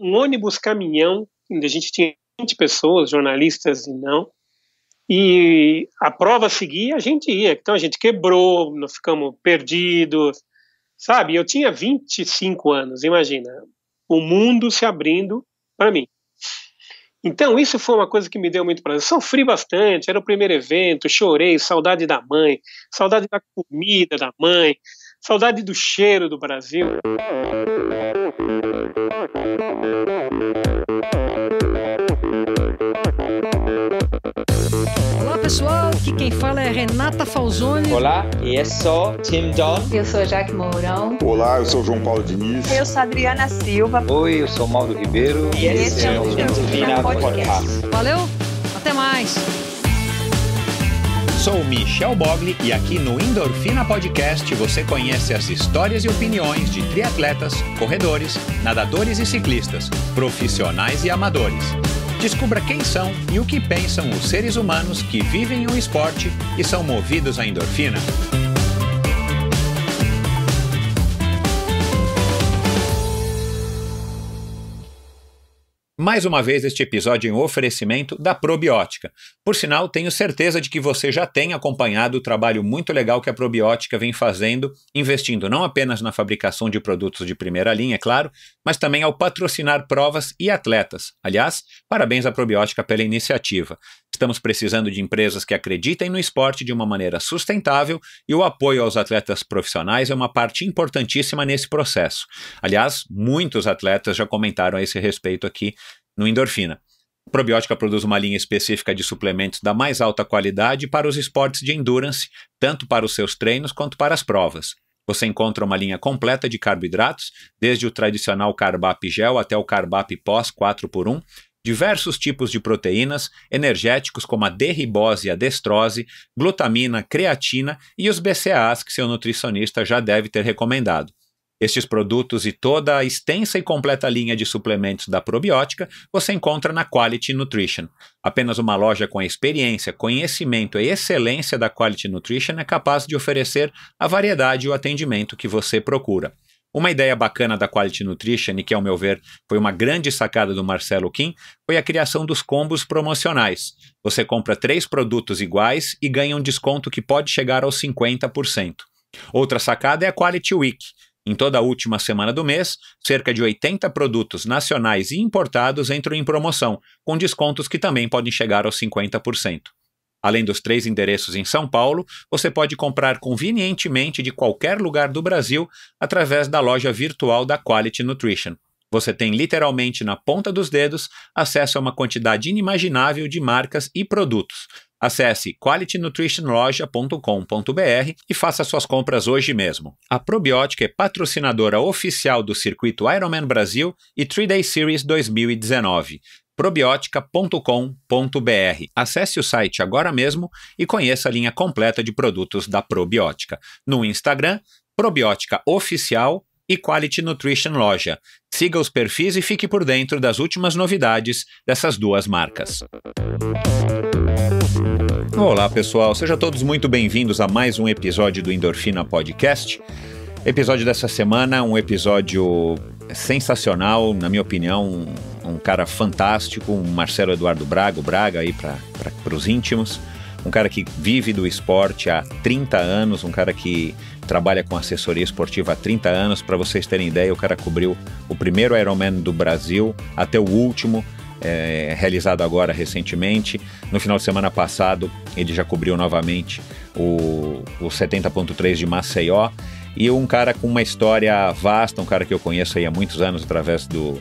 um ônibus caminhão, onde a gente tinha 20 pessoas, jornalistas e não, e a prova seguia, a gente ia. Então a gente quebrou, nós ficamos perdidos, sabe? Eu tinha 25 anos, imagina, o mundo se abrindo para mim. Então isso foi uma coisa que me deu muito prazer. Sofri bastante, era o primeiro evento, chorei, saudade da mãe, saudade da comida da mãe, saudade do cheiro do Brasil. Olá pessoal, aqui quem fala é Renata Falzoni. Olá, eu sou Tim John. Eu sou Jaque Mourão. Olá, eu sou João Paulo Diniz. Eu sou Adriana Silva. Oi, eu sou Mauro Ribeiro. E esse é o Endorfina Podcast. Valeu, até mais. Sou Michel Bogli e aqui no Endorfina Podcast você conhece as histórias e opiniões de triatletas, corredores, nadadores e ciclistas, profissionais e amadores. Descubra quem são e o que pensam os seres humanos que vivem o esporte e são movidos à endorfina. Mais uma vez este episódio em oferecimento da Probiótica. Por sinal, tenho certeza de que você já tem acompanhado o trabalho muito legal que a Probiótica vem fazendo, investindo não apenas na fabricação de produtos de primeira linha, é claro, mas também ao patrocinar provas e atletas. Aliás, parabéns à Probiótica pela iniciativa. Estamos precisando de empresas que acreditem no esporte de uma maneira sustentável e o apoio aos atletas profissionais é uma parte importantíssima nesse processo. Aliás, muitos atletas já comentaram a esse respeito aqui no Endorfina. A Probiótica produz uma linha específica de suplementos da mais alta qualidade para os esportes de endurance, tanto para os seus treinos quanto para as provas. Você encontra uma linha completa de carboidratos, desde o tradicional Carbap Gel até o Carbap Pós 4x1, diversos tipos de proteínas, energéticos como a D-ribose e a destrose, glutamina, creatina e os BCAAs que seu nutricionista já deve ter recomendado. Estes produtos e toda a extensa e completa linha de suplementos da Probiótica você encontra na Quality Nutrition. Apenas uma loja com a experiência, conhecimento e excelência da Quality Nutrition é capaz de oferecer a variedade e o atendimento que você procura. Uma ideia bacana da Quality Nutrition, e que ao meu ver foi uma grande sacada do Marcelo Kim, foi a criação dos combos promocionais. Você compra 3 produtos iguais e ganha um desconto que pode chegar aos 50%. Outra sacada é a Quality Week. Em toda a última semana do mês, cerca de 80 produtos nacionais e importados entram em promoção, com descontos que também podem chegar aos 50%. Além dos 3 endereços em São Paulo, você pode comprar convenientemente de qualquer lugar do Brasil através da loja virtual da Quality Nutrition. Você tem literalmente na ponta dos dedos acesso a uma quantidade inimaginável de marcas e produtos. Acesse qualitynutritionloja.com.br e faça suas compras hoje mesmo. A Probiótica é patrocinadora oficial do circuito Ironman Brasil e 3-Day Series 2019. Probiotica.com.br. Acesse o site agora mesmo e conheça a linha completa de produtos da Probiótica. No Instagram, Probiótica Oficial e Quality Nutrition Loja. Siga os perfis e fique por dentro das últimas novidades dessas duas marcas. Olá pessoal, sejam todos muito bem-vindos a mais um episódio do Endorfina Podcast. Episódio dessa semana, um episódio sensacional, na minha opinião, um cara fantástico, um Marcelo Eduardo Braga, o Braga aí para os íntimos, um cara que vive do esporte há 30 anos, um cara que trabalha com assessoria esportiva há 30 anos. Para vocês terem ideia, o cara cobriu o primeiro Ironman do Brasil até o último, realizado agora recentemente. No final de semana passado, ele já cobriu novamente o 70.3 de Maceió. E um cara com uma história vasta, um cara que eu conheço aí há muitos anos através do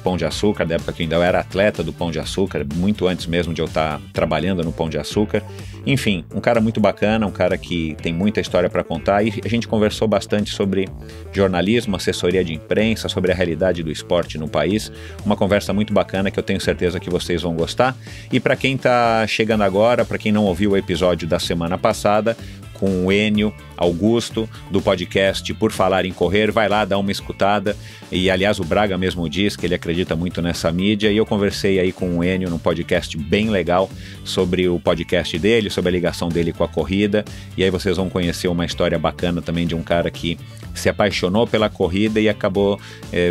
Pão de Açúcar, da época que ainda eu era atleta do Pão de Açúcar, muito antes mesmo de eu estar trabalhando no Pão de Açúcar. Enfim, um cara muito bacana, um cara que tem muita história para contar, e a gente conversou bastante sobre jornalismo, assessoria de imprensa, sobre a realidade do esporte no país. Uma conversa muito bacana que eu tenho certeza que vocês vão gostar. E para quem está chegando agora, para quem não ouviu o episódio da semana passada, com o Enio Augusto, do podcast Por Falar em Correr, vai lá dar uma escutada. E aliás o Braga mesmo diz que ele acredita muito nessa mídia, e eu conversei aí com o Enio num podcast bem legal sobre o podcast dele, sobre a ligação dele com a corrida, e aí vocês vão conhecer uma história bacana também de um cara que se apaixonou pela corrida e acabou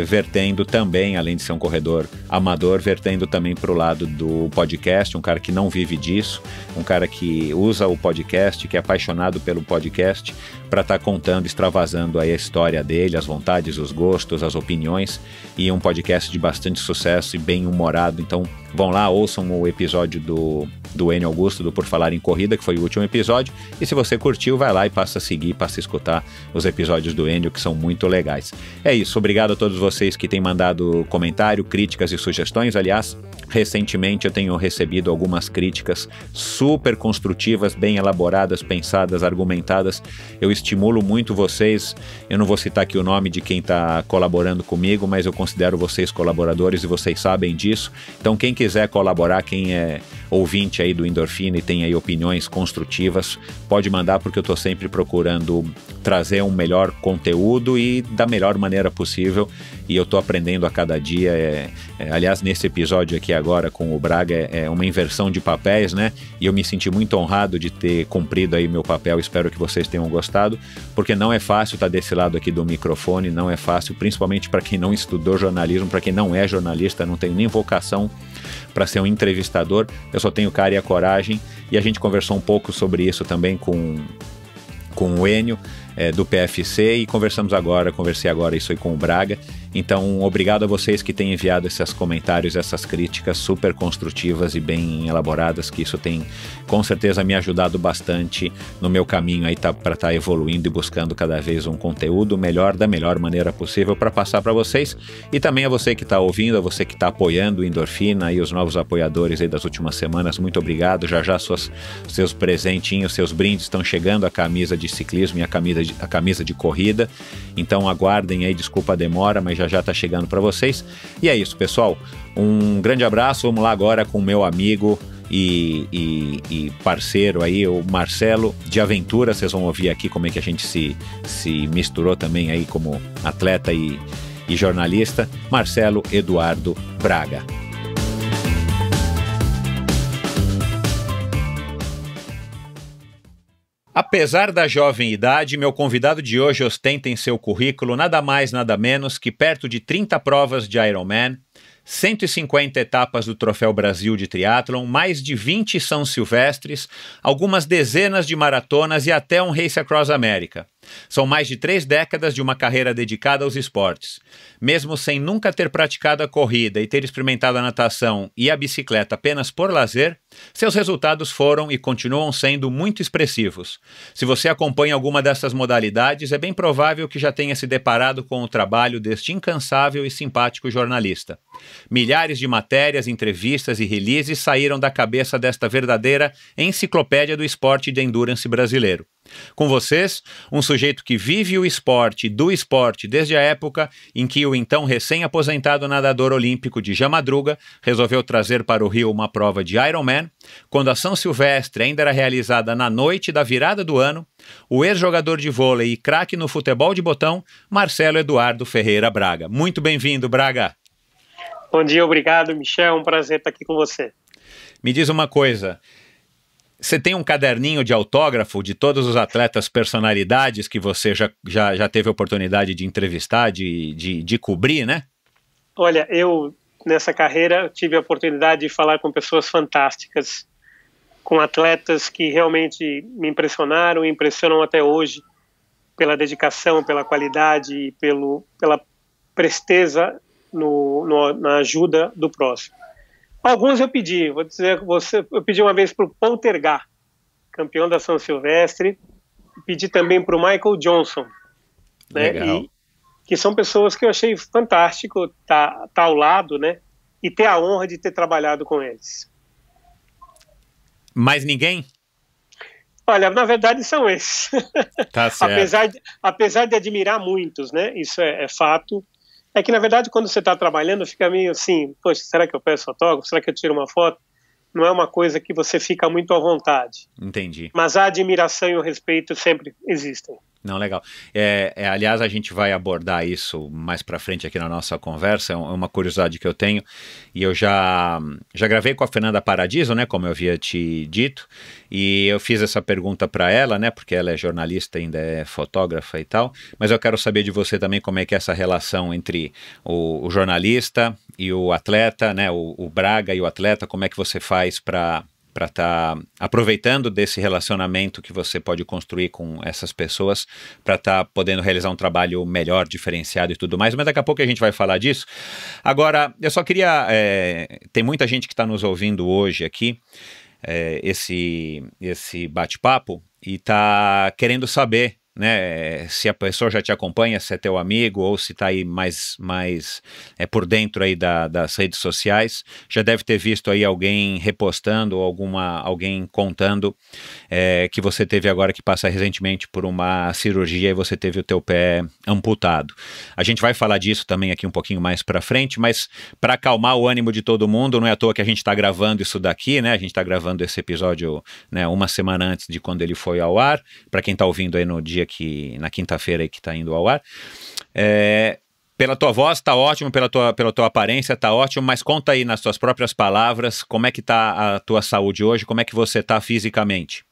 vertendo também, além de ser um corredor amador, vertendo também para o lado do podcast, um cara que não vive disso, um cara que usa o podcast, que é apaixonado pelo podcast, para estar contando, extravasando aí a história dele, as vontades, os gostos, as opiniões, e um podcast de bastante sucesso e bem humorado. Então vão lá, ouçam o episódio do Enio Augusto, do Por Falar em Corrida, que foi o último episódio, e se você curtiu, vai lá e passa a seguir, passa a escutar os episódios do Enio, que são muito legais. É isso, obrigado a todos vocês que têm mandado comentário, críticas e sugestões. Aliás, recentemente eu tenho recebido algumas críticas super construtivas, bem elaboradas, pensadas, argumentadas. Eu estimulo muito vocês, eu não vou citar aqui o nome de quem está colaborando comigo, mas eu considero vocês colaboradores e vocês sabem disso. Então quem quiser colaborar, quem é ouvinte aí do Endorfina e tem aí opiniões construtivas, pode mandar, porque eu estou sempre procurando trazer um melhor conteúdo e da melhor maneira possível, e eu estou aprendendo a cada dia. Aliás, nesse episódio aqui agora com o Braga é uma inversão de papéis, né? E eu me senti muito honrado de ter cumprido aí meu papel. Espero que vocês tenham gostado, porque não é fácil estar desse lado aqui do microfone, não é fácil, principalmente para quem não estudou jornalismo, para quem não é jornalista, não tem nem vocação para ser um entrevistador. Eu só tenho cara e a coragem, e a gente conversou um pouco sobre isso também com o Enio, do PFC, e conversei agora isso aí com o Braga. Então, obrigado a vocês que têm enviado esses comentários, essas críticas super construtivas e bem elaboradas, que isso tem com certeza me ajudado bastante no meu caminho aí para estar evoluindo e buscando cada vez um conteúdo melhor, da melhor maneira possível para passar para vocês. E também a você que está ouvindo, a você que está apoiando o Endorfina e os novos apoiadores aí das últimas semanas, muito obrigado. Já seus presentinhos, seus brindes estão chegando, a camisa de ciclismo e a camisa de corrida. Então aguardem aí, desculpa a demora, mas já está chegando para vocês. E é isso, pessoal. Um grande abraço. Vamos lá agora com o meu amigo e parceiro aí, o Marcelo de Aventura. Vocês vão ouvir aqui como é que a gente se misturou também aí como atleta e jornalista. Marcelo Eduardo Braga. Apesar da jovem idade, meu convidado de hoje ostenta em seu currículo nada mais, nada menos que perto de 30 provas de Ironman, 150 etapas do Troféu Brasil de Triatlon, mais de 20 São Silvestres, algumas dezenas de maratonas e até um Race Across America. São mais de 3 décadas de uma carreira dedicada aos esportes. Mesmo sem nunca ter praticado a corrida e ter experimentado a natação e a bicicleta apenas por lazer, seus resultados foram e continuam sendo muito expressivos. Se você acompanha alguma dessas modalidades, é bem provável que já tenha se deparado com o trabalho deste incansável e simpático jornalista. Milhares de matérias, entrevistas e releases saíram da cabeça desta verdadeira enciclopédia do esporte de endurance brasileiro. Com vocês, um sujeito que vive o esporte do esporte desde a época em que o então recém-aposentado nadador olímpico de Jamadruga resolveu trazer para o Rio uma prova de Ironman, quando a São Silvestre ainda era realizada na noite da virada do ano, o ex-jogador de vôlei e craque no futebol de botão, Marcelo Eduardo Ferreira Braga. Muito bem-vindo, Braga. Bom dia, obrigado, Michel, é um prazer estar aqui com você. Me diz uma coisa, você tem um caderninho de autógrafo de todos os atletas personalidades que você já teve a oportunidade de entrevistar, de cobrir, né? Olha, eu nessa carreira tive a oportunidade de falar com pessoas fantásticas, com atletas que realmente me impressionaram e impressionam até hoje pela dedicação, pela qualidade e pela presteza na ajuda do próximo. Alguns eu pedi, vou dizer com você, eu pedi uma vez para o Poltergar, campeão da São Silvestre, pedi também para o Michael Johnson, né? Legal. Que são pessoas que eu achei fantástico tá ao lado, né? E ter a honra de ter trabalhado com eles. Mais ninguém? Olha, na verdade são esses. Tá certo. apesar de admirar muitos, né? Isso é fato. É que, na verdade, quando você está trabalhando, fica meio assim, poxa, será que eu peço autógrafo? Será que eu tiro uma foto? Não é uma coisa que você fica muito à vontade. Entendi. Mas a admiração e o respeito sempre existem. Não, legal. Aliás, a gente vai abordar isso mais para frente aqui na nossa conversa, é uma curiosidade que eu tenho, e eu já gravei com a Fernanda Paradiso, né, como eu havia te dito, e eu fiz essa pergunta para ela, né, porque ela é jornalista, ainda é fotógrafa e tal, mas eu quero saber de você também como é que é essa relação entre o jornalista e o atleta, né, o Braga e o atleta, como é que você faz para estar aproveitando desse relacionamento que você pode construir com essas pessoas para estar podendo realizar um trabalho melhor, diferenciado e tudo mais, mas daqui a pouco a gente vai falar disso. Agora, eu só queria... tem muita gente que está nos ouvindo hoje aqui, esse bate-papo, e está querendo saber, né, se a pessoa já te acompanha, se é teu amigo ou se está aí mais por dentro aí das redes sociais, já deve ter visto aí alguém repostando ou alguém contando que você teve agora que passa recentemente por uma cirurgia e você teve o teu pé amputado. A gente vai falar disso também aqui um pouquinho mais para frente, mas para acalmar o ânimo de todo mundo, não é à toa que a gente está gravando isso daqui, né, a gente está gravando esse episódio, né, uma semana antes de quando ele foi ao ar, para quem está ouvindo aí no dia na quinta-feira que está indo ao ar. Pela tua voz está ótimo, pela tua aparência está ótimo, mas conta aí nas tuas próprias palavras como é que está a tua saúde hoje, como é que você está fisicamente?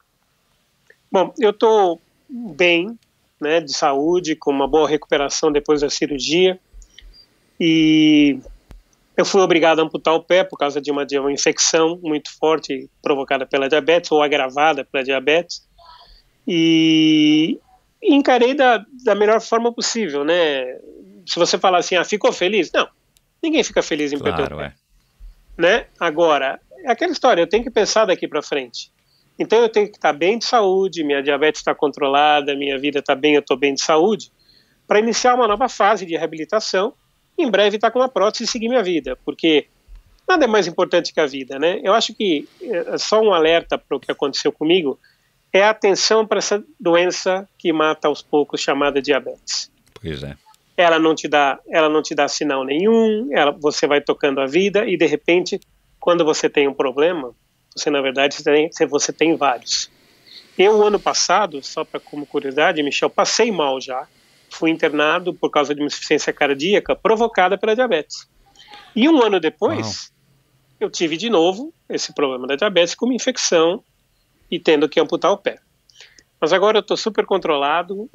Bom, eu estou bem, né, de saúde, com uma boa recuperação depois da cirurgia, e eu fui obrigado a amputar o pé por causa de uma infecção muito forte provocada pela diabetes ou agravada pela diabetes, e encarei da melhor forma possível, né? Se você falar assim, ficou feliz? Não, ninguém fica feliz em perder o pé, né? Agora, é aquela história, eu tenho que pensar daqui para frente. Então eu tenho que estar bem de saúde, minha diabetes está controlada, minha vida está bem, eu estou bem de saúde, para iniciar uma nova fase de reabilitação, e em breve estar com uma prótese e seguir minha vida, porque nada é mais importante que a vida, né? Eu acho que só um alerta para o que aconteceu comigo, é a atenção para essa doença que mata aos poucos, chamada diabetes. Pois é. Ela não te dá sinal nenhum, você vai tocando a vida e de repente, quando você tem um problema, você na verdade você tem vários. Eu, ano passado, só como curiosidade, Michel, passei mal já, fui internado por causa de uma insuficiência cardíaca provocada pela diabetes. E um ano depois, eu tive de novo esse problema da diabetes com uma infecção e tendo que amputar o pé. Mas agora eu estou super controlado,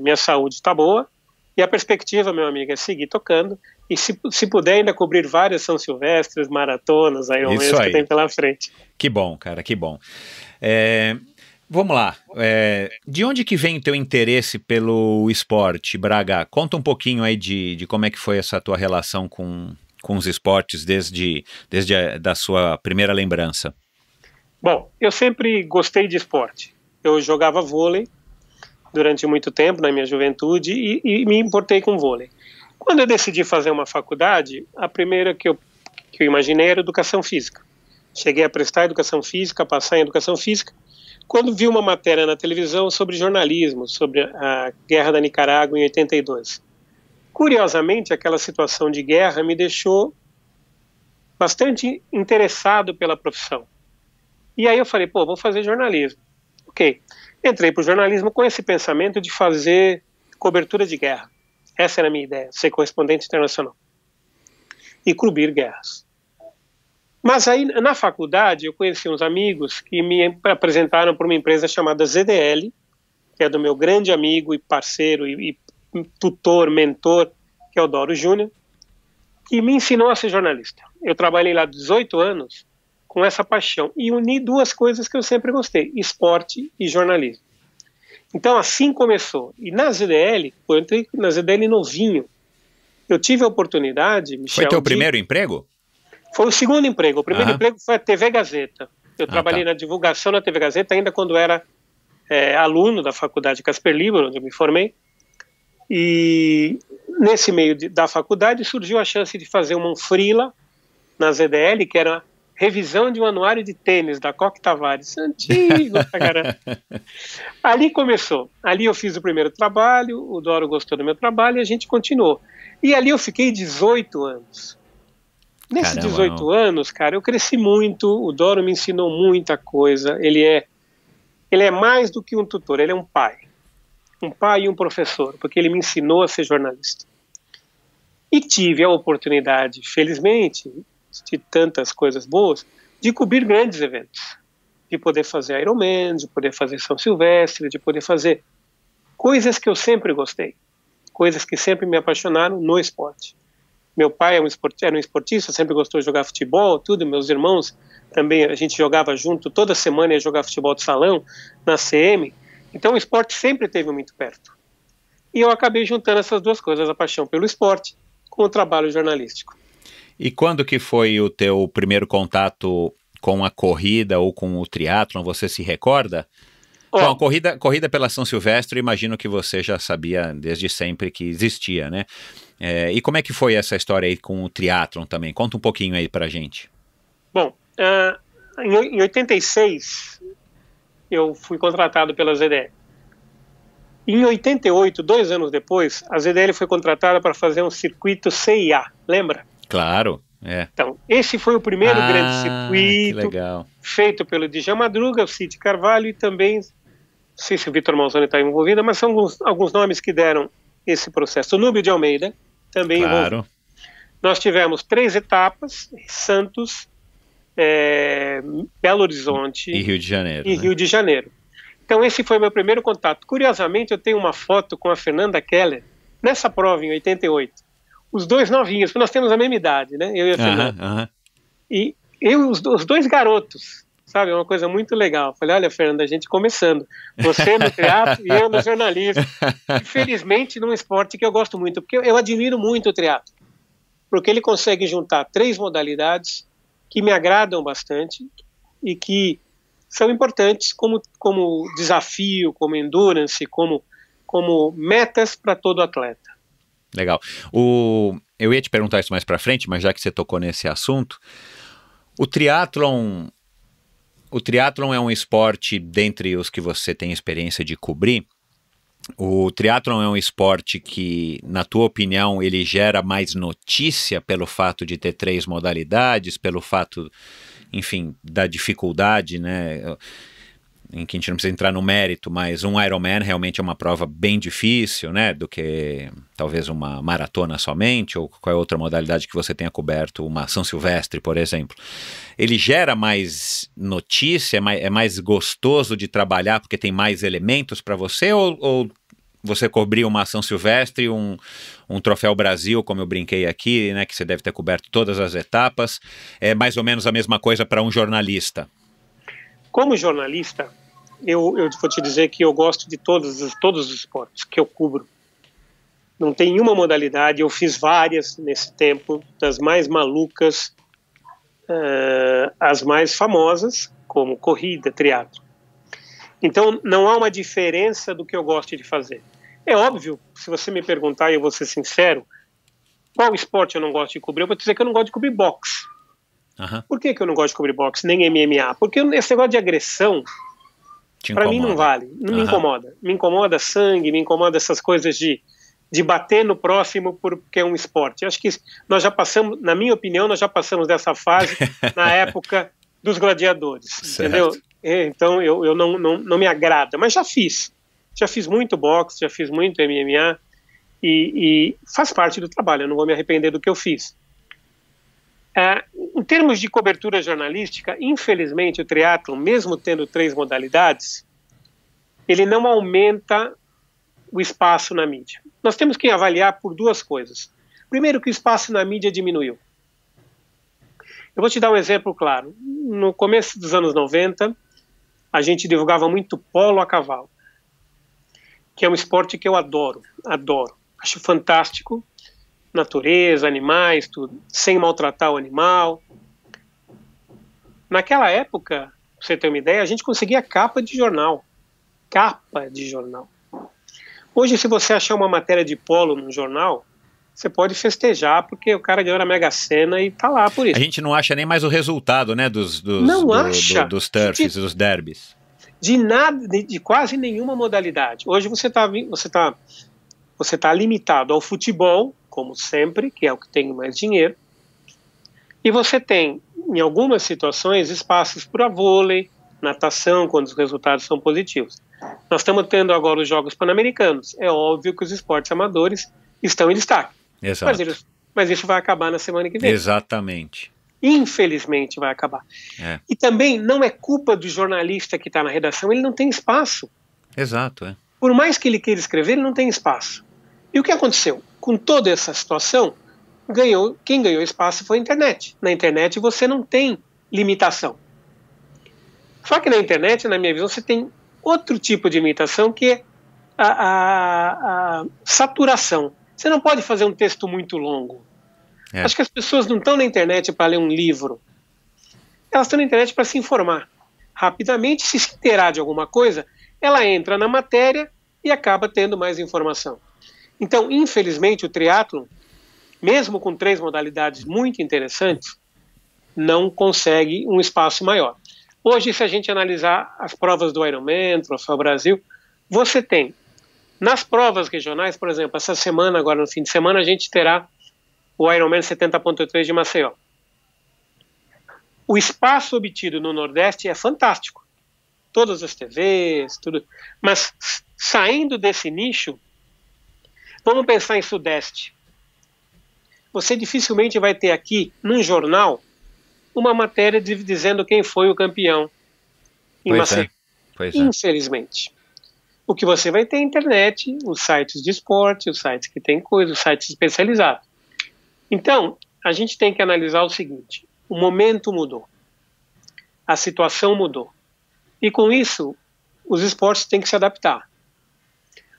minha saúde está boa, e a perspectiva, meu amigo, é seguir tocando, e se puder ainda cobrir várias São Silvestres, maratonas, Ironmans que tem pela frente. Que bom, cara, que bom. Vamos lá, de onde que vem o teu interesse pelo esporte, Braga? Conta um pouquinho aí de como é que foi essa tua relação com os esportes desde da sua primeira lembrança. Bom, eu sempre gostei de esporte. Eu jogava vôlei durante muito tempo na minha juventude e me importei com vôlei. Quando eu decidi fazer uma faculdade, a primeira que eu imaginei era educação física. Cheguei a prestar educação física, passar em educação física, quando vi uma matéria na televisão sobre jornalismo, sobre a guerra da Nicarágua em 82. Curiosamente, aquela situação de guerra me deixou bastante interessado pela profissão. E aí eu falei, vou fazer jornalismo. Ok. Entrei para o jornalismo com esse pensamento de fazer cobertura de guerra. Essa era a minha ideia, ser correspondente internacional. E cobrir guerras. Mas aí, na faculdade, eu conheci uns amigos que me apresentaram para uma empresa chamada ZDL, que é do meu grande amigo e parceiro e tutor, mentor, que é o Doro Júnior, que me ensinou a ser jornalista. Eu trabalhei lá 18 anos com essa paixão e uni duas coisas que eu sempre gostei, esporte e jornalismo. Então assim começou. E na ZDL, eu entrei na ZDL novinho, eu tive a oportunidade, Michel... Foi teu primeiro emprego? Foi o segundo emprego. O primeiro emprego foi a TV Gazeta. Eu trabalhei na divulgação da TV Gazeta ainda quando era aluno da faculdade Casper Libero, onde eu me formei. E nesse meio da faculdade surgiu a chance de fazer um freela na ZDL, que era revisão de um anuário de tênis da Coque Tavares, antigo pra caramba. Ali começou, ali eu fiz o primeiro trabalho, o Doro gostou do meu trabalho e a gente continuou. E ali eu fiquei 18 anos. Nesses 18 anos, cara, eu cresci muito, o Doro me ensinou muita coisa, ele é mais do que um tutor, ele é um pai. um pai e um professor, porque ele me ensinou a ser jornalista. E tive a oportunidade, felizmente, de tantas coisas boas, de cobrir grandes eventos, de poder fazer Ironman, de poder fazer São Silvestre, de poder fazer coisas que eu sempre gostei, coisas que sempre me apaixonaram no esporte. Meu pai era um esportista, sempre gostou de jogar futebol, tudo, meus irmãos também, a gente jogava junto, toda semana ia jogar futebol de salão, na CM, então o esporte sempre esteve muito perto. E eu acabei juntando essas duas coisas, a paixão pelo esporte com o trabalho jornalístico. E quando que foi o teu primeiro contato com a corrida ou com o triatlon, você se recorda? Bom, corrida pela São Silvestre, imagino que você já sabia desde sempre que existia, né? E como é que foi essa história aí com o triatlon também? Conta um pouquinho aí pra gente. Bom, em 86, eu fui contratado pela ZDL. Em 88, 2 anos depois, a ZDL foi contratada para fazer um circuito CIA, lembra? Claro, é. Então, esse foi o primeiro grande circuito feito pelo Djalma Madruga, o Cid Carvalho e também, não sei se o Vitor Malzone está envolvido, mas são alguns nomes que deram esse processo. O Núbio de Almeida também envolvido. Nós tivemos 3 etapas, Santos, Belo Horizonte e Rio de Janeiro. Rio de Janeiro. Então esse foi meu primeiro contato. Curiosamente, eu tenho uma foto com a Fernanda Keller, nessa prova em 88. Os dois novinhos, porque nós temos a mesma idade, né? Eu e a Fernanda. E eu os dois garotos, sabe? É uma coisa muito legal. Falei, olha, Fernanda, a gente começando. Você no triatlo e eu no jornalismo. Infelizmente, num esporte que eu gosto muito, porque eu admiro muito o triatlo. Porque ele consegue juntar 3 modalidades que me agradam bastante e que são importantes como desafio, como endurance, como metas para todo atleta. Legal. Eu ia te perguntar isso mais para frente, mas já que você tocou nesse assunto, o triatlon é um esporte, dentre os que você tem experiência de cobrir, o triatlon é um esporte que, na tua opinião, ele gera mais notícia pelo fato de ter 3 modalidades, pelo fato, enfim, da dificuldade, né, em que a gente não precisa entrar no mérito, mas um Ironman realmente é uma prova bem difícil, né, do que talvez uma maratona somente, ou qualquer outra modalidade que você tenha coberto, uma São Silvestre, por exemplo. Ele gera mais notícia, é mais gostoso de trabalhar porque tem mais elementos para você, ou você cobrir uma São Silvestre, um Troféu Brasil, como eu brinquei aqui, né, que você deve ter coberto todas as etapas, é mais ou menos a mesma coisa para um jornalista? Como jornalista, eu vou te dizer que eu gosto de todos os esportes que eu cubro. Não tem nenhuma modalidade, eu fiz várias nesse tempo, das mais malucas, as mais famosas, como corrida, triatlo. Então, não há uma diferença do que eu gosto de fazer. É óbvio, se você me perguntar, e eu vou ser sincero, qual esporte eu não gosto de cobrir, eu vou dizer que eu não gosto de cobrir boxe. Por que eu não gosto de cobrir boxe, nem MMA? Porque esse negócio de agressão, para mim não vale, não me incomoda. Me incomoda sangue, me incomoda essas coisas de bater no próximo porque é um esporte. Acho que nós já passamos, na minha opinião, nós já passamos dessa fase na época dos gladiadores, entendeu? Então eu não me agrada, mas já fiz muito boxe, já fiz muito MMA e faz parte do trabalho, eu não vou me arrepender do que eu fiz. Em termos de cobertura jornalística, infelizmente o triatlon, mesmo tendo 3 modalidades, ele não aumenta o espaço na mídia. Nós temos que avaliar por 2 coisas. Primeiro, que o espaço na mídia diminuiu. Eu vou te dar um exemplo claro. No começo dos anos 90, a gente divulgava muito polo a cavalo, que é um esporte que eu adoro. Acho fantástico. Natureza, animais, tudo, sem maltratar o animal. Naquela época, pra você ter uma ideia, a gente conseguia capa de jornal. Hoje, se você achar uma matéria de polo no jornal, você pode festejar porque o cara ganhou na Mega Sena e tá lá por isso. A gente não acha nem mais o resultado, né, dos turfs, dos derbys. De nada, de quase nenhuma modalidade. Hoje você tá limitado ao futebol, como sempre, que é o que tem mais dinheiro, e você tem, em algumas situações, espaços para vôlei, natação, quando os resultados são positivos. Nós estamos tendo agora os Jogos Pan-Americanos. É óbvio que os esportes amadores estão em destaque. Exato. Mas isso vai acabar na semana que vem. Exatamente. Infelizmente vai acabar. E também não é culpa do jornalista que está na redação, ele não tem espaço. Exato, Por mais que ele queira escrever, ele não tem espaço. E o que aconteceu? Com toda essa situação, quem ganhou espaço foi a internet. Na internet você não tem limitação. Só que na internet, na minha visão, você tem outro tipo de limitação, que é a saturação. Você não pode fazer um texto muito longo. Acho que as pessoas não estão na internet para ler um livro. Elas estão na internet para se informar. Rapidamente, se inteirar de alguma coisa, ela entra na matéria e acaba tendo mais informação. Então, infelizmente, o triatlon, mesmo com 3 modalidades muito interessantes, não consegue um espaço maior. Hoje, se a gente analisar as provas do Ironman, Troféu Brasil, você tem, nas provas regionais, por exemplo, essa semana, agora no fim de semana, a gente terá o Ironman 70.3 de Maceió. O espaço obtido no Nordeste é fantástico. Todas as TVs, tudo. Mas saindo desse nicho, vamos pensar em Sudeste. Você dificilmente vai ter aqui, num jornal, uma matéria dizendo quem foi o campeão em Maceió. Infelizmente. O que você vai ter é a internet, os sites de esporte, os sites que tem coisa, os sites especializados. Então, a gente tem que analisar o seguinte: o momento mudou, a situação mudou, e com isso, os esportes têm que se adaptar.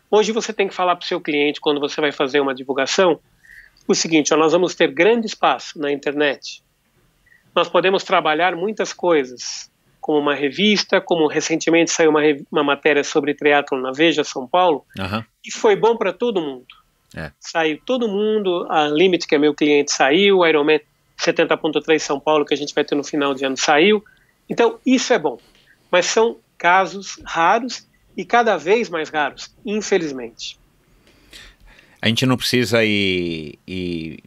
Hoje você tem que falar para o seu cliente, quando você vai fazer uma divulgação, o seguinte: nós vamos ter grande espaço na internet, nós podemos trabalhar muitas coisas, como uma revista, como recentemente saiu uma matéria sobre triatlon na Veja São Paulo, e foi bom para todo mundo. Saiu todo mundo, a Limit, que é meu cliente, saiu, o Ironman 70.3 São Paulo, que a gente vai ter no final de ano, saiu. Então, isso é bom. Mas são casos raros e cada vez mais raros, infelizmente. A gente não precisa ir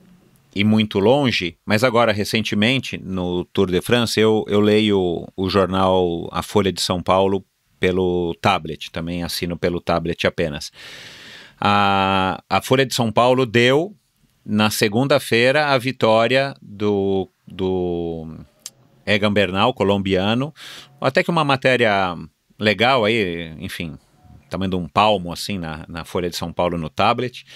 muito longe, mas agora, recentemente, no Tour de France, eu leio o jornal A Folha de São Paulo pelo tablet, também assino pelo tablet apenas. A Folha de São Paulo deu, na segunda-feira, a vitória do Egan Bernal, colombiano, até que uma matéria legal aí, enfim, tamanho de um palmo assim na Folha de São Paulo no tablet,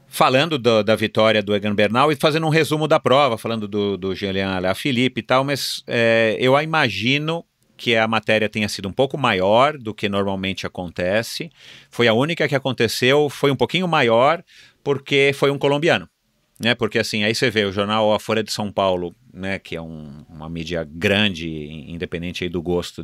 falando da vitória do Egan Bernal e fazendo um resumo da prova, falando do Julian Alaphilippe e tal, mas eu imagino que a matéria tenha sido um pouco maior do que normalmente acontece. Foi a única que aconteceu, foi um pouquinho maior porque foi um colombiano, né? Porque assim, aí você vê o jornal A Folha de São Paulo, né, que é uma mídia grande, independente aí do gosto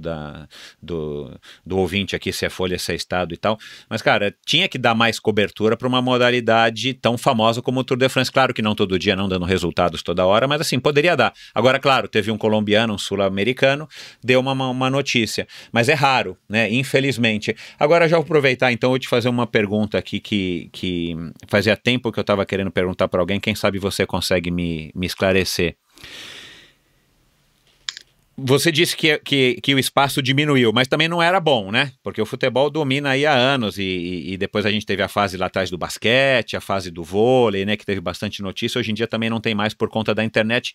do ouvinte aqui, se é Folha, se é Estado e tal, mas cara, tinha que dar mais cobertura para uma modalidade tão famosa como o Tour de France. Claro que não todo dia, não dando resultados toda hora, mas assim, poderia dar. Agora, claro, teve um colombiano, um sul-americano, deu uma notícia, mas é raro, né, infelizmente. Agora, já vou aproveitar então, eu te fazer uma pergunta aqui que fazia tempo que eu estava querendo perguntar para alguém, quem sabe você consegue me esclarecer. Você disse que o espaço diminuiu, mas também não era bom, né? Porque o futebol domina aí há anos e depois a gente teve a fase lá atrás do basquete, a fase do vôlei, né? Que teve bastante notícia. Hoje em dia também não tem mais por conta da internet.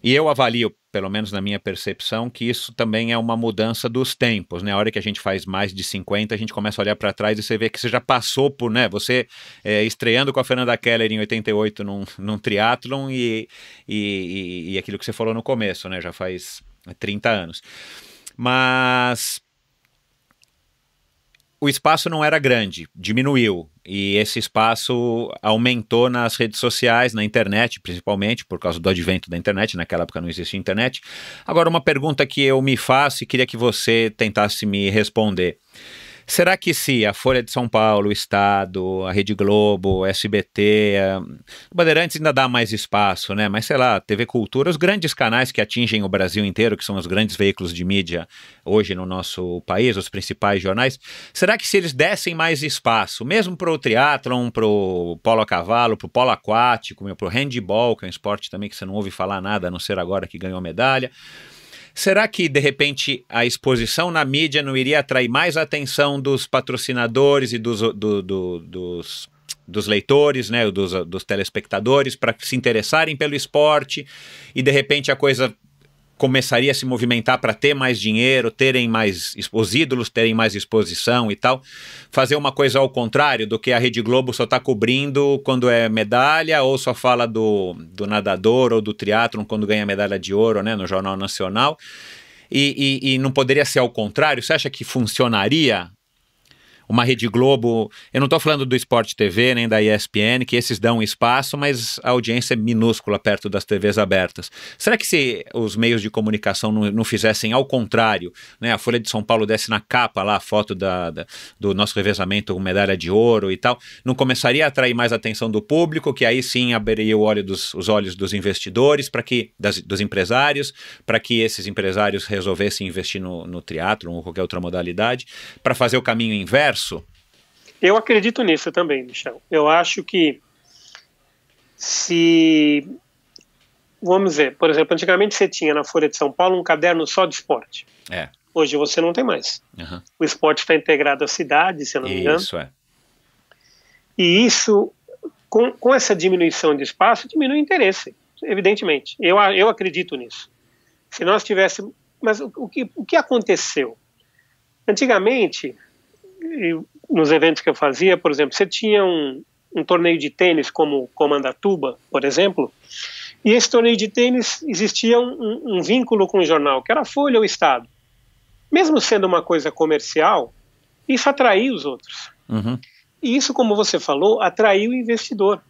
E eu avalio, pelo menos na minha percepção, que isso também é uma mudança dos tempos, né? A hora que a gente faz mais de 50, a gente começa a olhar para trás e você vê que você já passou por, né? Você estreando com a Fernanda Keller em 88 num triatlon e aquilo que você falou no começo, né? Já faz 30 anos. Mas o espaço não era grande, diminuiu, e esse espaço aumentou nas redes sociais, na internet, principalmente, por causa do advento da internet. Naquela época não existia internet. Agora, uma pergunta que eu me faço e queria que você tentasse me responder. Será que se a Folha de São Paulo, o Estado, a Rede Globo, o SBT, o Bandeirantes ainda dá mais espaço, né? Mas sei lá, TV Cultura, os grandes canais que atingem o Brasil inteiro, que são os grandes veículos de mídia hoje no nosso país, os principais jornais, será que se eles dessem mais espaço, mesmo para o triatlon, para o polo a cavalo, para o polo aquático, para o handball, que é um esporte também que você não ouve falar nada, a não ser agora que ganhou medalha, Será que, de repente, a exposição na mídia não iria atrair mais a atenção dos patrocinadores e dos leitores, né, dos telespectadores, para se interessarem pelo esporte, e de repente a coisa começaria a se movimentar para ter mais dinheiro, os ídolos terem mais exposição e tal, fazer uma coisa ao contrário do que a Rede Globo só está cobrindo quando é medalha, ou só fala do nadador ou do triatlon quando ganha medalha de ouro, né, no Jornal Nacional, e não poderia ser ao contrário? Você acha que funcionaria uma Rede Globo? Eu não estou falando do Sport TV nem da ESPN, que esses dão espaço, mas a audiência é minúscula perto das TVs abertas. Será que se os meios de comunicação não fizessem ao contrário, né? A Folha de São Paulo desse na capa lá a foto do nosso revezamento com medalha de ouro e tal, não começaria a atrair mais a atenção do público, que aí sim abriria os olhos dos investidores, dos empresários, para que esses empresários resolvessem investir no triatlon ou qualquer outra modalidade, para fazer o caminho inverso? Eu acredito nisso também, Michel. Eu acho que se, vamos dizer, por exemplo, antigamente você tinha na Folha de São Paulo um caderno só de esporte. Hoje você não tem mais. Uhum. O esporte está integrado à cidade, se eu não me engano. Isso é. E isso, com essa diminuição de espaço, diminui o interesse, evidentemente. Eu acredito nisso. Se nós tivéssemos... Mas o que aconteceu? Antigamente, nos eventos que eu fazia, por exemplo, você tinha um torneio de tênis como o Comandatuba, por exemplo, e esse torneio de tênis existia um vínculo com o jornal, que era a Folha ou o Estado. Mesmo sendo uma coisa comercial, isso atraía os outros. Uhum. E isso, como você falou, atraiu o investidor.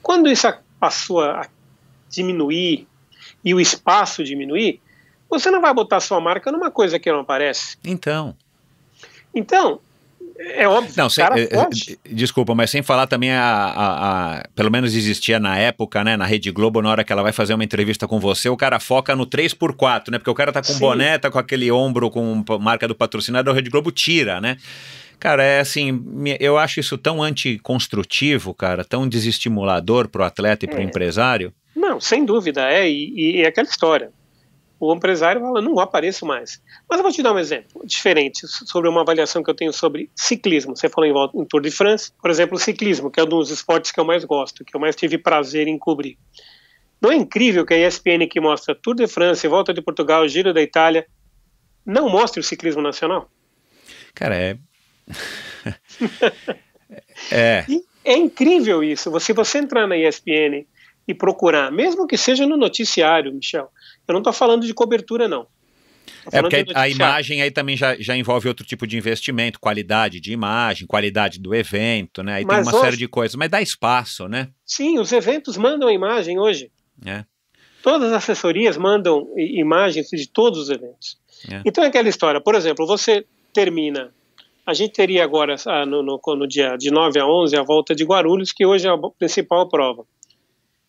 Quando isso passou a diminuir e o espaço diminuir, você não vai botar sua marca numa coisa que não aparece. Então, é óbvio, não, o cara pode. Desculpa, mas sem falar também pelo menos existia na época, né, na Rede Globo, na hora que ela vai fazer uma entrevista com você, o cara foca no 3x4, né, porque o cara tá com boné, tá com aquele ombro com marca do patrocinador, a Rede Globo tira, né. Cara, é assim, eu acho isso tão anticonstrutivo, cara, tão desestimulador pro atleta e pro empresário. Não, sem dúvida, e é aquela história. O empresário fala, não apareço mais. Mas eu vou te dar um exemplo diferente sobre uma avaliação que eu tenho sobre ciclismo. Você falou em Tour de France, por exemplo, o ciclismo, que é um dos esportes que eu mais gosto, que eu mais tive prazer em cobrir. Não é incrível que a ESPN, que mostra Tour de France, Volta de Portugal, Giro da Itália, não mostre o ciclismo nacional? Cara, É incrível isso. Se você entrar na ESPN e procurar, mesmo que seja no noticiário, Michel, eu não estou falando de cobertura, não. Porque a imagem aí também já envolve outro tipo de investimento, qualidade de imagem, qualidade do evento, né? Aí tem uma série de coisas, mas dá espaço, né? Sim, os eventos mandam a imagem hoje. Todas as assessorias mandam imagens de todos os eventos. Então é aquela história, por exemplo, você termina, a gente teria agora no dia de 9 a 11 a volta de Guarulhos, que hoje é a principal prova.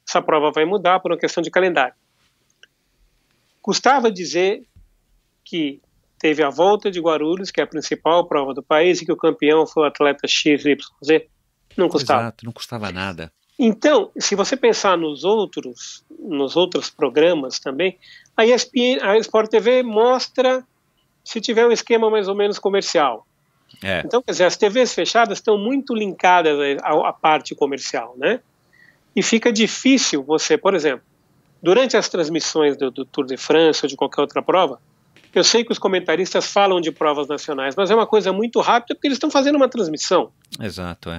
Essa prova vai mudar por uma questão de calendário. Custava dizer que teve a volta de Guarulhos, que é a principal prova do país, e que o campeão foi o atleta XYZ? Não custava. Exato, não custava nada. Então, se você pensar nos outros programas também, a ESPN, a Sport TV mostra se tiver um esquema mais ou menos comercial. Então, quer dizer, as TVs fechadas estão muito linkadas à parte comercial, né? E fica difícil você, por exemplo, durante as transmissões do Tour de France ou de qualquer outra prova, eu sei que os comentaristas falam de provas nacionais, mas é uma coisa muito rápida porque eles estão fazendo uma transmissão. Exato,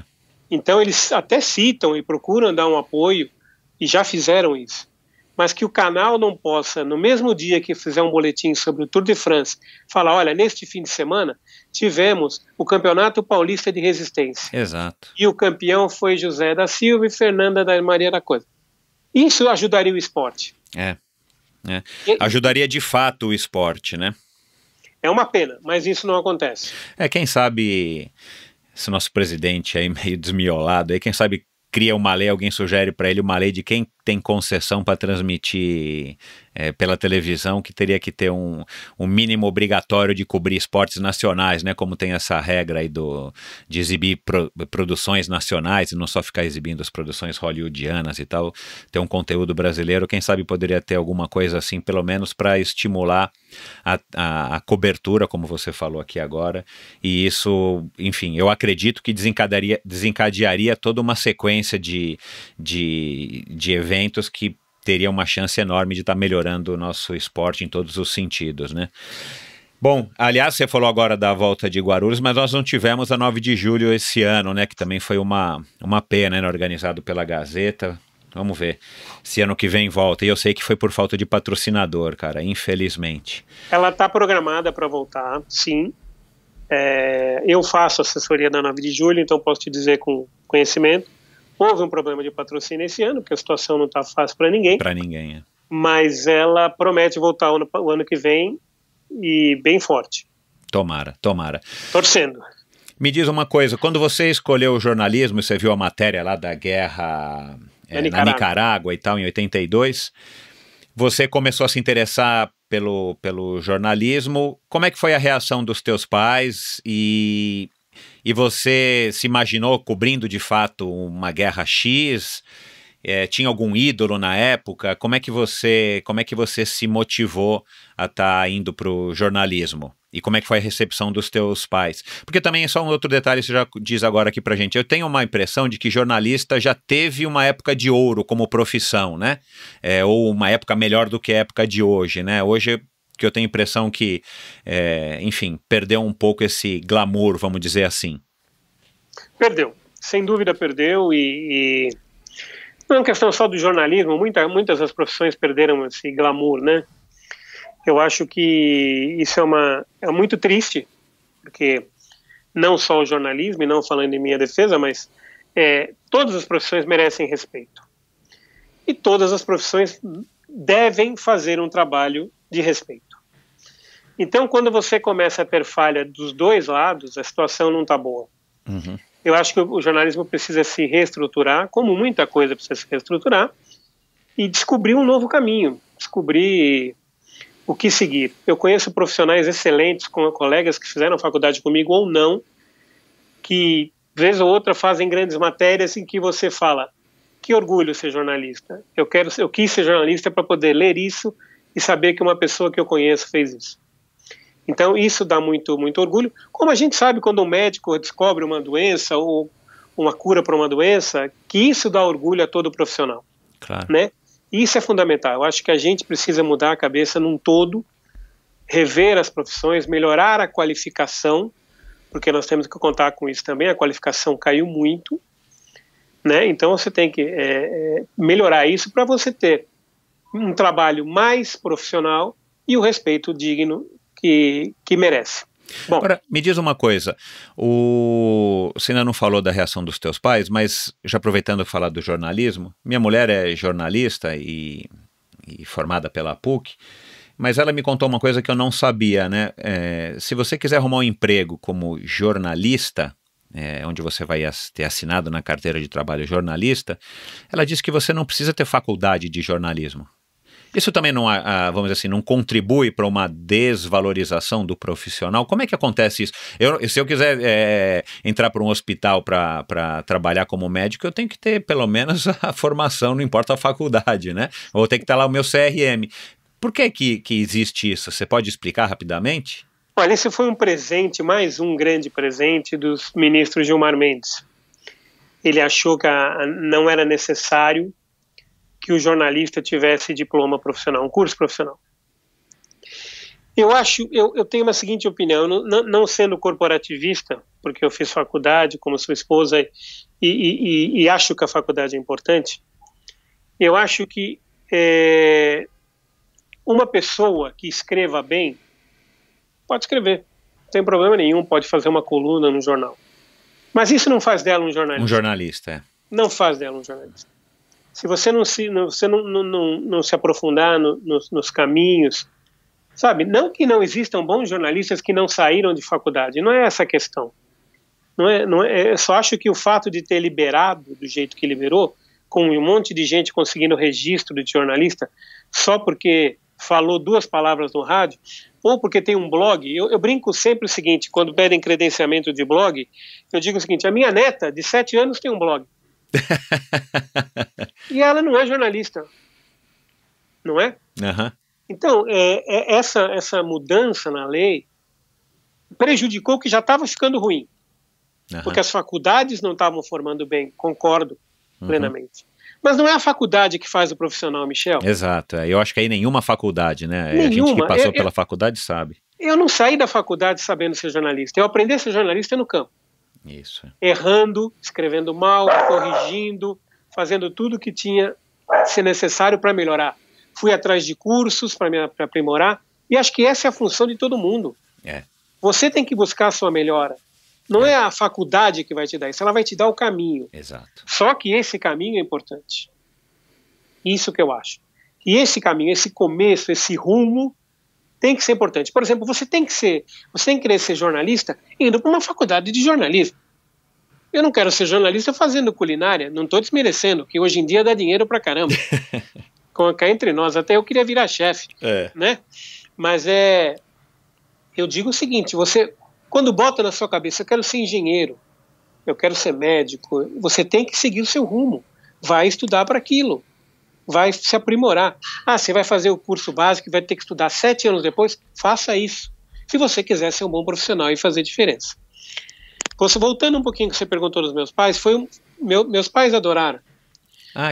Então eles até citam e procuram dar um apoio, e já fizeram isso. Mas que o canal não possa, no mesmo dia que fizer um boletim sobre o Tour de France, falar, olha, neste fim de semana tivemos o Campeonato Paulista de Resistência. Exato. E o campeão foi José da Silva e Fernanda da Maria da Coisa. Isso ajudaria o esporte. Ajudaria de fato o esporte, né? É uma pena, mas isso não acontece. Quem sabe, esse nosso presidente aí meio desmiolado, aí quem sabe cria uma lei, alguém sugere para ele uma lei de quem tem concessão para transmitir pela televisão, que teria que ter um mínimo obrigatório de cobrir esportes nacionais, né? Como tem essa regra aí de exibir produções nacionais e não só ficar exibindo as produções hollywoodianas e tal, ter um conteúdo brasileiro. Quem sabe poderia ter alguma coisa assim, pelo menos para estimular a cobertura, como você falou aqui agora, e isso, enfim, eu acredito que desencadearia toda uma sequência de eventos que teria uma chance enorme de estar melhorando o nosso esporte em todos os sentidos, né? Bom, aliás, você falou agora da volta de Guarulhos, mas nós não tivemos a 9 de julho esse ano, né? Que também foi uma pena, né? Organizado pela Gazeta. Vamos ver se ano que vem volta. E eu sei que foi por falta de patrocinador, cara, infelizmente. Ela está programada para voltar, sim. Eu faço assessoria da 9 de julho, então posso te dizer com conhecimento. Houve um problema de patrocínio esse ano, porque a situação não está fácil para ninguém. Para ninguém, é. Mas ela promete voltar o ano que vem e bem forte. Tomara. Torcendo. Me diz uma coisa, quando você escolheu o jornalismo, você viu a matéria lá da guerra na Nicarágua e tal, em 82, você começou a se interessar pelo jornalismo. Como é que foi a reação dos teus pais e você se imaginou cobrindo de fato uma guerra X? Tinha algum ídolo na época? Como é que você se motivou a estar indo para o jornalismo? E como é que foi a recepção dos teus pais? Porque também, só um outro detalhe, você já diz agora aqui pra gente, eu tenho uma impressão de que jornalista já teve uma época de ouro como profissão, né? Ou uma época melhor do que a época de hoje, né? Hoje que eu tenho a impressão que, enfim, perdeu um pouco esse glamour, vamos dizer assim. Perdeu, sem dúvida perdeu, e não é uma questão só do jornalismo, muitas das profissões perderam esse glamour, né? Eu acho que isso é muito triste, porque não só o jornalismo, e não falando em minha defesa, mas todas as profissões merecem respeito. E todas as profissões devem fazer um trabalho de respeito. Então, quando você começa a ter falha dos dois lados, a situação não está boa. Uhum. Eu acho que o jornalismo precisa se reestruturar, como muita coisa precisa se reestruturar, e descobrir um novo caminho, descobrir o que seguir. Eu conheço profissionais excelentes, com colegas que fizeram faculdade comigo ou não, que, vez ou outra, fazem grandes matérias em que você fala, que orgulho ser jornalista. Eu quis ser jornalista para poder ler isso e saber que uma pessoa que eu conheço fez isso. Então, isso dá muito, muito orgulho. Como a gente sabe quando um médico descobre uma doença ou uma cura para uma doença, que isso dá orgulho a todo profissional. Claro. Né? Isso é fundamental. Eu acho que a gente precisa mudar a cabeça num todo, rever as profissões, melhorar a qualificação, porque nós temos que contar com isso também. A qualificação caiu muito, né? Então você tem que melhorar isso para você ter um trabalho mais profissional e o respeito digno que merece. Bom, agora, me diz uma coisa, você ainda não falou da reação dos teus pais, mas já aproveitando falar do jornalismo, minha mulher é jornalista e formada pela PUC, mas ela me contou uma coisa que eu não sabia, né? Se você quiser arrumar um emprego como jornalista, onde você vai ter assinado na carteira de trabalho jornalista, ela disse que você não precisa ter faculdade de jornalismo. Isso também não, vamos dizer assim, não contribui para uma desvalorização do profissional? Como é que acontece isso? Se eu quiser entrar para um hospital para trabalhar como médico, eu tenho que ter pelo menos a formação, não importa a faculdade, né? Ou tem que estar lá o meu CRM. Por que existe isso? Você pode explicar rapidamente? Olha, esse foi um presente, mais um grande presente dos ministros Gilmar Mendes. Ele achou que não era necessário que o jornalista tivesse diploma profissional, um curso profissional. Eu tenho uma seguinte opinião, não sendo corporativista, porque eu fiz faculdade como sua esposa e acho que a faculdade é importante, eu acho que uma pessoa que escreva bem pode escrever, não tem problema nenhum, pode fazer uma coluna no jornal. Mas isso não faz dela um jornalista. Um jornalista, Não faz dela um jornalista. Se você não se aprofundar nos caminhos, sabe? Não que não existam bons jornalistas que não saíram de faculdade, não é essa a questão. Eu só acho que o fato de ter liberado do jeito que liberou com um monte de gente conseguindo registro de jornalista só porque falou 2 palavras no rádio, ou porque tem um blog. Eu brinco sempre o seguinte, quando pedem credenciamento de blog, eu digo o seguinte, a minha neta de 7 anos tem um blog. E ela não é jornalista, não é? Uhum. Então, essa mudança na lei prejudicou o que já estava ficando ruim, porque as faculdades não estavam formando bem, concordo plenamente. Mas não é a faculdade que faz o profissional, Michel. Exato, eu acho que aí nenhuma faculdade, né? Nenhuma. A gente que passou pela faculdade sabe. Eu não saí da faculdade sabendo ser jornalista, eu aprendi a ser jornalista no campo. Isso. Errando, escrevendo mal, corrigindo, fazendo tudo que tinha ser necessário para melhorar. Fui atrás de cursos para aprimorar, e acho que essa é a função de todo mundo. Você tem que buscar a sua melhora. Não é a faculdade que vai te dar isso, ela vai te dar o caminho. Exato. Só que esse caminho é importante. Isso que eu acho. E esse caminho, esse começo, esse rumo tem que ser importante. Por exemplo, você tem que querer ser jornalista indo para uma faculdade de jornalismo. Eu não quero ser jornalista fazendo culinária, não estou desmerecendo, que hoje em dia dá dinheiro pra caramba. Cá entre nós, até eu queria virar chefe, né? Mas eu digo o seguinte, você, quando bota na sua cabeça, eu quero ser engenheiro, eu quero ser médico, você tem que seguir o seu rumo, vai estudar para aquilo, vai se aprimorar. Você vai fazer o curso básico, vai ter que estudar 7 anos depois, faça isso, se você quiser ser um bom profissional e fazer diferença. Voltando um pouquinho que você perguntou dos meus pais, meus pais adoraram.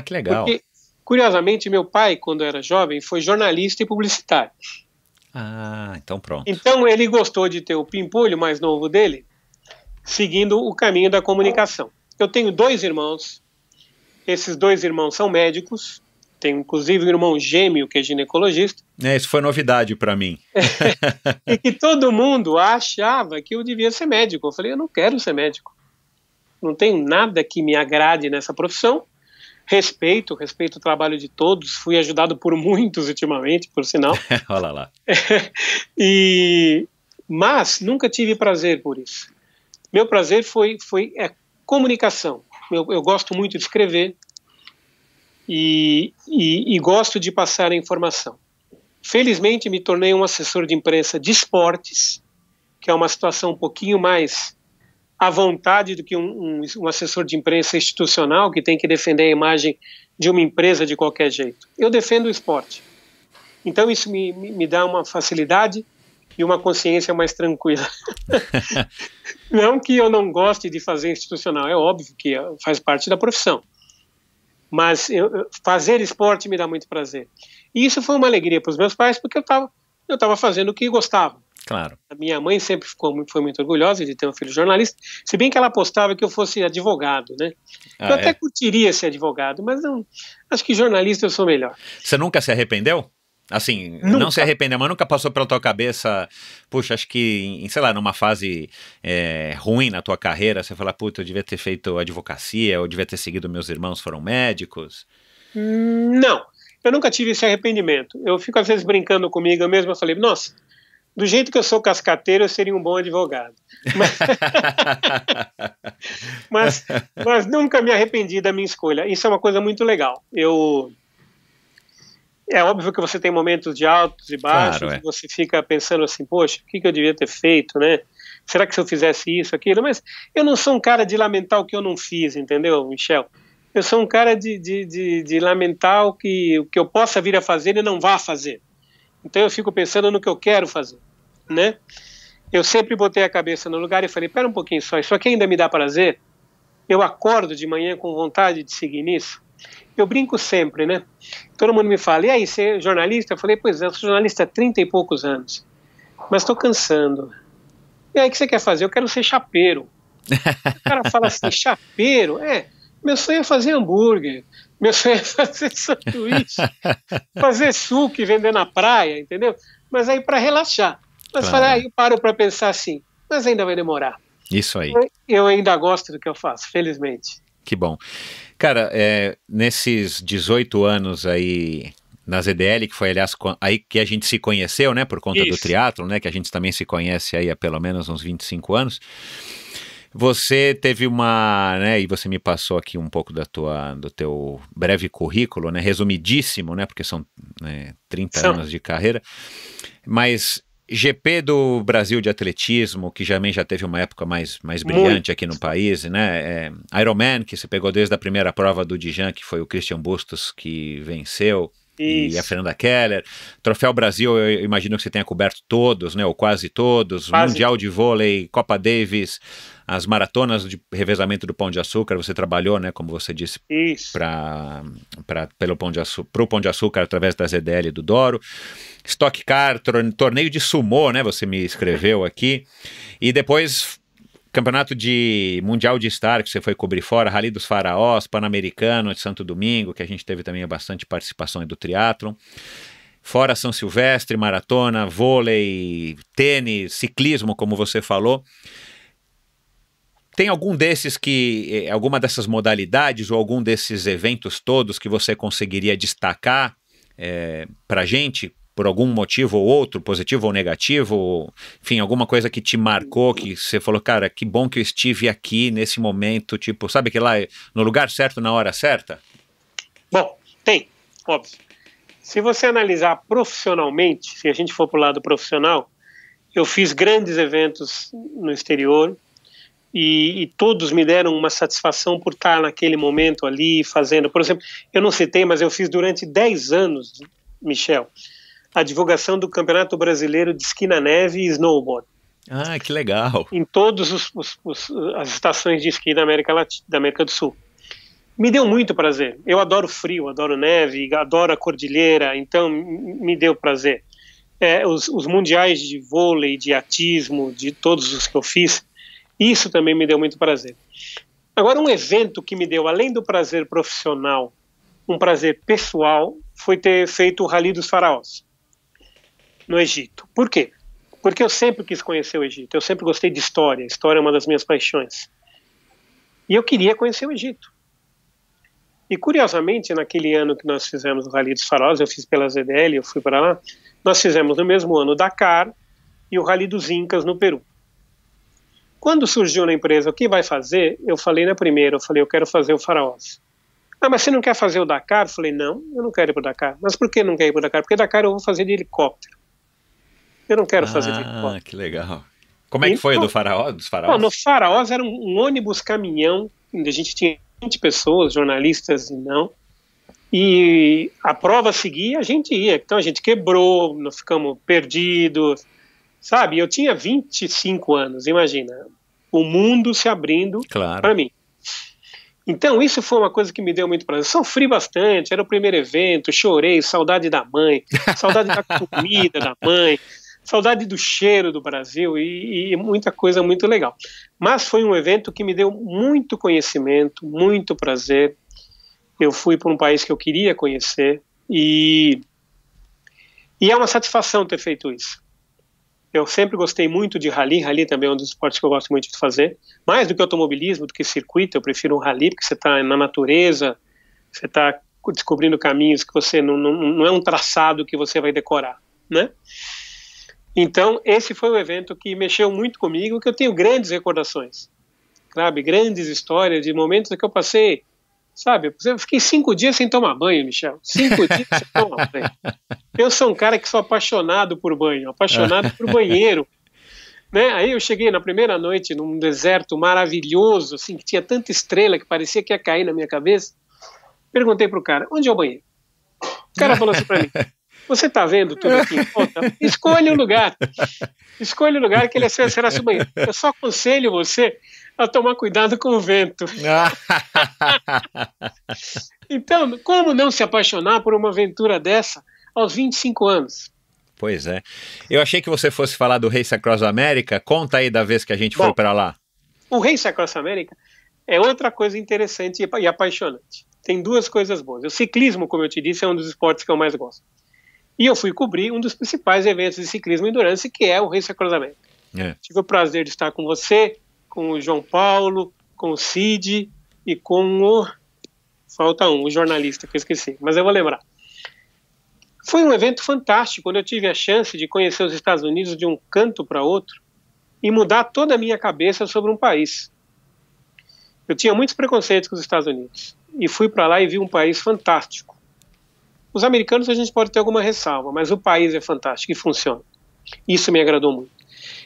Que legal. Porque, curiosamente, meu pai, quando era jovem, foi jornalista e publicitário. Então pronto. Então ele gostou de ter o pimpolho mais novo dele, seguindo o caminho da comunicação. Eu tenho 2 irmãos, esses 2 irmãos são médicos, tenho inclusive um irmão gêmeo que é ginecologista. Isso foi novidade para mim. E que todo mundo achava que eu devia ser médico. Eu falei, eu não quero ser médico. Não tenho nada que me agrade nessa profissão. Respeito o trabalho de todos, fui ajudado por muitos ultimamente, por sinal. Olha lá. Mas nunca tive prazer por isso. Meu prazer foi comunicação. Eu gosto muito de escrever e gosto de passar a informação. Felizmente me tornei um assessor de imprensa de esportes, que é uma situação um pouquinho mais à vontade do que um assessor de imprensa institucional que tem que defender a imagem de uma empresa de qualquer jeito. Eu defendo o esporte. Então isso me dá uma facilidade e uma consciência mais tranquila. Não que eu não goste de fazer institucional, é óbvio que faz parte da profissão. Mas fazer esporte me dá muito prazer. E isso foi uma alegria para os meus pais, porque eu estava fazendo o que gostava. Claro. A minha mãe sempre foi muito orgulhosa de ter um filho jornalista, se bem que ela apostava que eu fosse advogado, né? Eu até curtiria ser advogado, mas não, acho que jornalista eu sou melhor. Você nunca se arrependeu? Assim, nunca. Não se arrependeu, mas nunca passou pela tua cabeça, puxa, acho que, sei lá, numa fase ruim na tua carreira, você fala, puta, eu devia ter feito advocacia, eu devia ter seguido meus irmãos, foram médicos? Não, eu nunca tive esse arrependimento. Eu fico às vezes brincando comigo, eu mesmo falei, nossa, do jeito que eu sou cascateiro, eu seria um bom advogado. Mas nunca me arrependi da minha escolha. Isso é uma coisa muito legal. É óbvio que você tem momentos de altos e baixos, claro, e você fica pensando assim, poxa, o que eu devia ter feito, né? Será que se eu fizesse isso, aquilo? Mas eu não sou um cara de lamentar o que eu não fiz, entendeu, Michel? Eu sou um cara de lamentar o que eu possa vir a fazer e não vá fazer. Então eu fico pensando no que eu quero fazer, né? Eu sempre botei a cabeça no lugar e falei, pera um pouquinho só, isso aqui ainda me dá prazer? Eu acordo de manhã com vontade de seguir nisso? Eu brinco sempre, né? Todo mundo me fala, e aí, você é jornalista? Eu falei, pois é, eu sou jornalista há 30 e poucos anos, mas estou cansando. E aí, o que você quer fazer? Eu quero ser chapeiro. O cara fala assim, chapeiro? Meu sonho é fazer hambúrguer, meu sonho é fazer sanduíche, fazer suco e vender na praia, entendeu? Mas aí para relaxar. Mas claro. Aí eu paro para pensar assim, mas ainda vai demorar. Isso aí. Eu ainda gosto do que eu faço, felizmente. Que bom. Cara, nesses 18 anos aí na ZDL, que foi, aliás, aí que a gente se conheceu, né, por conta do triatlon, né, que a gente também se conhece aí há pelo menos uns 25 anos, Você teve uma, né, e você me passou aqui um pouco do teu breve currículo, né, resumidíssimo, né, porque são, né, 30 anos de carreira, mas GP do Brasil de atletismo, que também já teve uma época mais brilhante aqui no país, né, Ironman, que você pegou desde a primeira prova do Dijan, que foi o Christian Bustos que venceu, e a Fernanda Keller. Troféu Brasil, eu imagino que você tenha coberto todos, né, ou quase todos, Mundial de Vôlei, Copa Davis, as maratonas de revezamento do Pão de Açúcar, você trabalhou, né, como você disse, pro Pão de Açúcar através da ZDL do Doro. Stock Car, torneio de sumô, né, você me escreveu aqui, e depois Campeonato Mundial de Star, que você foi cobrir fora, Rally dos Faraós, Pan-Americano de Santo Domingo, que a gente teve também bastante participação aí do triatlon. Fora São Silvestre, maratona, vôlei, tênis, ciclismo, como você falou. Tem algum desses alguma dessas modalidades ou algum desses eventos todos que você conseguiria destacar pra gente? Por algum motivo ou outro, positivo ou negativo, ou, enfim, alguma coisa que te marcou, que você falou, cara, que bom que eu estive aqui nesse momento, tipo, sabe que lá no lugar certo, na hora certa? Bom, tem, óbvio. Se você analisar profissionalmente, se a gente for para o lado profissional, eu fiz grandes eventos no exterior e todos me deram uma satisfação por estar naquele momento ali fazendo. Por exemplo, eu não citei, mas eu fiz durante 10 anos, Michel, a divulgação do Campeonato Brasileiro de Esqui na Neve e Snowboard. Ah, que legal. Em todas as estações de esqui da América do Sul. Me deu muito prazer. Eu adoro frio, adoro neve, adoro a cordilheira, então me deu prazer. Os mundiais de vôlei, de atismo, de todos os que eu fiz, isso também me deu muito prazer. Agora, um evento que me deu, além do prazer profissional, um prazer pessoal, foi ter feito o Rally dos Faraós, no Egito. Por quê? Porque eu sempre quis conhecer o Egito, eu sempre gostei de história, história é uma das minhas paixões. E eu queria conhecer o Egito. E curiosamente, naquele ano que nós fizemos o Rally dos Faraós, eu fiz pela ZDL, eu fui para lá, nós fizemos no mesmo ano o Dakar e o Rally dos Incas no Peru. Quando surgiu na empresa o que vai fazer, eu falei na primeira, eu quero fazer o Faraós. Ah, mas você não quer fazer o Dakar? Eu falei, não, eu não quero ir para o Dakar. Mas por que não quer ir para o Dakar? Porque Dakar eu vou fazer de helicóptero. Eu não quero fazer de helicóptero. Ah, que legal. Como é que foi dos Faraós? Bom, no Faraós era um ônibus-caminhão, onde a gente tinha 20 pessoas, jornalistas e não. E a prova seguia, a gente ia. Então a gente quebrou, nós ficamos perdidos, sabe? Eu tinha 25 anos, imagina. O mundo se abrindo para mim. Então isso foi uma coisa que me deu muito prazer. Sofri bastante, era o primeiro evento, chorei, saudade da mãe, saudade da comida da mãe, saudade do cheiro do Brasil e muita coisa muito legal. Mas foi um evento que me deu muito conhecimento, muito prazer. Eu fui para um país que eu queria conhecer e é uma satisfação ter feito isso. Eu sempre gostei muito de rally, rally também é um dos esportes que eu gosto muito de fazer, mais do que automobilismo, do que circuito, eu prefiro um rally, porque você está na natureza, você está descobrindo caminhos que você não é um traçado que você vai decorar, né? Então, esse foi um evento que mexeu muito comigo, que eu tenho grandes recordações, sabe? Grandes histórias de momentos que eu passei, sabe? Eu fiquei 5 dias sem tomar banho, Michel. 5 dias sem tomar banho. Eu sou um cara que sou apaixonado por banho, apaixonado por banheiro, né? Aí eu cheguei na primeira noite num deserto maravilhoso, assim, que tinha tanta estrela que parecia que ia cair na minha cabeça. Perguntei pro cara, onde é o banheiro? O cara falou assim pra mim, você tá vendo tudo aqui em volta? Escolha o lugar. Escolha o lugar que ele será seu banheiro. Eu só aconselho você a tomar cuidado com o vento. Então, como não se apaixonar por uma aventura dessa aos 25 anos? Pois é. Eu achei que você fosse falar do Race Across America. Conta aí da vez que a gente foi para lá. O Race Across America é outra coisa interessante e apaixonante. Tem 2 coisas boas. O ciclismo, como eu te disse, é um dos esportes que eu mais gosto. E eu fui cobrir um dos principais eventos de ciclismo e endurance, que é o Race Across America. Tive o prazer de estar com você, com o João Paulo, com o Cid e com o... Falta o jornalista que eu esqueci, mas eu vou lembrar. Foi um evento fantástico, quando eu tive a chance de conhecer os Estados Unidos de um canto para outro e mudar toda a minha cabeça sobre um país. Eu tinha muitos preconceitos com os Estados Unidos. E fui para lá e vi um país fantástico. Os americanos a gente pode ter alguma ressalva, mas o país é fantástico e funciona. Isso me agradou muito.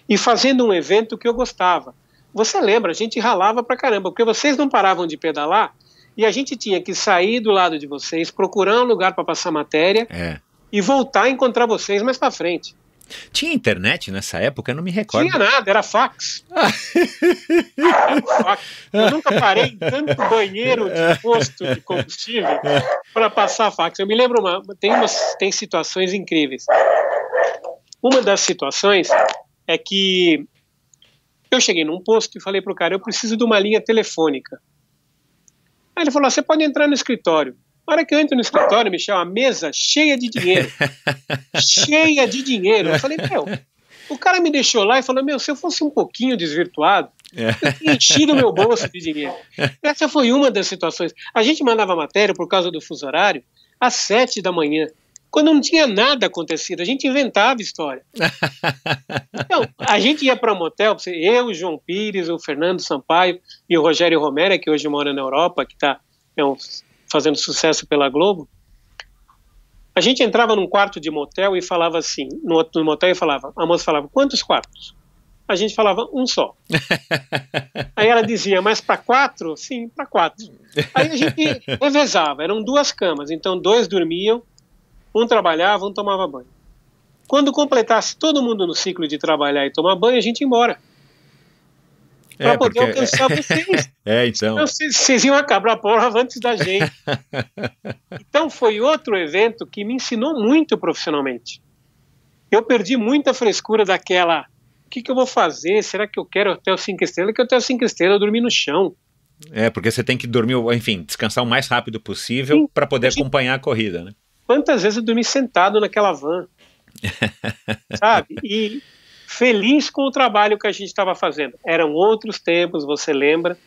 E fazendo um evento que eu gostava. Você lembra, a gente ralava pra caramba, porque vocês não paravam de pedalar e a gente tinha que sair do lado de vocês, procurar um lugar para passar matéria e voltar a encontrar vocês mais para frente. Tinha internet nessa época? Eu não me recordo. Tinha nada, era fax. Eu nunca parei em tanto banheiro de posto de combustível para passar fax. Eu me lembro, tem situações incríveis. Uma das situações é que eu cheguei num posto e falei pro cara, eu preciso de uma linha telefônica. Aí ele falou, você pode entrar no escritório. Na hora que eu entro no escritório, Michel, a mesa cheia de dinheiro. Cheia de dinheiro. Eu falei, o cara me deixou lá e falou, se eu fosse um pouquinho desvirtuado, eu tinha enchido meu bolso de dinheiro. Essa foi uma das situações. A gente mandava matéria por causa do fuso horário às 7 da manhã. Quando não tinha nada acontecido, a gente inventava história. Então, a gente ia para um motel, eu, o João Pires, o Fernando Sampaio e o Rogério Romero, que hoje mora na Europa, que está fazendo sucesso pela Globo. A gente entrava num quarto de motel e falava assim, no motel a moça falava, quantos quartos? A gente falava, um só. Aí ela dizia, mas para 4? Sim, para 4. Aí a gente revezava, eram 2 camas, então 2 dormiam, um trabalhava, um tomava banho. Quando completasse todo mundo no ciclo de trabalhar e tomar banho, a gente ia embora. Para poder alcançar vocês. Então. Vocês iam acabar a prova antes da gente. Então foi outro evento que me ensinou muito profissionalmente. Eu perdi muita frescura daquela, o que eu vou fazer? Será que eu quero hotel 5 estrelas? Que hotel 5 estrelas eu dormi no chão. Porque você tem que dormir, enfim, descansar o mais rápido possível para poder acompanhar a corrida, né? Quantas vezes eu dormi sentado naquela van, sabe? E feliz com o trabalho que a gente estava fazendo. Eram outros tempos, você lembra?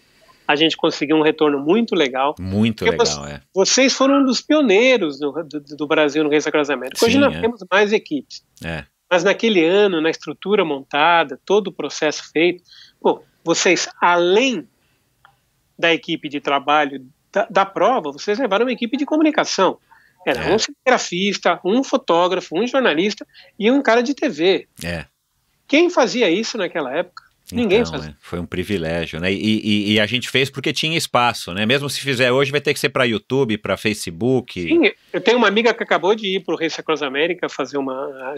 A gente conseguiu um retorno muito legal. Muito legal, Vocês foram um dos pioneiros do Brasil no Race Across America. Hoje nós temos mais equipes. Mas naquele ano, na estrutura montada, todo o processo feito, vocês, além da equipe de trabalho da prova, vocês levaram uma equipe de comunicação. Era um cinegrafista, um fotógrafo, um jornalista e um cara de TV. Quem fazia isso naquela época? Ninguém fazia. Foi um privilégio, né? E a gente fez porque tinha espaço, né? Mesmo se fizer hoje, vai ter que ser para YouTube, para Facebook. Sim, eu tenho uma amiga que acabou de ir para o Race Across America fazer uma...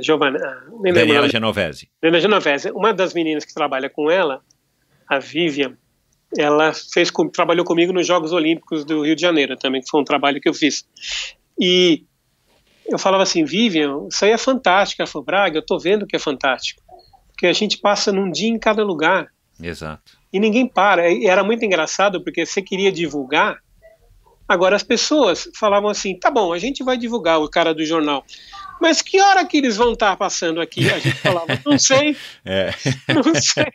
Daniela Genovese. Daniela Genovese. Uma das meninas que trabalha com ela, a Vivian, ela trabalhou comigo nos Jogos Olímpicos do Rio de Janeiro também, que foi um trabalho que eu fiz. E eu falava assim, Vivian, isso aí é fantástico. Ela falou, Braga, eu tô vendo que é fantástico. Porque a gente passa num dia em cada lugar. Exato. E ninguém para. E era muito engraçado, porque você queria divulgar. Agora as pessoas falavam assim, tá bom, a gente vai divulgar, o cara do jornal. Mas que hora que eles vão estar passando aqui? A gente falava, não sei. Não sei.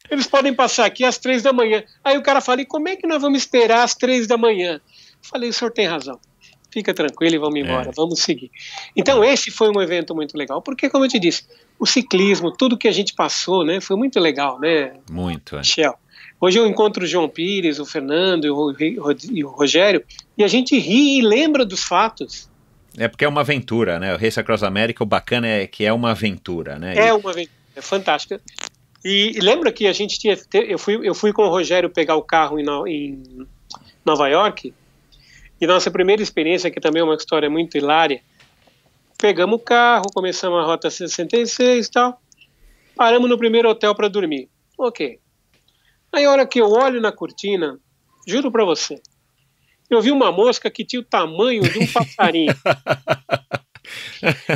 Eles podem passar aqui às 3 da manhã. Aí o cara fala, e como é que nós vamos esperar às 3 da manhã? Eu falei, o senhor tem razão. Fica tranquilo e vamos embora, vamos seguir. Então esse foi um evento muito legal, porque como eu te disse, o ciclismo, tudo que a gente passou, né, foi muito legal, né? Muito, Michel. Hoje eu encontro o João Pires, o Fernando e o Rogério, e a gente ri e lembra dos fatos. Porque é uma aventura, né? O Race Across America, o bacana é que é uma aventura, né? Uma aventura, é fantástica. E lembra que a gente eu fui com o Rogério pegar o carro em Nova York. E nossa primeira experiência, que também é uma história muito hilária, pegamos o carro, começamos a Rota 66 e tal, paramos no primeiro hotel para dormir. Ok. Aí a hora que eu olho na cortina, juro para você, eu vi uma mosca que tinha o tamanho de um passarinho.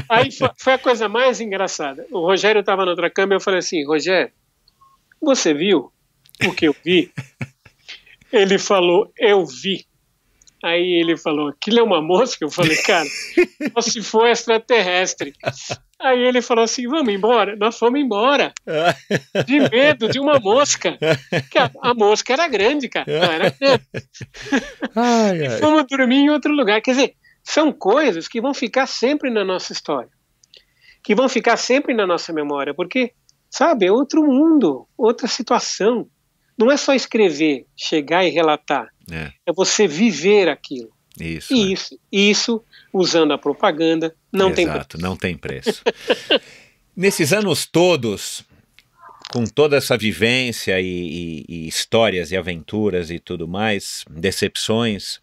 Aí foi a coisa mais engraçada. O Rogério estava na outra cama e eu falei assim, Rogério, você viu o que eu vi? Ele falou, eu vi. Aí ele falou, aquilo é uma mosca? Eu falei, cara, só se for extraterrestre. Aí ele falou assim, vamos embora? Nós fomos embora. De medo de uma mosca. Porque a mosca era grande, cara. Não era grande. E fomos dormir em outro lugar. Quer dizer, são coisas que vão ficar sempre na nossa história. Que vão ficar sempre na nossa memória. Porque, sabe, é outro mundo, outra situação. não é só escrever, chegar e relatar, é você viver aquilo. Isso, e isso, usando a propaganda, não tem preço. Exato, não tem preço. Nesses anos todos, com toda essa vivência e histórias e aventuras e tudo mais, decepções,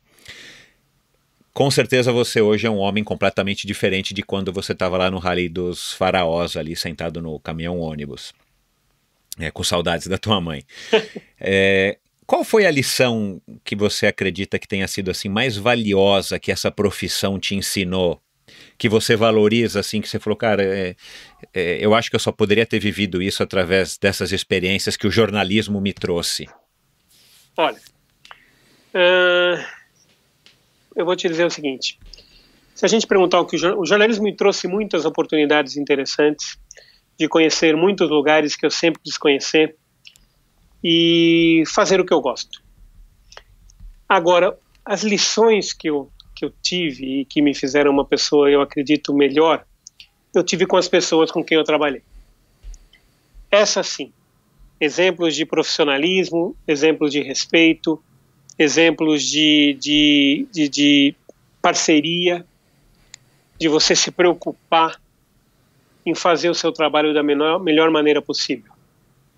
com certeza você hoje é um homem completamente diferente de quando você estava lá no Rally dos Faraós, ali sentado no caminhão ônibus, com saudades da tua mãe. Qual foi a lição que você acredita que tenha sido assim mais valiosa que essa profissão te ensinou? Que você valoriza, assim, que você falou, cara, eu acho que eu só poderia ter vivido isso através dessas experiências que o jornalismo me trouxe. Olha, eu vou te dizer o seguinte, se a gente perguntar o jornalismo me trouxe muitas oportunidades interessantes de conhecer muitos lugares que eu sempre quis conhecer e fazer o que eu gosto. Agora, as lições que eu tive e que me fizeram uma pessoa, eu acredito, melhor, eu tive com as pessoas com quem eu trabalhei. Essa sim, exemplos de profissionalismo, exemplos de respeito, exemplos de parceria, de você se preocupar em fazer o seu trabalho da melhor maneira possível.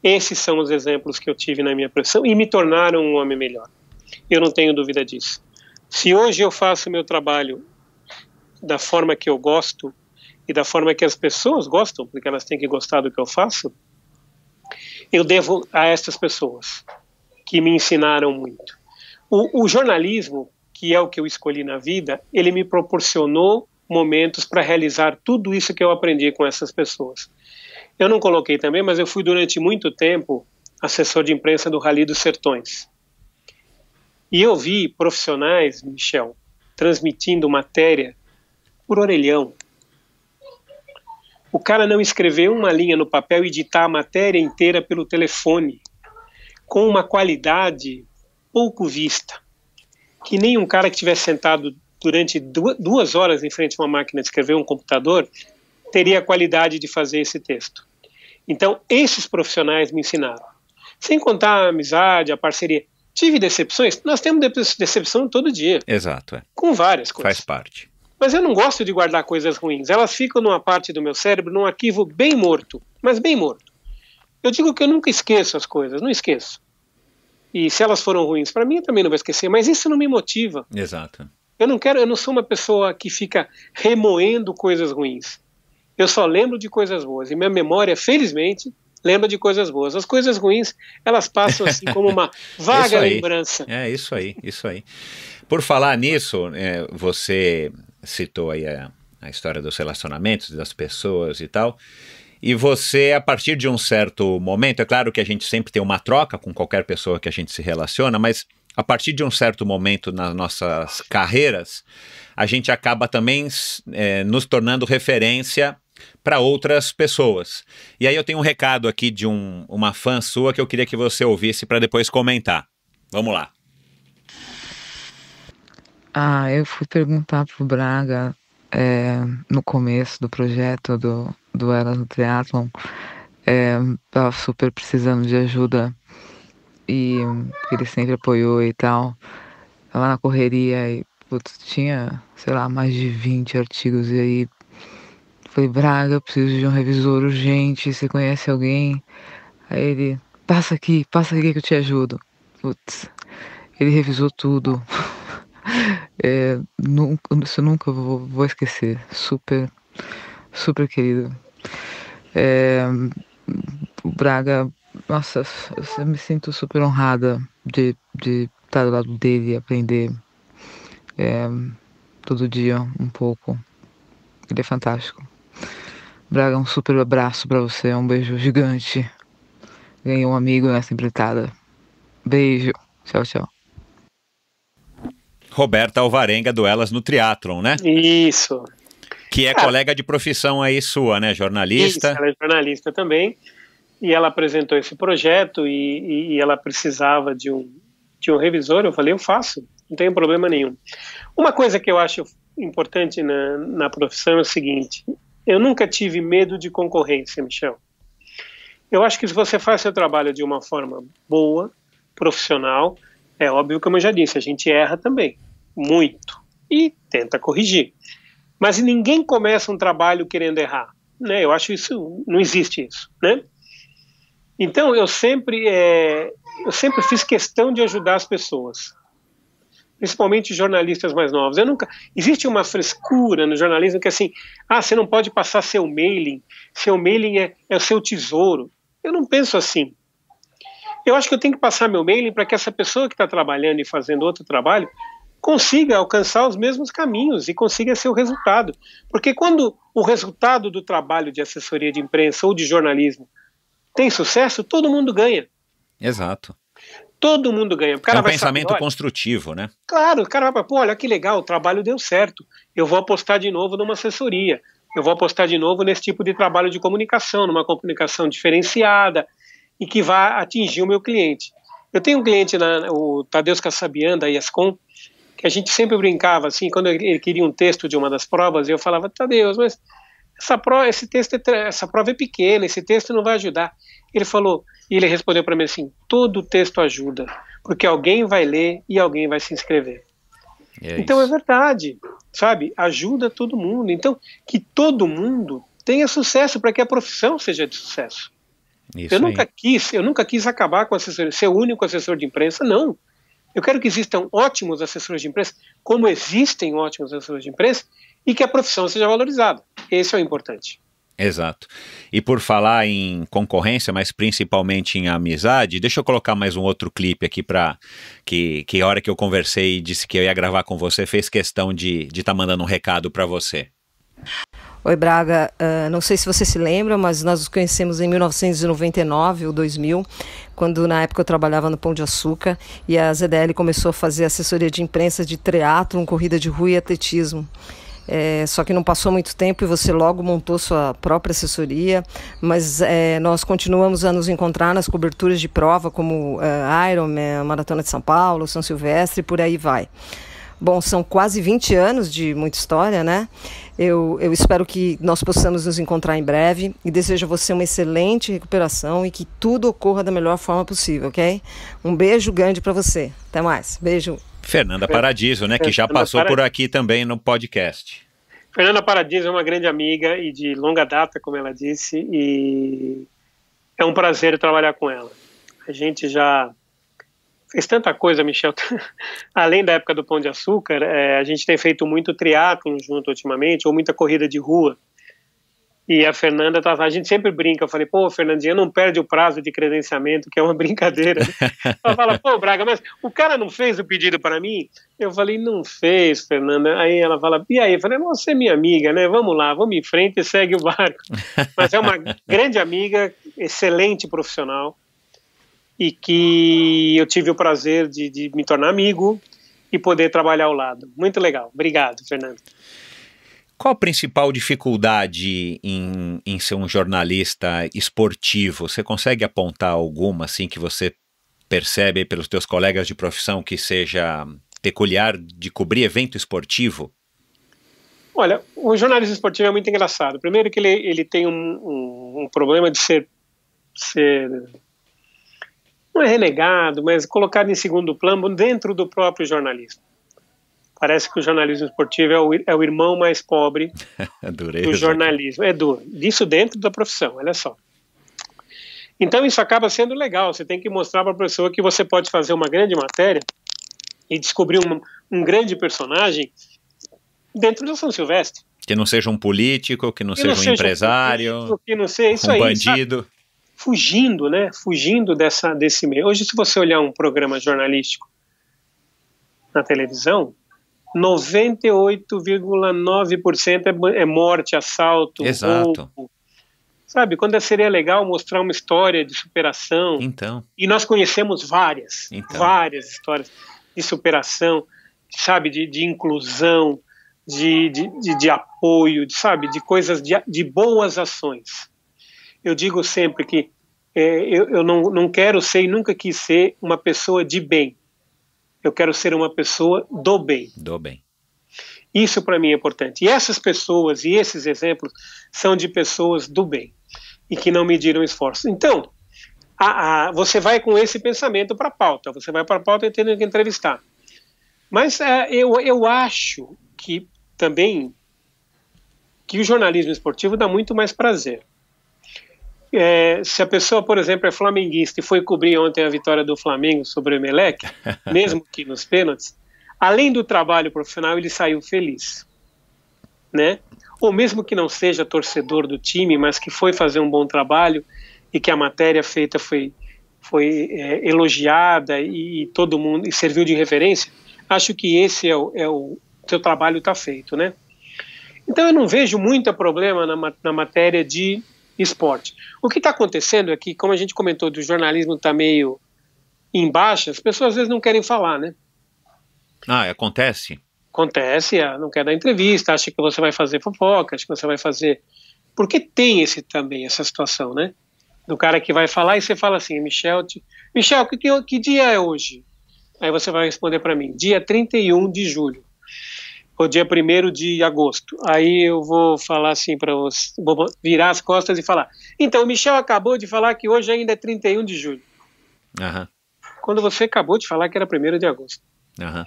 Esses são os exemplos que eu tive na minha profissão e me tornaram um homem melhor. Eu não tenho dúvida disso. Se hoje eu faço meu trabalho da forma que eu gosto e da forma que as pessoas gostam, porque elas têm que gostar do que eu faço, eu devo a estas pessoas que me ensinaram muito. O jornalismo, que é o que eu escolhi na vida, ele me proporcionou momentos para realizar tudo isso que eu aprendi com essas pessoas. Eu não coloquei também, mas eu fui durante muito tempo assessor de imprensa do Rally dos Sertões. E eu vi profissionais, Michel, transmitindo matéria por orelhão. O cara não escreveu uma linha no papel e ditar a matéria inteira pelo telefone, com uma qualidade pouco vista, que nem um cara que tivesse sentado durante 2 horas em frente a uma máquina de escrever, um computador, teria a qualidade de fazer esse texto. Então, esses profissionais me ensinaram. Sem contar a amizade, a parceria. Tive decepções? Nós temos decepção todo dia. Exato. Com várias coisas. Faz parte. Mas eu não gosto de guardar coisas ruins. Elas ficam numa parte do meu cérebro, num arquivo bem morto. Mas bem morto. Eu digo que eu nunca esqueço as coisas. Não esqueço. E se elas foram ruins para mim, eu também não vou esquecer. Mas isso não me motiva. Exato. Eu não sou uma pessoa que fica remoendo coisas ruins. Eu só lembro de coisas boas. E minha memória, felizmente, lembra de coisas boas. As coisas ruins, elas passam assim como uma vaga lembrança. Isso aí. Por falar nisso, você citou aí a história dos relacionamentos, das pessoas e tal, e você, a partir de um certo momento, é claro que a gente sempre tem uma troca com qualquer pessoa que a gente se relaciona, mas a partir de um certo momento nas nossas carreiras, a gente acaba também nos tornando referência para outras pessoas. E aí eu tenho um recado aqui de uma fã sua que eu queria que você ouvisse para depois comentar. Vamos lá. Eu fui perguntar pro Braga no começo do projeto do Elas no Triathlon, tava super precisando de ajuda e ele sempre apoiou e tal. Tava na correria e tinha, sei lá, mais de 20 artigos e aí falei, Braga, eu preciso de um revisor urgente, você conhece alguém? Aí ele, passa aqui que eu te ajudo. Ele revisou tudo. Isso eu nunca vou esquecer. Super, super querido. O Braga, nossa, eu me sinto super honrada de estar do lado dele e aprender todo dia um pouco. Ele é fantástico. Braga, um super abraço pra você, um beijo gigante. Ganhei um amigo nessa empreitada. Beijo, tchau, tchau. Roberta Alvarenga do Elas no Triathlon, né? Isso. Que é colega de profissão aí sua, né? Jornalista. Isso, ela é jornalista também. E ela apresentou esse projeto e ela precisava de um revisor. Eu falei, eu faço, não tem problema nenhum. Uma coisa que eu acho importante na profissão é o seguinte: eu nunca tive medo de concorrência, Michel. Eu acho que se você faz seu trabalho de uma forma boa, profissional, é óbvio, como eu já disse, a gente erra também, muito, e tenta corrigir. Mas ninguém começa um trabalho querendo errar, né? Eu acho isso, não existe isso, né? Então eu sempre fiz questão de ajudar as pessoas, principalmente jornalistas mais novos. Existe uma frescura no jornalismo que é assim, você não pode passar seu mailing é o seu tesouro. Eu não penso assim. Eu acho que eu tenho que passar meu mailing para que essa pessoa que está trabalhando e fazendo outro trabalho consiga alcançar os mesmos caminhos e consiga ser o resultado. Porque quando o resultado do trabalho de assessoria de imprensa ou de jornalismo tem sucesso, todo mundo ganha. Exato. Todo mundo ganha. O cara é um vai pensamento saber, construtivo, né? Claro, o cara vai, olha que legal, o trabalho deu certo. Eu vou apostar de novo numa assessoria. Eu vou apostar de novo nesse tipo de trabalho de comunicação, numa comunicação diferenciada e que vai atingir o meu cliente. Eu tenho um cliente, o Tadeusz Kasabian, da ESCOM, que a gente sempre brincava, assim, quando ele queria um texto de uma das provas, eu falava, Tadeusz, mas essa prova é pequena, esse texto não vai ajudar. Ele falou, e ele respondeu para mim assim, todo texto ajuda, porque alguém vai ler e alguém vai se inscrever. Então é verdade, sabe? Ajuda todo mundo. Então, que todo mundo tenha sucesso para que a profissão seja de sucesso. Eu nunca quis acabar com a assessoria, ser o único assessor de imprensa, não. Eu quero que existam ótimos assessores de imprensa, como existem ótimos assessores de imprensa, e que a profissão seja valorizada. Esse é o importante. Exato. E por falar em concorrência, mas principalmente em amizade, deixa eu colocar mais um outro clipe aqui para que a hora que eu conversei e disse que eu ia gravar com você, fez questão de estar mandando um recado para você. Oi, Braga, não sei se você se lembra, mas nós nos conhecemos em 1999 ou 2000, quando na época eu trabalhava no Pão de Açúcar e a ZDL começou a fazer assessoria de imprensa de triatlon, corrida de rua e atletismo. Só que não passou muito tempo e você logo montou sua própria assessoria, mas nós continuamos a nos encontrar nas coberturas de prova como Ironman, Maratona de São Paulo, São Silvestre e por aí vai. Bom, são quase 20 anos de muita história, né? Eu espero que nós possamos nos encontrar em breve e desejo a você uma excelente recuperação e que tudo ocorra da melhor forma possível, ok? Um beijo grande para você. Até mais. Beijo. Fernanda Paradiso, né? Que já passou por aqui também no podcast. Fernanda Paradiso é uma grande amiga e de longa data, como ela disse, e é um prazer trabalhar com ela. A gente já fez tanta coisa, Michel. Além da época do Pão de Açúcar, a gente tem feito muito triatlon junto ultimamente, ou muita corrida de rua. E a Fernanda, a gente sempre brinca, eu falei, Fernandinha, não perde o prazo de credenciamento, que é uma brincadeira. Ela fala, Braga, mas o cara não fez o pedido para mim? Eu falei, não fez, Fernanda. Aí ela fala, e aí? Eu falei, você é minha amiga, né? Vamos lá, vamos em frente e segue o barco. Mas é uma grande amiga, excelente profissional, e que eu tive o prazer de me tornar amigo e poder trabalhar ao lado. Muito legal. Obrigado, Fernanda. Qual a principal dificuldade em ser um jornalista esportivo? Você consegue apontar alguma, assim, que você percebe pelos teus colegas de profissão que seja peculiar de cobrir evento esportivo? Olha, o jornalismo esportivo é muito engraçado. Primeiro que ele tem um problema de ser não é renegado, mas colocado em segundo plano dentro do próprio jornalismo. Parece que o jornalismo esportivo é o irmão mais pobre do jornalismo. É duro. Isso dentro da profissão, olha só. Então isso acaba sendo legal. Você tem que mostrar para a pessoa que você pode fazer uma grande matéria e descobrir um grande personagem dentro do São Silvestre. Que não seja um político, que não seja um empresário, que não seja isso um aí, bandido. Sabe? Fugindo, né? Fugindo desse meio. Hoje, se você olhar um programa jornalístico na televisão, 98,9% é morte, assalto, roubo. Sabe, quando seria legal mostrar uma história de superação. Então. E nós conhecemos várias histórias de superação, sabe, de inclusão, de apoio, sabe, de coisas, de boas ações. Eu digo sempre que eu não quero ser e nunca quis ser uma pessoa de bem. Eu quero ser uma pessoa do bem. Do bem. Isso para mim é importante. E essas pessoas e esses exemplos são de pessoas do bem e que não mediram esforços. Então, você vai com esse pensamento para a pauta, você vai para a pauta e tendo que entrevistar. Mas eu acho que também que o jornalismo esportivo dá muito mais prazer. Se a pessoa, por exemplo, é flamenguista e foi cobrir ontem a vitória do Flamengo sobre o Emelec, mesmo que nos pênaltis, além do trabalho profissional, ele saiu feliz, né? Ou mesmo que não seja torcedor do time, mas que foi fazer um bom trabalho e que a matéria feita foi elogiada e todo mundo e serviu de referência, acho que esse o seu trabalho está feito, né? Então eu não vejo muito problema na matéria de esporte. O que está acontecendo é que, como a gente comentou, o jornalismo está meio em baixa, as pessoas às vezes não querem falar, né? Acontece? Acontece, não quer dar entrevista, acha que você vai fazer fofoca, acha que você vai fazer... Porque tem essa situação, né? Do cara que vai falar e você fala assim, Michel, que dia é hoje? Aí você vai responder para mim, dia 31 de julho. Ou dia 1º de agosto. Aí eu vou falar assim para você, vou virar as costas e falar, então o Michel acabou de falar que hoje ainda é 31 de julho. Uhum. Quando você acabou de falar que era 1º de agosto. Uhum.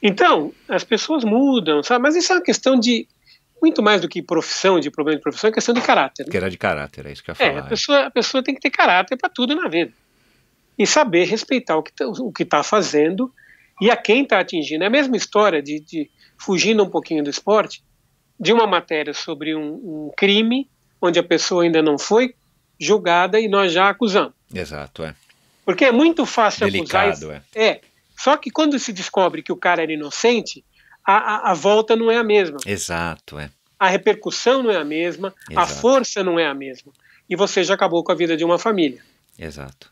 Então, as pessoas mudam, sabe? Mas isso é uma questão de, muito mais do que problema de profissão, é questão de caráter. Né? Que era de caráter, é isso que eu ia falar. A pessoa tem que ter caráter para tudo na vida. E saber respeitar o que está fazendo e a quem está atingindo. É a mesma história de fugindo um pouquinho do esporte, de uma matéria sobre um crime onde a pessoa ainda não foi julgada e nós já acusamos. Exato, Porque é muito fácil delicado, acusar. Só que quando se descobre que o cara era inocente, a volta não é a mesma. Exato, A repercussão não é a mesma, Exato. A força não é a mesma. E você já acabou com a vida de uma família. Exato.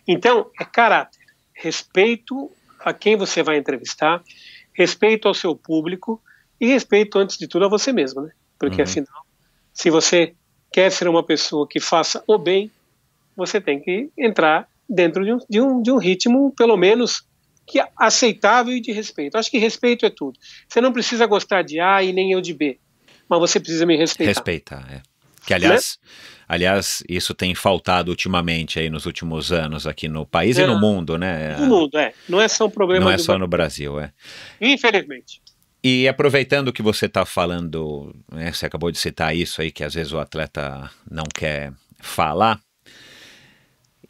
Então, é caráter, respeito a quem você vai entrevistar, respeito ao seu público e respeito, antes de tudo, a você mesmo, né? Porque, afinal, se você quer ser uma pessoa que faça o bem, você tem que entrar dentro de um ritmo, pelo menos, que é aceitável e de respeito. Acho que respeito é tudo. Você não precisa gostar de A e nem eu de B, mas você precisa me respeitar. Respeitar, Que, aliás, isso tem faltado ultimamente aí nos últimos anos aqui no país e no mundo, né? No mundo, Não é só um problema. Não é só no Brasil, Infelizmente. E aproveitando que você está falando, né, você acabou de citar isso aí, que às vezes o atleta não quer falar,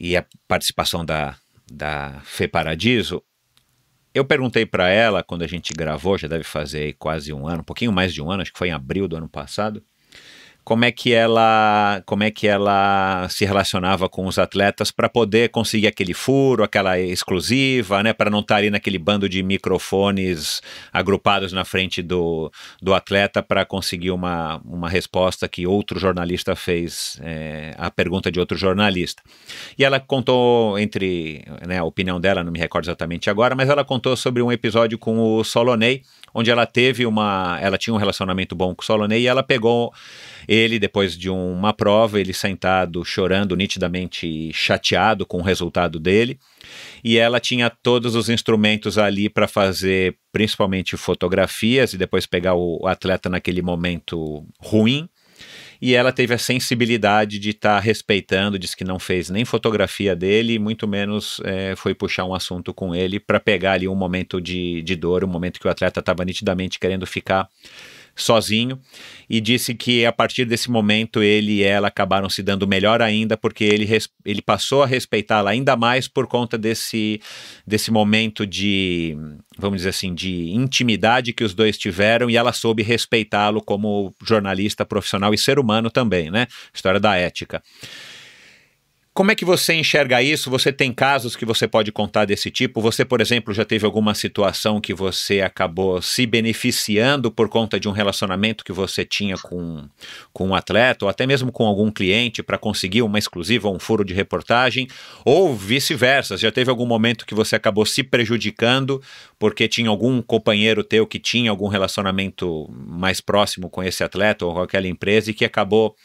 e a participação da Fê Paradiso, eu perguntei para ela, quando a gente gravou, já deve fazer quase um ano, um pouquinho mais de um ano, acho que foi em abril do ano passado, como é que ela se relacionava com os atletas para poder conseguir aquele furo, aquela exclusiva, né, para não estar ali naquele bando de microfones agrupados na frente do atleta para conseguir uma resposta que outro jornalista fez, a pergunta de outro jornalista. E ela contou, a opinião dela, não me recordo exatamente agora, mas ela contou sobre um episódio com o Solonei, onde ela tinha um relacionamento bom com o Solonei e ela pegou ele, depois de uma prova, ele sentado, chorando, nitidamente chateado com o resultado dele, e ela tinha todos os instrumentos ali para fazer, principalmente fotografias, e depois pegar o atleta naquele momento ruim, e ela teve a sensibilidade de estar respeitando, disse que não fez nem fotografia dele, muito menos foi puxar um assunto com ele para pegar ali um momento de dor, um momento que o atleta estava nitidamente querendo ficar sozinho, e disse que a partir desse momento ele e ela acabaram se dando melhor ainda, porque ele passou a respeitá-la ainda mais por conta desse momento de, vamos dizer assim, de intimidade que os dois tiveram, e ela soube respeitá-lo como jornalista profissional e ser humano também, né? História da ética. Como é que você enxerga isso? Você tem casos que você pode contar desse tipo? Você, por exemplo, já teve alguma situação que você acabou se beneficiando por conta de um relacionamento que você tinha com um atleta, ou até mesmo com algum cliente, para conseguir uma exclusiva ou um furo de reportagem? Ou vice-versa, já teve algum momento que você acabou se prejudicando porque tinha algum companheiro teu que tinha algum relacionamento mais próximo com esse atleta ou com aquela empresa e que acabou,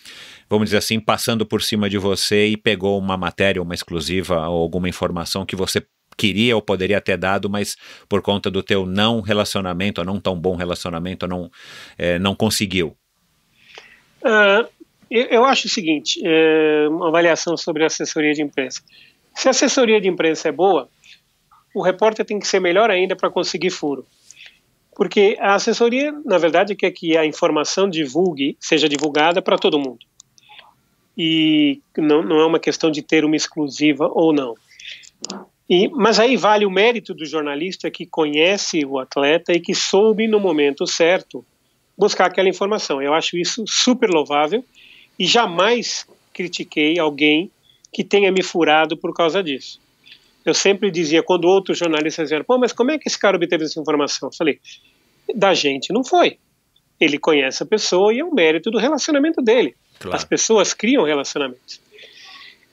vamos dizer assim, passando por cima de você e pegou uma matéria, uma exclusiva ou alguma informação que você queria ou poderia ter dado, mas por conta do teu não relacionamento, ou não tão bom relacionamento, não conseguiu? Eu acho o seguinte, uma avaliação sobre a assessoria de imprensa. Se a assessoria de imprensa é boa, o repórter tem que ser melhor ainda para conseguir furo. Porque a assessoria, na verdade, quer que a informação seja divulgada para todo mundo. E não é uma questão de ter uma exclusiva ou não. Mas aí vale o mérito do jornalista que conhece o atleta e que soube, no momento certo, buscar aquela informação. Eu acho isso super louvável e jamais critiquei alguém que tenha me furado por causa disso. Eu sempre dizia, quando outros jornalistas diziam, pô, mas como é que esse cara obteve essa informação? Eu falei, da gente não foi. Ele conhece a pessoa e é o mérito do relacionamento dele. Claro. As pessoas criam relacionamentos.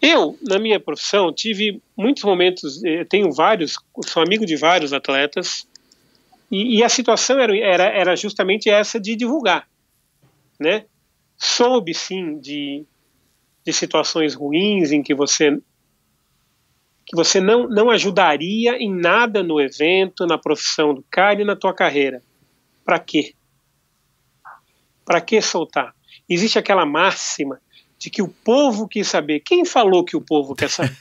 Eu, na minha profissão, tive muitos momentos, sou amigo de vários atletas, e a situação era justamente essa de divulgar, né? Soube, sim, de situações ruins em que você não ajudaria em nada no evento, na profissão do cara e na tua carreira. Para quê? Para que soltar? Existe aquela máxima de que o povo quis saber. Quem falou que o povo quer saber?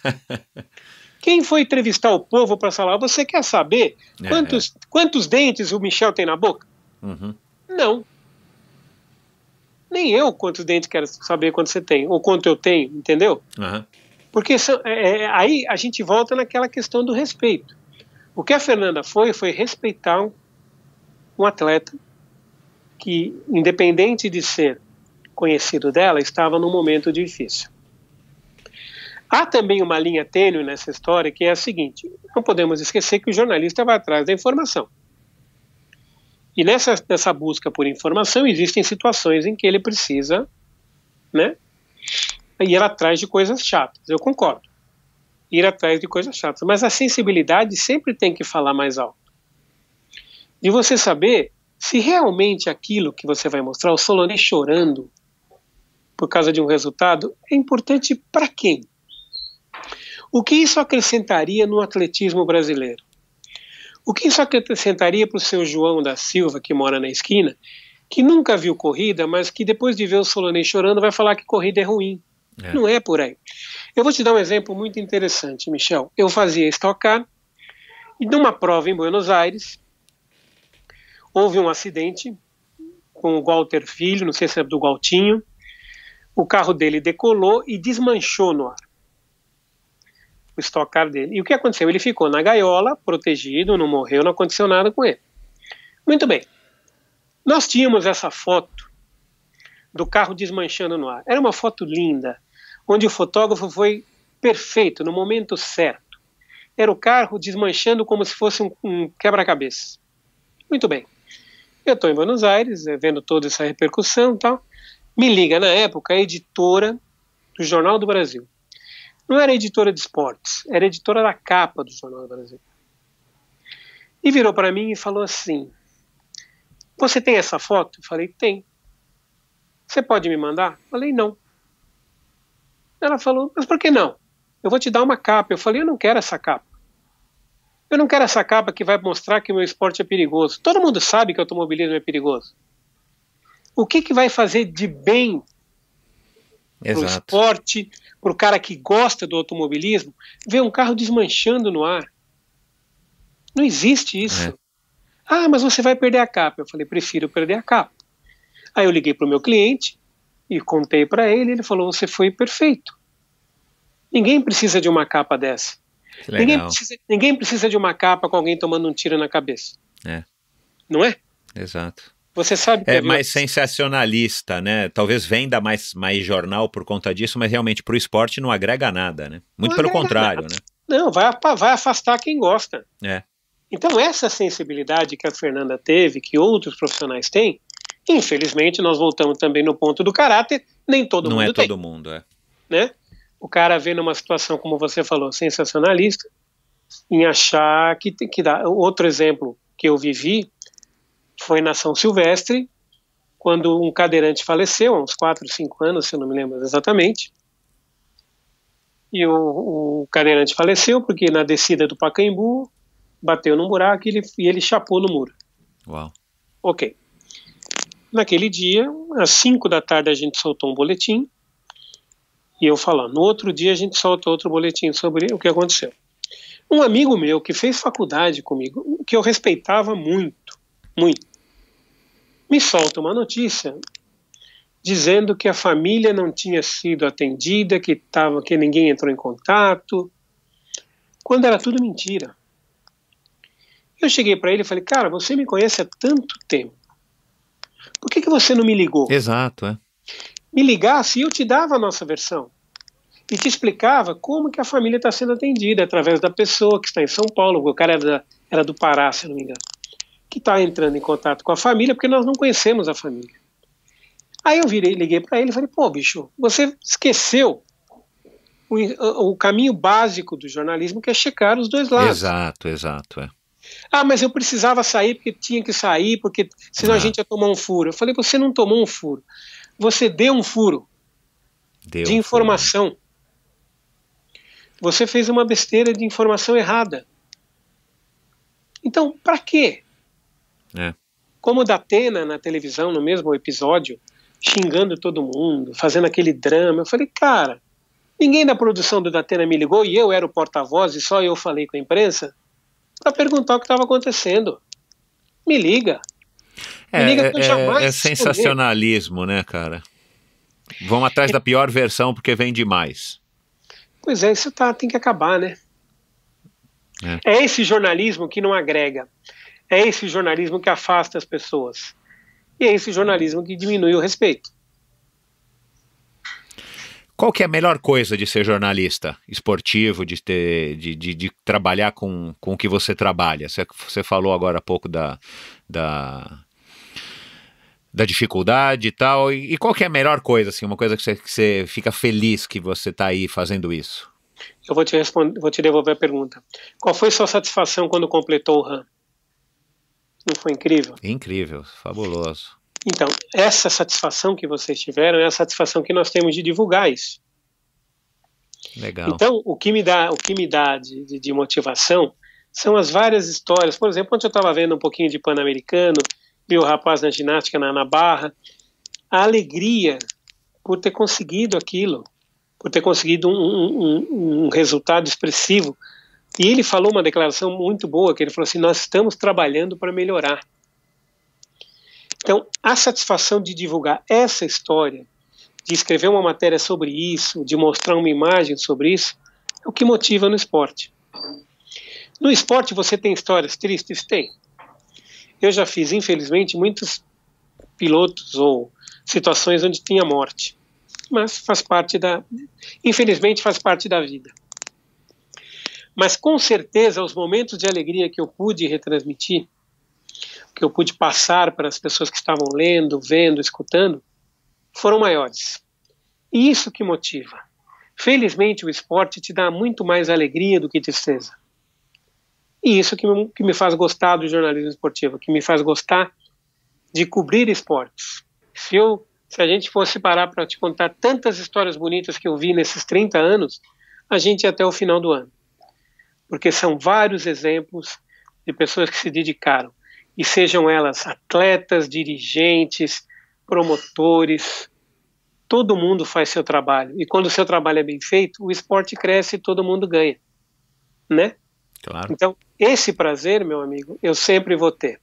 Quem foi entrevistar o povo para falar, você quer saber quantos dentes o Michel tem na boca? Uhum. Não. Nem eu quantos dentes quero saber quanto você tem, ou quanto eu tenho, entendeu? Uhum. Porque aí a gente volta naquela questão do respeito. O que a Fernanda foi respeitar um atleta que, independente de ser conhecido dela, estava num momento difícil. Há também uma linha tênue nessa história, que é a seguinte: não podemos esquecer que o jornalista vai atrás da informação. E nessa busca por informação existem situações em que ele precisa, né, ir atrás de coisas chatas. Eu concordo. Ir atrás de coisas chatas. Mas a sensibilidade sempre tem que falar mais alto. De você saber se realmente aquilo que você vai mostrar, o Solonei chorando por causa de um resultado, é importante para quem? O que isso acrescentaria no atletismo brasileiro? O que isso acrescentaria para o seu João da Silva, que mora na esquina, que nunca viu corrida, mas que depois de ver o Solonei chorando vai falar que corrida é ruim? Não é por aí. Eu vou te dar um exemplo muito interessante, Michel. Eu fazia Stock Car e numa prova em Buenos Aires houve um acidente com o Walter Filho, não sei se é do Galtinho. O carro dele decolou e desmanchou no ar. O Stock Car dele. E o que aconteceu? Ele ficou na gaiola, protegido, não morreu, não aconteceu nada com ele. Muito bem. Nós tínhamos essa foto do carro desmanchando no ar. Era uma foto linda, onde o fotógrafo foi perfeito, no momento certo. Era o carro desmanchando como se fosse um quebra-cabeça. Muito bem. Eu estou em Buenos Aires, vendo toda essa repercussão e tal. Me liga, na época, a editora do Jornal do Brasil. Não era editora de esportes, era editora da capa do Jornal do Brasil. E virou para mim e falou assim: você tem essa foto? Eu falei, tem. Você pode me mandar? Eu falei, não. Ela falou, mas por que não? Eu vou te dar uma capa. Eu falei, eu não quero essa capa. Eu não quero essa capa que vai mostrar que o meu esporte é perigoso. Todo mundo sabe que o automobilismo é perigoso. O que vai fazer de bem para o esporte, para o cara que gosta do automobilismo, ver um carro desmanchando no ar? Não existe isso. Ah, mas você vai perder a capa. Eu falei, prefiro perder a capa. Aí eu liguei para o meu cliente e contei para ele, ele falou, você foi perfeito. Ninguém precisa de uma capa dessa. Ninguém precisa de uma capa com alguém tomando um tiro na cabeça. Não é? Exato. Você sabe que é mais sensacionalista, né? Talvez venda mais jornal por conta disso, mas realmente para o esporte não agrega nada, né? Muito pelo contrário, né? Não, vai afastar quem gosta. Então essa sensibilidade que a Fernanda teve, que outros profissionais têm, infelizmente nós voltamos também no ponto do caráter, nem todo mundo tem. Não é todo mundo, né? O cara vê numa situação, como você falou, sensacionalista, em achar que tem que dar. Outro exemplo que eu vivi foi na São Silvestre, quando um cadeirante faleceu, há uns 4, 5 anos, se eu não me lembro exatamente. E o cadeirante faleceu porque na descida do Pacaembu bateu num buraco e ele chapou no muro. Uau. Ok. naquele dia, às 5 da tarde a gente soltou um boletim, e eu falando, no outro dia a gente solta outro boletim sobre o que aconteceu. Um amigo meu que fez faculdade comigo, que eu respeitava muito, me solta uma notícia dizendo que a família não tinha sido atendida, que ninguém entrou em contato, quando era tudo mentira. Eu cheguei para ele e falei, cara, você me conhece há tanto tempo, por que você não me ligou? Exato, é. Me ligasse e eu te dava a nossa versão e te explicava como que a família está sendo atendida através da pessoa que está em São Paulo, o cara era do Pará, se não me engano, que está entrando em contato com a família, porque nós não conhecemos a família. Aí eu liguei para ele e falei, pô, bicho, você esqueceu o caminho básico do jornalismo, que é checar os dois lados. Exato, é. Ah, mas eu precisava sair porque tinha que sair, porque senão a gente ia tomar um furo. Eu falei, você não tomou um furo, você deu um furo de informação. Você fez uma besteira de informação errada. Então, para quê? É. Como o Datena na televisão, no mesmo episódio, xingando todo mundo, fazendo aquele drama. Eu falei, cara, ninguém da produção do Datena me ligou e eu era o porta-voz e só eu falei com a imprensa para perguntar o que estava acontecendo. Me liga. Me liga que eu jamais é sensacionalismo, né, cara? Vão atrás da pior versão porque vem demais. Pois é, isso tem que acabar, né? É esse jornalismo que não agrega. É esse jornalismo que afasta as pessoas. E é esse jornalismo que diminui o respeito. Qual que é a melhor coisa de ser jornalista esportivo, de trabalhar com o que você trabalha? Você falou agora há pouco da dificuldade e tal. E qual que é a melhor coisa, assim, uma coisa que você fica feliz que você está aí fazendo isso? Eu vou te devolver a pergunta. Qual foi sua satisfação quando completou o RAM? Não foi incrível? Incrível, fabuloso. Então, essa satisfação que vocês tiveram é a satisfação que nós temos de divulgar isso. Legal. Então, o que me dá de motivação são as várias histórias. Por exemplo, quando eu estava vendo um pouquinho de Pan-Americano, vi o rapaz na ginástica na barra, a alegria por ter conseguido aquilo, por ter conseguido um resultado expressivo. E ele falou uma declaração muito boa, que ele falou assim, nós estamos trabalhando para melhorar. Então, a satisfação de divulgar essa história, de escrever uma matéria sobre isso, de mostrar uma imagem sobre isso, é o que motiva no esporte. No esporte você tem histórias tristes? Tem. Eu já fiz, infelizmente, muitos pilotos ou situações onde tinha morte. Mas infelizmente faz parte da vida. Mas com certeza os momentos de alegria que eu pude retransmitir, que eu pude passar para as pessoas que estavam lendo, vendo, escutando, foram maiores. E isso que motiva. Felizmente o esporte te dá muito mais alegria do que tristeza. E isso que me faz gostar do jornalismo esportivo, que me faz gostar de cobrir esportes. Se a gente fosse parar para te contar tantas histórias bonitas que eu vi nesses 30 anos, a gente ia até o final do ano. Porque são vários exemplos de pessoas que se dedicaram, e sejam elas atletas, dirigentes, promotores, todo mundo faz seu trabalho. E quando o seu trabalho é bem feito, o esporte cresce e todo mundo ganha, né? Claro. Então, esse prazer, meu amigo, eu sempre vou ter,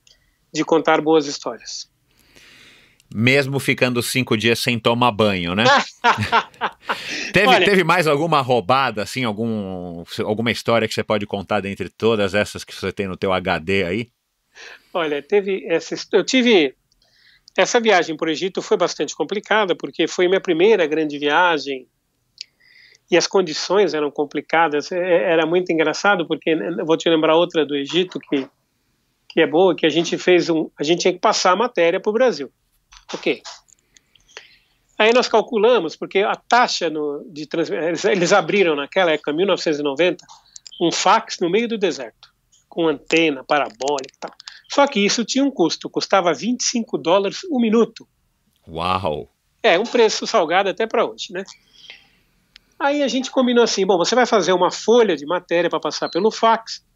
de contar boas histórias. Mesmo ficando 5 dias sem tomar banho, né? Teve mais alguma roubada, assim, alguma história que você pode contar dentre todas essas que você tem no teu HD aí? Olha, essa viagem para o Egito foi bastante complicada, porque foi minha primeira grande viagem e as condições eram complicadas. Era muito engraçado, porque eu vou te lembrar outra do Egito que é boa, que a gente tinha que passar a matéria para o Brasil. Ok. Aí nós calculamos, porque a taxa de transmissão, eles abriram naquela época, 1990, um fax no meio do deserto, com antena, parabólica e tal. Só que isso tinha um custo, custava $25 o minuto. Uau! Um preço salgado até para hoje, né? Aí a gente combinou assim, bom, você vai fazer uma folha de matéria para passar pelo fax,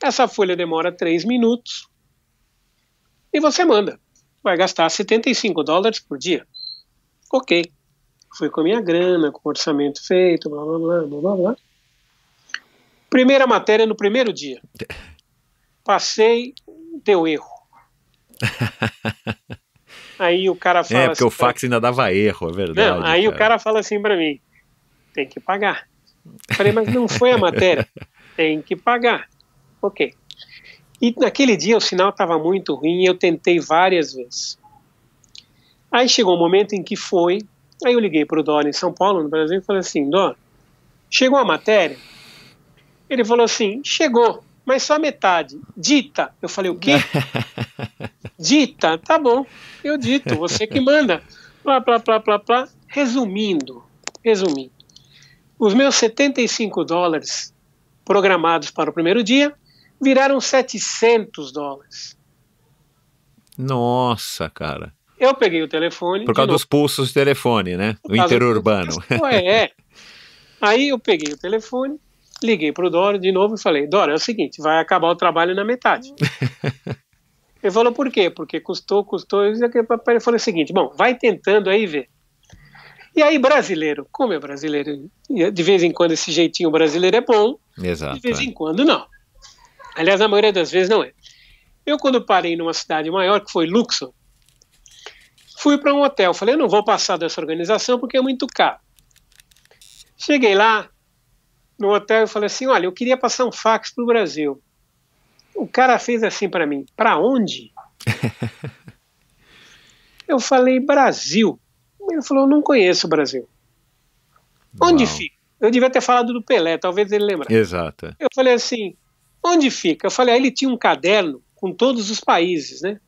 essa folha demora 3 minutos e você manda. vai gastar $75 por dia. Ok. Fui com a minha grana, com o orçamento feito, blá, blá, blá, blá, blá, blá. Primeira matéria no primeiro dia. Passei, deu erro. Aí o cara fala porque assim, o fax ainda dava erro, é verdade. Não, aí o cara fala assim pra mim, tem que pagar. Falei, mas não foi a matéria. Tem que pagar. Ok. E naquele dia o sinal estava muito ruim e eu tentei várias vezes. Aí chegou um momento em que foi, aí eu liguei para o Dória em São Paulo, no Brasil, e falei assim, Dória, chegou a matéria? Ele falou assim, chegou, mas só metade. Dita. Eu falei, o quê? Dita, tá bom, eu dito, você que manda. Plá, plá, plá, plá, plá. Resumindo, os meus $75 programados para o primeiro dia viraram $700. Nossa, cara. Eu peguei o telefone. Por causa dos pulsos de telefone, né? Do interurbano. Aí eu peguei o telefone, liguei para o Dória de novo e falei, Dória, é o seguinte, vai acabar o trabalho na metade. Ele falou, por quê? Porque custou. Ele falou o seguinte, bom, vai tentando aí ver. E aí brasileiro, como é brasileiro, de vez em quando esse jeitinho brasileiro é bom, exato, de vez em quando não. Aliás, a maioria das vezes não é. Eu quando parei numa cidade maior, que foi Luxor, fui para um hotel, falei, eu não vou passar dessa organização porque é muito caro. Cheguei lá no hotel e falei assim, olha, eu queria passar um fax para o Brasil. O cara fez assim para mim, para onde? Eu falei, Brasil. Ele falou, não conheço o Brasil. Onde fica? Eu devia ter falado do Pelé, talvez ele lembrasse. Exato. Eu falei assim, onde fica? Eu falei, ele tinha um caderno com todos os países, né?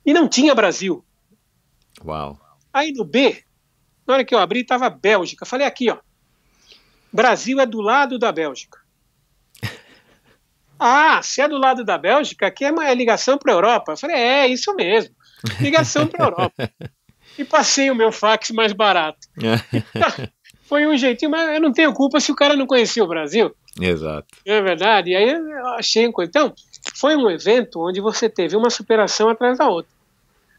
E não tinha Brasil. Uau. Aí no B, na hora que eu abri, estava Bélgica. Eu falei, aqui, ó. Brasil é do lado da Bélgica. Ah, se é do lado da Bélgica, aqui é ligação para a Europa. Eu falei, é isso mesmo. Ligação para a Europa. E passei o meu fax mais barato. Foi um jeitinho, mas eu não tenho culpa se o cara não conhecia o Brasil. Exato. É verdade. E aí eu achei uma coisa. Então, foi um evento onde você teve uma superação atrás da outra.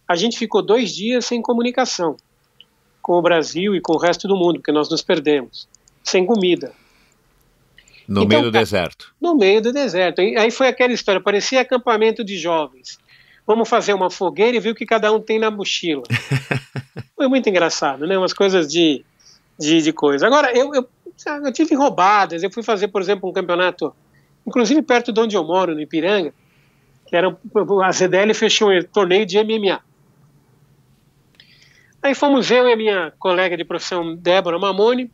A gente ficou 2 dias sem comunicação com o Brasil e com o resto do mundo, porque nós nos perdemos. Sem comida. No meio do deserto. No meio do deserto. Aí foi aquela história, parecia acampamento de jovens. Vamos fazer uma fogueira e ver o que cada um tem na mochila. Foi muito engraçado, né? Umas coisas de coisa. Agora, eu tive roubadas. Eu fui fazer, por exemplo, um campeonato, inclusive perto de onde eu moro, no Ipiranga, que era a ZDL fechou um torneio de MMA. Aí fomos eu e a minha colega de profissão, Débora Mamoni,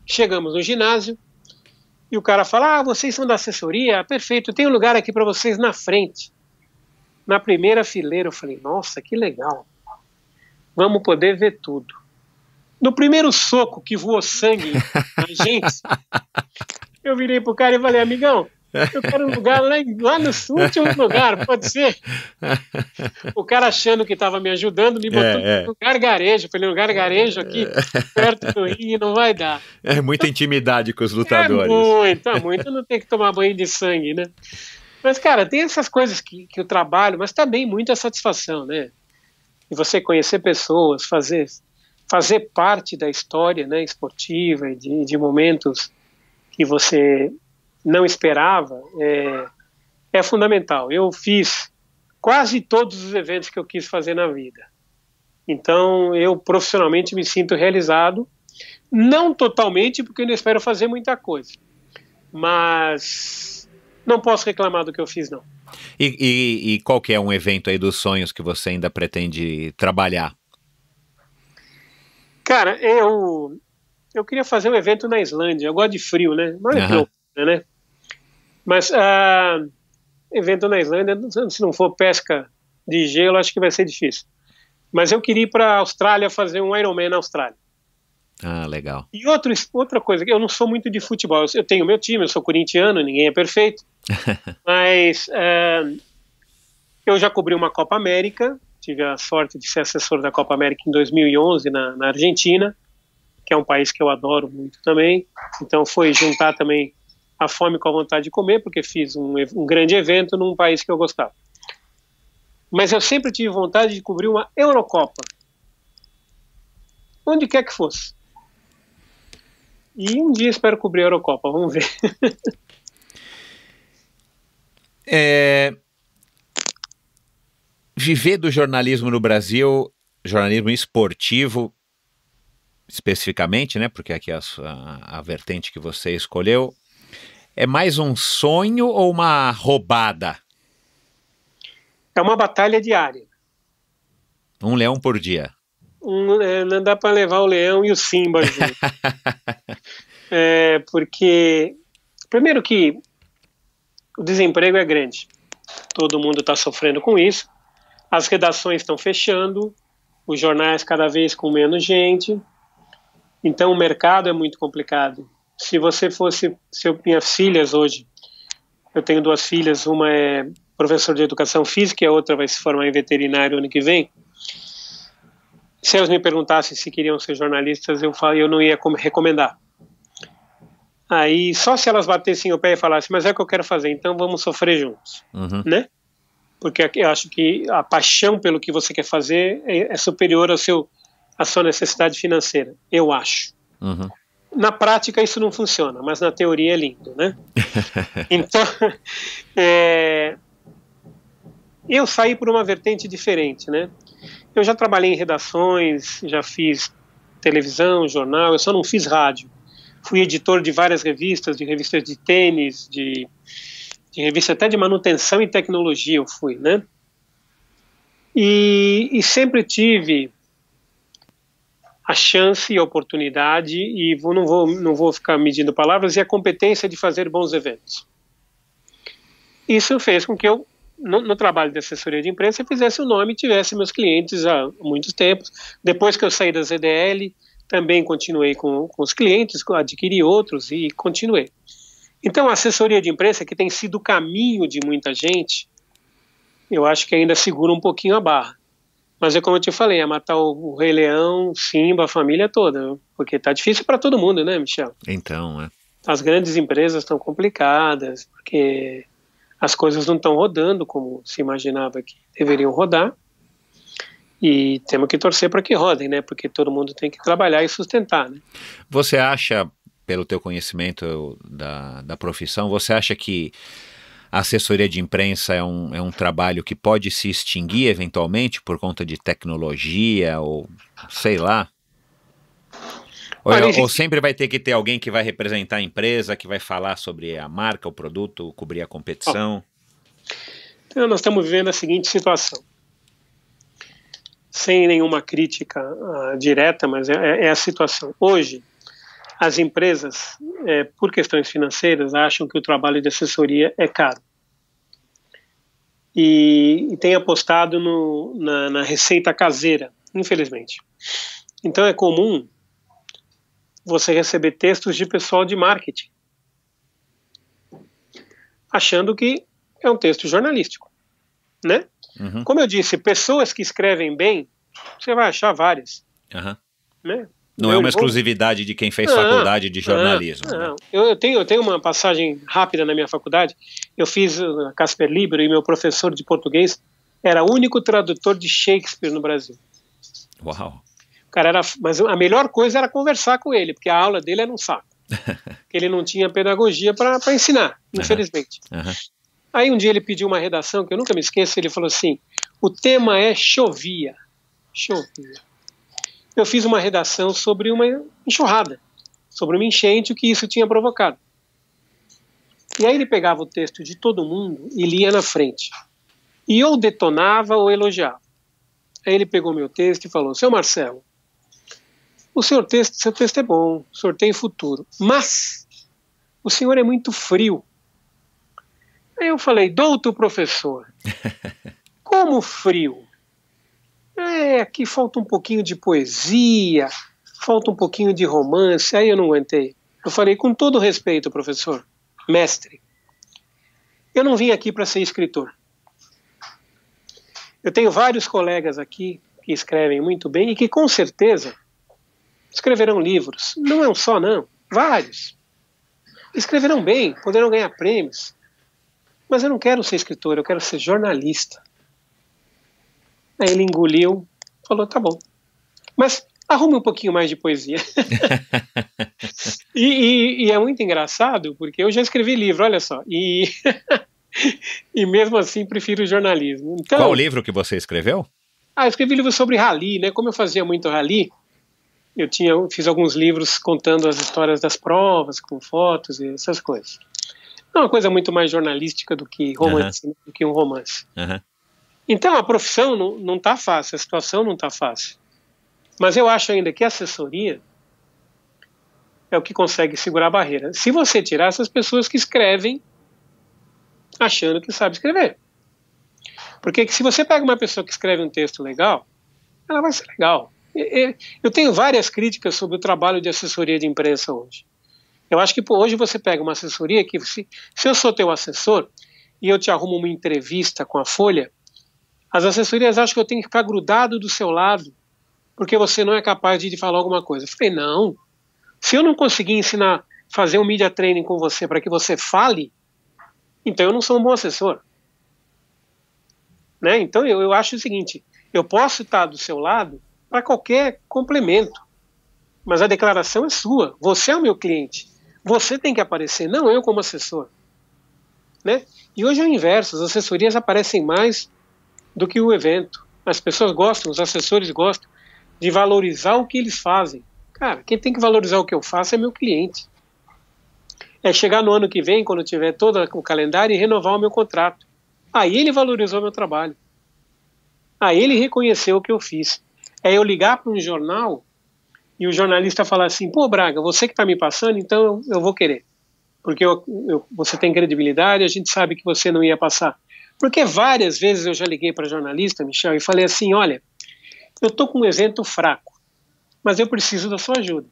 chegamos no ginásio, e o cara fala, vocês são da assessoria? Perfeito, tem um lugar aqui para vocês na frente. Na primeira fileira, eu falei, nossa, que legal. Vamos poder ver tudo. No primeiro soco que voou sangue na gente, eu virei pro cara e falei, amigão, eu quero um lugar lá no último lugar, pode ser? O cara achando que estava me ajudando, me botou no gargarejo. Falei, no gargarejo aqui, perto do ringue, não vai dar. É muita intimidade com os lutadores. Muito, não tem que tomar banho de sangue, né? Mas, cara, tem essas coisas que eu trabalho, mas também muita satisfação, né? E você conhecer pessoas, fazer parte da história, né, esportiva, de momentos que você não esperava, é fundamental. Eu fiz quase todos os eventos que eu quis fazer na vida. Então, eu profissionalmente me sinto realizado, não totalmente, porque eu não espero fazer muita coisa, mas não posso reclamar do que eu fiz, não. E qual que é um evento aí dos sonhos que você ainda pretende trabalhar? Cara, eu queria fazer um evento na Islândia. Eu gosto de frio, né? Não é frio, né? Mas evento na Islândia, se não for pesca de gelo, acho que vai ser difícil. Mas eu queria ir para a Austrália fazer um Ironman na Austrália. Ah, legal. E outra coisa, eu não sou muito de futebol. Eu tenho meu time, eu sou corintiano, ninguém é perfeito. Mas eu já cobri uma Copa América, tive a sorte de ser assessor da Copa América em 2011 na Argentina, que é um país que eu adoro muito também. Então foi juntar também a fome com a vontade de comer, porque fiz um grande evento num país que eu gostava. mas eu sempre tive vontade de cobrir uma Eurocopa, onde quer que fosse. E um dia espero cobrir a Eurocopa, vamos ver. Viver do jornalismo no Brasil, jornalismo esportivo, especificamente, né? Porque aqui é a vertente que você escolheu, é mais um sonho ou uma roubada? É uma batalha diária. Um leão por dia. Não dá para levar o leão e o Simba junto. Porque, primeiro que o desemprego é grande. Todo mundo está sofrendo com isso. As redações estão fechando, os jornais cada vez com menos gente. Então o mercado é muito complicado. Se minhas filhas hoje, eu tenho 2 filhas, uma é professor de educação física e a outra vai se formar em veterinário ano que vem. Se elas me perguntassem se queriam ser jornalistas, eu não ia recomendar. Aí só se elas batessem o pé e falassem, mas é o que eu quero fazer, então vamos sofrer juntos, né? Porque eu acho que a paixão pelo que você quer fazer é superior à sua necessidade financeira, eu acho. Na prática isso não funciona, mas na teoria é lindo, né? Então, eu saí por uma vertente diferente, né? Eu já trabalhei em redações, já fiz televisão, jornal, eu só não fiz rádio. Fui editor de várias revistas, de revistas de tênis, de revista até de manutenção e tecnologia eu fui, né? E sempre tive a chance e a oportunidade, e não vou ficar medindo palavras, e a competência de fazer bons eventos. Isso fez com que eu, no trabalho de assessoria de imprensa, fizesse o nome e tivesse meus clientes há muitos tempos. Depois que eu saí da ZDL, também continuei com os clientes, adquiri outros e continuei. Então a assessoria de imprensa, que tem sido o caminho de muita gente, eu acho que ainda segura um pouquinho a barra. Mas é como eu te falei, é matar o Rei Leão, Simba, a família toda, porque tá difícil para todo mundo, né, Michel? Então, As grandes empresas estão complicadas, porque as coisas não estão rodando como se imaginava que deveriam rodar, e temos que torcer para que rodem, né, porque todo mundo tem que trabalhar e sustentar, né? Você acha, pelo teu conhecimento da profissão, você acha que a assessoria de imprensa é um trabalho que pode se extinguir eventualmente por conta de tecnologia ou sei lá? Ou sempre vai ter que ter alguém que vai representar a empresa, que vai falar sobre a marca, o produto, cobrir a competição? Então nós estamos vivendo a seguinte situação. Sem nenhuma crítica direta, mas é a situação. Hoje, as empresas, por questões financeiras, acham que o trabalho de assessoria é caro. E tem apostado na receita caseira, infelizmente. Então é comum você receber textos de pessoal de marketing, achando que é um texto jornalístico, né? Como eu disse, pessoas que escrevem bem, você vai achar várias, né? Não é uma exclusividade de quem fez faculdade de jornalismo. Não. Eu tenho uma passagem rápida na minha faculdade. Eu fiz a Casper Libero e meu professor de português era o único tradutor de Shakespeare no Brasil. Uau! O cara mas a melhor coisa era conversar com ele, porque a aula dele era um saco. Porque ele não tinha pedagogia para ensinar, infelizmente. Aí um dia ele pediu uma redação, que eu nunca me esqueço, ele falou assim, o tema é chovia. Eu fiz uma redação sobre uma enxurrada, sobre uma enchente, o que isso tinha provocado. E aí ele pegava o texto de todo mundo e lia na frente. E ou detonava ou elogiava. Aí ele pegou meu texto e falou, seu Marcelo, seu texto é bom, o senhor tem futuro, mas o senhor é muito frio. Aí eu falei, doutor professor, como frio? Aqui falta um pouquinho de poesia, falta um pouquinho de romance. Aí eu não aguentei. Eu falei, com todo respeito, professor, mestre, eu não vim aqui para ser escritor. Eu tenho vários colegas aqui que escrevem muito bem e que com certeza escreverão livros. Não é um só, não. Vários. Escreverão bem, poderão ganhar prêmios. Mas eu não quero ser escritor, eu quero ser jornalista. Aí ele engoliu, falou, tá bom. Mas arrume um pouquinho mais de poesia. e é muito engraçado, porque eu já escrevi livro, olha só. E mesmo assim prefiro o jornalismo. Então, qual livro que você escreveu? eu escrevi livro sobre rally, né? Como eu fazia muito rally, eu fiz alguns livros contando as histórias das provas, com fotos e essas coisas. É uma coisa muito mais jornalística do que romance, do que um romance. Então a profissão não está fácil, a situação não está fácil. Mas eu acho ainda que a assessoria é o que consegue segurar a barreira. Se você tirar essas pessoas que escrevem achando que sabe escrever. Porque se você pega uma pessoa que escreve um texto legal, ela vai ser legal. Eu tenho várias críticas sobre o trabalho de assessoria de imprensa hoje. Eu acho que hoje você pega uma assessoria que, se eu sou teu assessor e eu te arrumo uma entrevista com a Folha, as assessorias acham que eu tenho que ficar grudado do seu lado porque você não é capaz de falar alguma coisa. Eu falei, não. Se eu não conseguir ensinar, fazer um media training com você para que você fale, então eu não sou um bom assessor. Né? Então eu acho o seguinte, eu posso estar do seu lado para qualquer complemento, mas a declaração é sua, você é o meu cliente, você tem que aparecer, não eu como assessor. Né? E hoje é o inverso, as assessorias aparecem mais do que o evento. As pessoas gostam, os assessores gostam de valorizar o que eles fazem. Cara, quem tem que valorizar o que eu faço é meu cliente. É chegar no ano que vem, quando eu tiver todo o calendário, e renovar o meu contrato. Aí ele valorizou meu trabalho. Aí ele reconheceu o que eu fiz. É eu ligar para um jornal e o jornalista falar assim, pô, Braga, você que está me passando, então eu vou querer. Porque você tem credibilidade, a gente sabe que você não ia passar. Porque várias vezes eu já liguei para jornalista, Michel, e falei assim, olha, eu estou com um evento fraco, mas eu preciso da sua ajuda.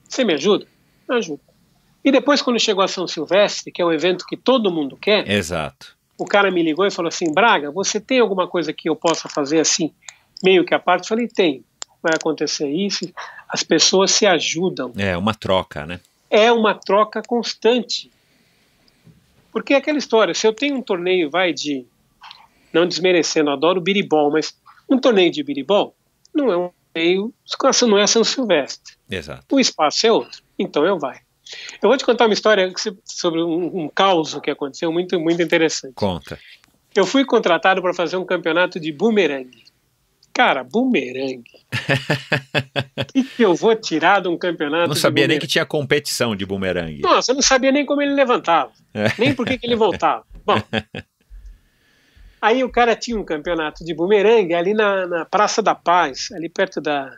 Você me ajuda? Eu ajudo. E depois, quando chegou a São Silvestre, que é um evento que todo mundo quer, exato, o cara me ligou e falou assim, Braga, você tem alguma coisa que eu possa fazer assim, meio que a parte? Eu falei, tem. Vai acontecer isso, as pessoas se ajudam. É uma troca, né? É uma troca constante. Porque é aquela história, se eu tenho um torneio, não desmerecendo, eu adoro biribol, mas um torneio de biribol não é um torneio, não é São Silvestre. Exato. O espaço é outro, então eu vai. Eu vou te contar uma história sobre um caos que aconteceu muito, muito interessante. Conta. Eu fui contratado para fazer um campeonato de bumerangue. Cara, bumerangue. O que eu vou tirar de um campeonato? Não sabia nem que tinha competição de bumerangue. Nossa, eu não sabia nem como ele levantava, nem por que ele voltava. Bom, aí o cara tinha um campeonato de bumerangue ali na Praça da Paz, ali perto da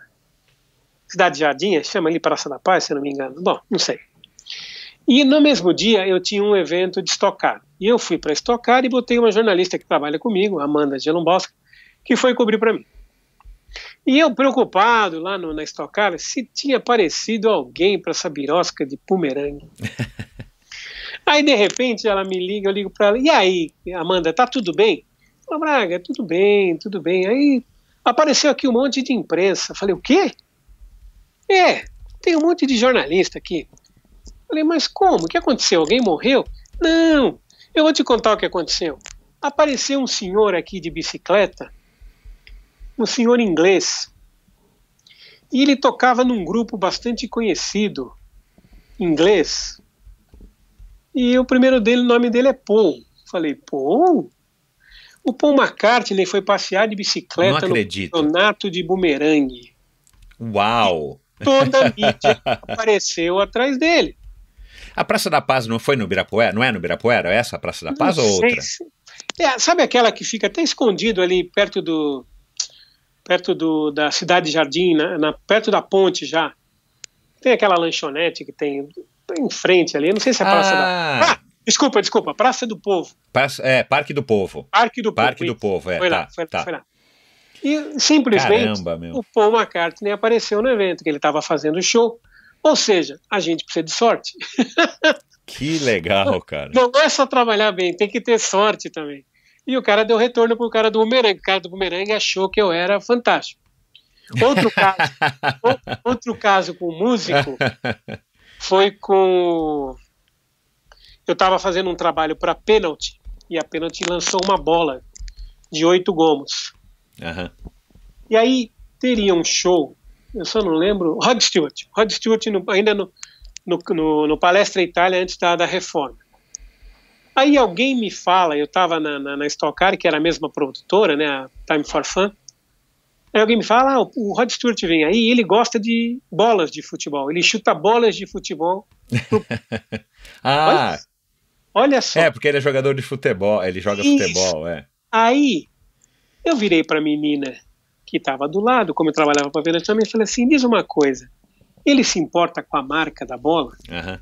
Cidade Jardim, chama ali Praça da Paz, se eu não me engano. Bom, não sei. E no mesmo dia eu tinha um evento de Stock Car. E eu fui para Stock Car e botei uma jornalista que trabalha comigo, Amanda Gelombosca, que foi cobrir para mim. E eu preocupado lá na Stock Car se tinha aparecido alguém para essa birosca de bumerangue. Aí de repente ela me liga, eu ligo para ela, e aí, Amanda, tá tudo bem? Ela, Braga, tudo bem, tudo bem. Aí apareceu aqui um monte de imprensa. Falei, o quê? Tem um monte de jornalista aqui. Falei, mas como? O que aconteceu? Alguém morreu? Não, eu vou te contar o que aconteceu. Apareceu um senhor aqui de bicicleta, um senhor inglês, e ele tocava num grupo bastante conhecido, inglês, e o nome dele é Paul. Falei, Paul? O Paul McCartney foi passear de bicicleta no campeonato de bumerangue. Uau! E toda a mídia apareceu atrás dele. A Praça da Paz não foi no Ibirapuera? Não é no Ibirapuera? É essa a Praça da Paz ou outra? Sabe aquela que fica até escondido ali perto da Cidade Jardim, perto da ponte já? Tem aquela lanchonete que tem em frente ali, não sei se é a Praça da... Desculpa, Praça do Povo. Parque do Povo. Parque do Povo, foi lá. E simplesmente o Paul McCartney apareceu no evento, que ele estava fazendo show. Ou seja, a gente precisa de sorte. Que legal, cara. Não é só trabalhar bem, tem que ter sorte também. E o cara deu retorno pro cara do bumerangue. O cara do bumerangue achou que eu era fantástico. Outro caso com músico foi com... Eu estava fazendo um trabalho para a Penalty, e a Penalty lançou uma bola de 8 gomos. Aham. E aí teria um show, eu só não lembro, Rod Stewart ainda no Palestra Itália antes da reforma. Aí alguém me fala, eu estava na Stock Car, que era a mesma produtora, né, a Time for Fun. Aí alguém me fala, o Rod Stewart vem aí, ele gosta de bolas de futebol, ele chuta bolas de futebol. Olha só. Porque ele é jogador de futebol, ele joga futebol, Aí eu virei para a menina que estava do lado, como eu trabalhava para a Venda também, e falei assim, diz uma coisa, ele se importa com a marca da bola? Aham.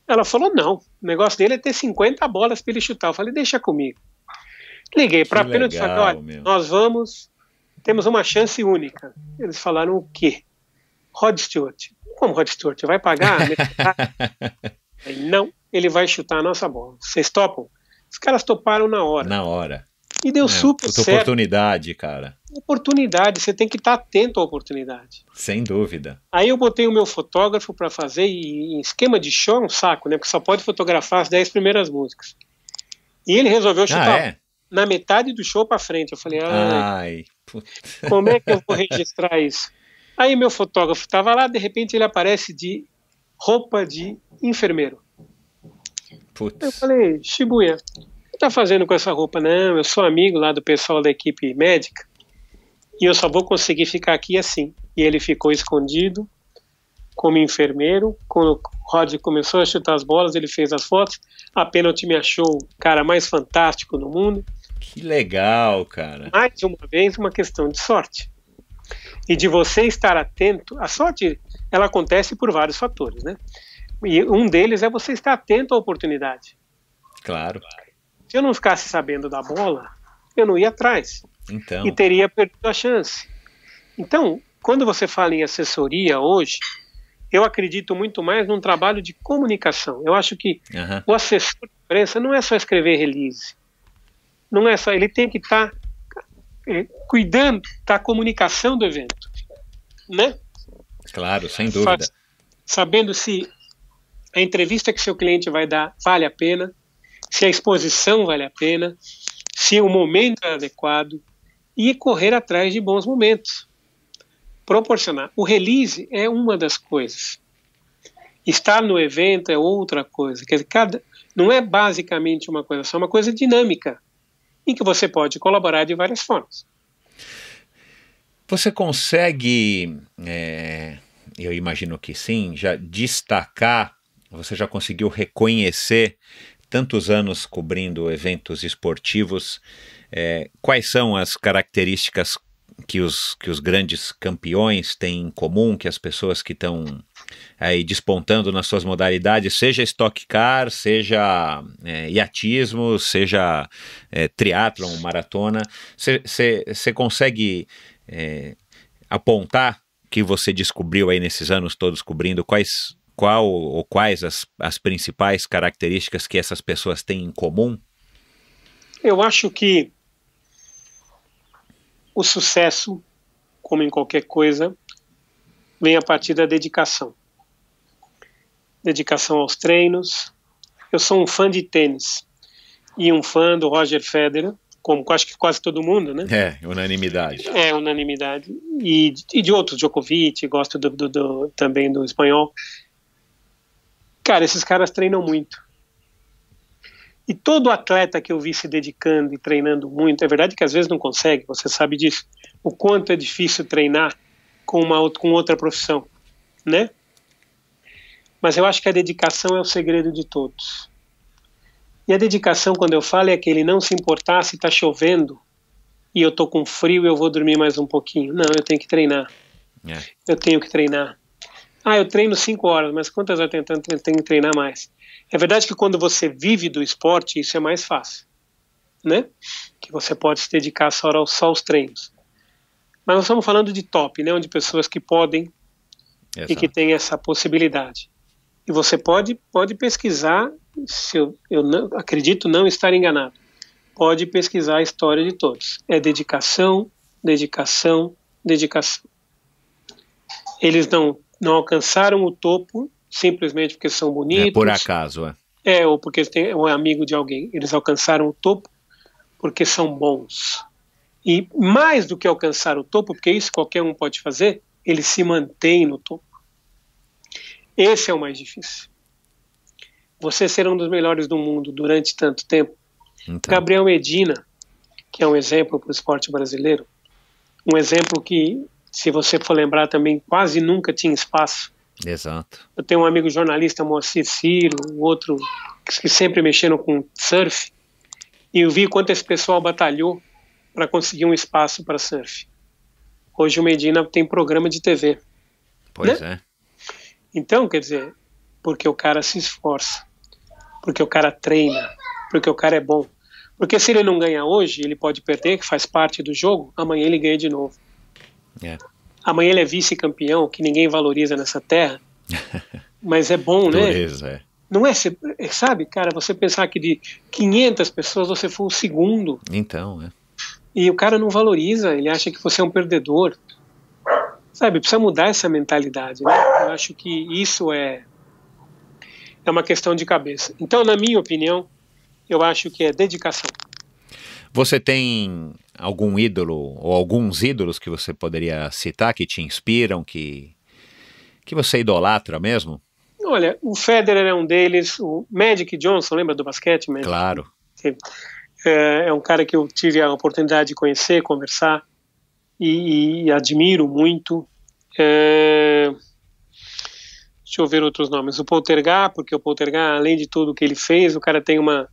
Ela falou, não, o negócio dele é ter 50 bolas para ele chutar. Eu falei, deixa comigo. Liguei para a pênalti e falei, olha, nós temos uma chance única. Eles falaram o quê? Rod Stewart. Como Rod Stewart? Vai pagar? Não, ele vai chutar a nossa bola. Vocês topam? Os caras toparam na hora. Na hora. E deu super certo. Oportunidade, cara. Oportunidade, você tem que estar atento à oportunidade. Sem dúvida. Aí eu botei o meu fotógrafo para fazer, e em esquema de show é um saco, né? Porque só pode fotografar as 10 primeiras músicas. E ele resolveu chutar na metade do show para frente. Eu falei, como é que eu vou registrar isso? Aí meu fotógrafo estava lá, de repente ele aparece de roupa de enfermeiro. Putz. Eu falei, Shibuya, o que tá fazendo com essa roupa? Não, eu sou amigo lá do pessoal da equipe médica e eu só vou conseguir ficar aqui assim. E ele ficou escondido como enfermeiro. Quando o Rod começou a chutar as bolas, ele fez as fotos. A pênalti me achou o cara mais fantástico do mundo. Que legal, cara. Mais uma vez, uma questão de sorte. E de você estar atento. A sorte, ela acontece por vários fatores, né? E um deles é você estar atento à oportunidade. Claro. Se eu não ficasse sabendo da bola, eu não ia atrás. Então. E teria perdido a chance. Então, quando você fala em assessoria hoje, eu acredito muito mais num trabalho de comunicação. Eu acho que o assessor de imprensa não é só escrever release. Não é só, ele tem que estar cuidando da comunicação do evento, né? Claro, sem dúvida. Sabendo se a entrevista que seu cliente vai dar vale a pena, se a exposição vale a pena, se o momento é adequado e correr atrás de bons momentos. Proporcionar. O release é uma das coisas. Estar no evento é outra coisa. Quer dizer, não é basicamente uma coisa só, é uma coisa dinâmica, em que você pode colaborar de várias formas. Você consegue, eu imagino que sim, já destacar, você já conseguiu reconhecer, tantos anos cobrindo eventos esportivos, quais são as características que os grandes campeões têm em comum, que as pessoas que estão aí despontando nas suas modalidades, seja Stock Car, seja iatismo, seja triatlon, maratona, você consegue apontar que você descobriu aí nesses anos todos cobrindo quais as principais características que essas pessoas têm em comum? Eu acho que o sucesso, como em qualquer coisa, vem a partir da dedicação. Dedicação aos treinos. Eu sou um fã de tênis e um fã do Roger Federer, como acho que quase todo mundo, né? Unanimidade. Unanimidade. E de outros, Djokovic, gosto também do espanhol. Cara, esses caras treinam muito. E todo atleta que eu vi se dedicando e treinando muito, é verdade que às vezes não consegue, você sabe disso, o quanto é difícil treinar com outra profissão, né? Mas eu acho que a dedicação é o segredo de todos. E a dedicação, quando eu falo, é que ele não se importar se está chovendo e eu tô com frio e eu vou dormir mais um pouquinho. Não, eu tenho que treinar. Eu tenho que treinar. Eu treino 5 horas, mas quantas horas eu tenho que treinar mais? É verdade que quando você vive do esporte, isso é mais fácil, né? Que você pode se dedicar só aos treinos. Mas nós estamos falando de top, né? Onde pessoas que podem e que têm essa possibilidade. E você pode pesquisar, se eu não, acredito não estar enganado, pode pesquisar a história de todos. É dedicação, dedicação, dedicação. Eles não alcançaram o topo simplesmente porque são bonitos. Por acaso, ou porque eles têm um amigo de alguém. Eles alcançaram o topo porque são bons. E mais do que alcançar o topo, porque isso qualquer um pode fazer, ele se mantém no topo. Esse é o mais difícil. Você ser um dos melhores do mundo durante tanto tempo. Então. Gabriel Medina, que é um exemplo para o esporte brasileiro, um exemplo que, se você for lembrar também, quase nunca tinha espaço. Exato. Eu tenho um amigo jornalista, Moacir Ciro, outro que sempre mexeram com surf, e eu vi quanto esse pessoal batalhou para conseguir um espaço para surf. Hoje o Medina tem programa de TV. Pois né? É. Então, quer dizer, porque o cara se esforça, porque o cara treina, porque o cara é bom. Porque se ele não ganhar hoje, ele pode perder, que faz parte do jogo, amanhã ele ganha de novo. É. Amanhã ele é vice-campeão, que ninguém valoriza nessa terra, mas é bom, né? Dureza, é. Não é, sabe, cara, você pensar que de 500 pessoas você foi o segundo. Então, é. E o cara não valoriza, ele acha que você é um perdedor. Sabe, precisa mudar essa mentalidade, né? Eu acho que isso é uma questão de cabeça. Então, na minha opinião, eu acho que é dedicação. Você tem algum ídolo ou alguns ídolos que você poderia citar que te inspiram, que você idolatra mesmo? Olha, o Federer é um deles, o Magic Johnson, lembra do basquete? Magic? Claro. É um cara que eu tive a oportunidade de conhecer, conversar e admiro muito. Deixa eu ver outros nomes. O Poltergar, porque o Poltergar, além de tudo que ele fez, o cara tem uma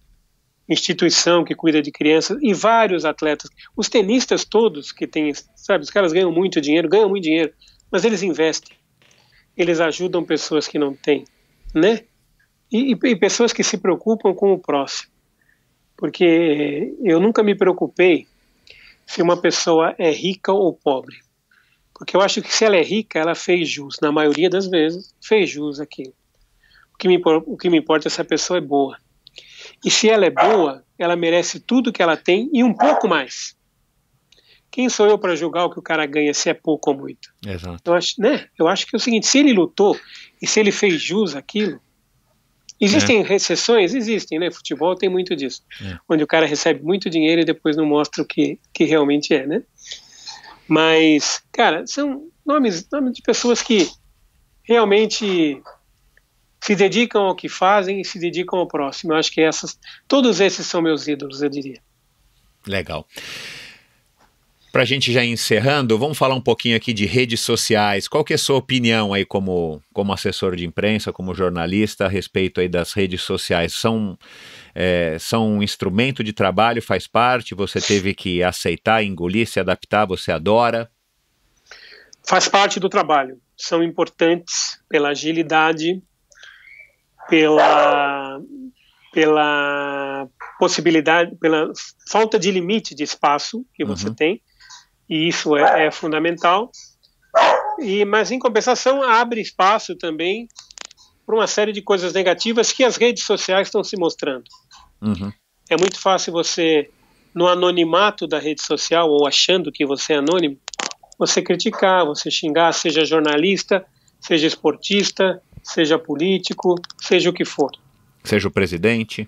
instituição que cuida de crianças e vários atletas. Os tenistas todos que tem, sabe, os caras ganham muito dinheiro, mas eles investem. Eles ajudam pessoas que não têm, né? E pessoas que se preocupam com o próximo. Porque eu nunca me preocupei se uma pessoa é rica ou pobre. Porque eu acho que se ela é rica, ela fez jus, na maioria das vezes, fez jus aquilo. O que me importa é se a pessoa é boa. E se ela é boa, ela merece tudo que ela tem e um pouco mais. Quem sou eu para julgar o que o cara ganha, se é pouco ou muito? Exato. Eu acho que é o seguinte, se ele lutou e se ele fez jus aquilo, existem exceções? Existem, né? Futebol tem muito disso. Onde o cara recebe muito dinheiro e depois não mostra o que realmente é, né? Mas, cara, são nomes de pessoas que realmente se dedicam ao que fazem e se dedicam ao próximo. Eu acho que todos esses são meus ídolos, eu diria. Legal. Para a gente já encerrando, vamos falar um pouquinho aqui de redes sociais. Qual que é a sua opinião aí como assessor de imprensa, como jornalista, a respeito aí das redes sociais? São um instrumento de trabalho, faz parte? Você teve que aceitar, engolir, se adaptar, você adora? Faz parte do trabalho. São importantes pela agilidade, pela possibilidade, pela falta de limite de espaço que você tem. E isso é fundamental, mas em compensação abre espaço também para uma série de coisas negativas que as redes sociais estão se mostrando. É muito fácil você, no anonimato da rede social, ou achando que você é anônimo, você criticar, você xingar, seja jornalista, seja esportista, seja político, seja o que for. Seja o presidente,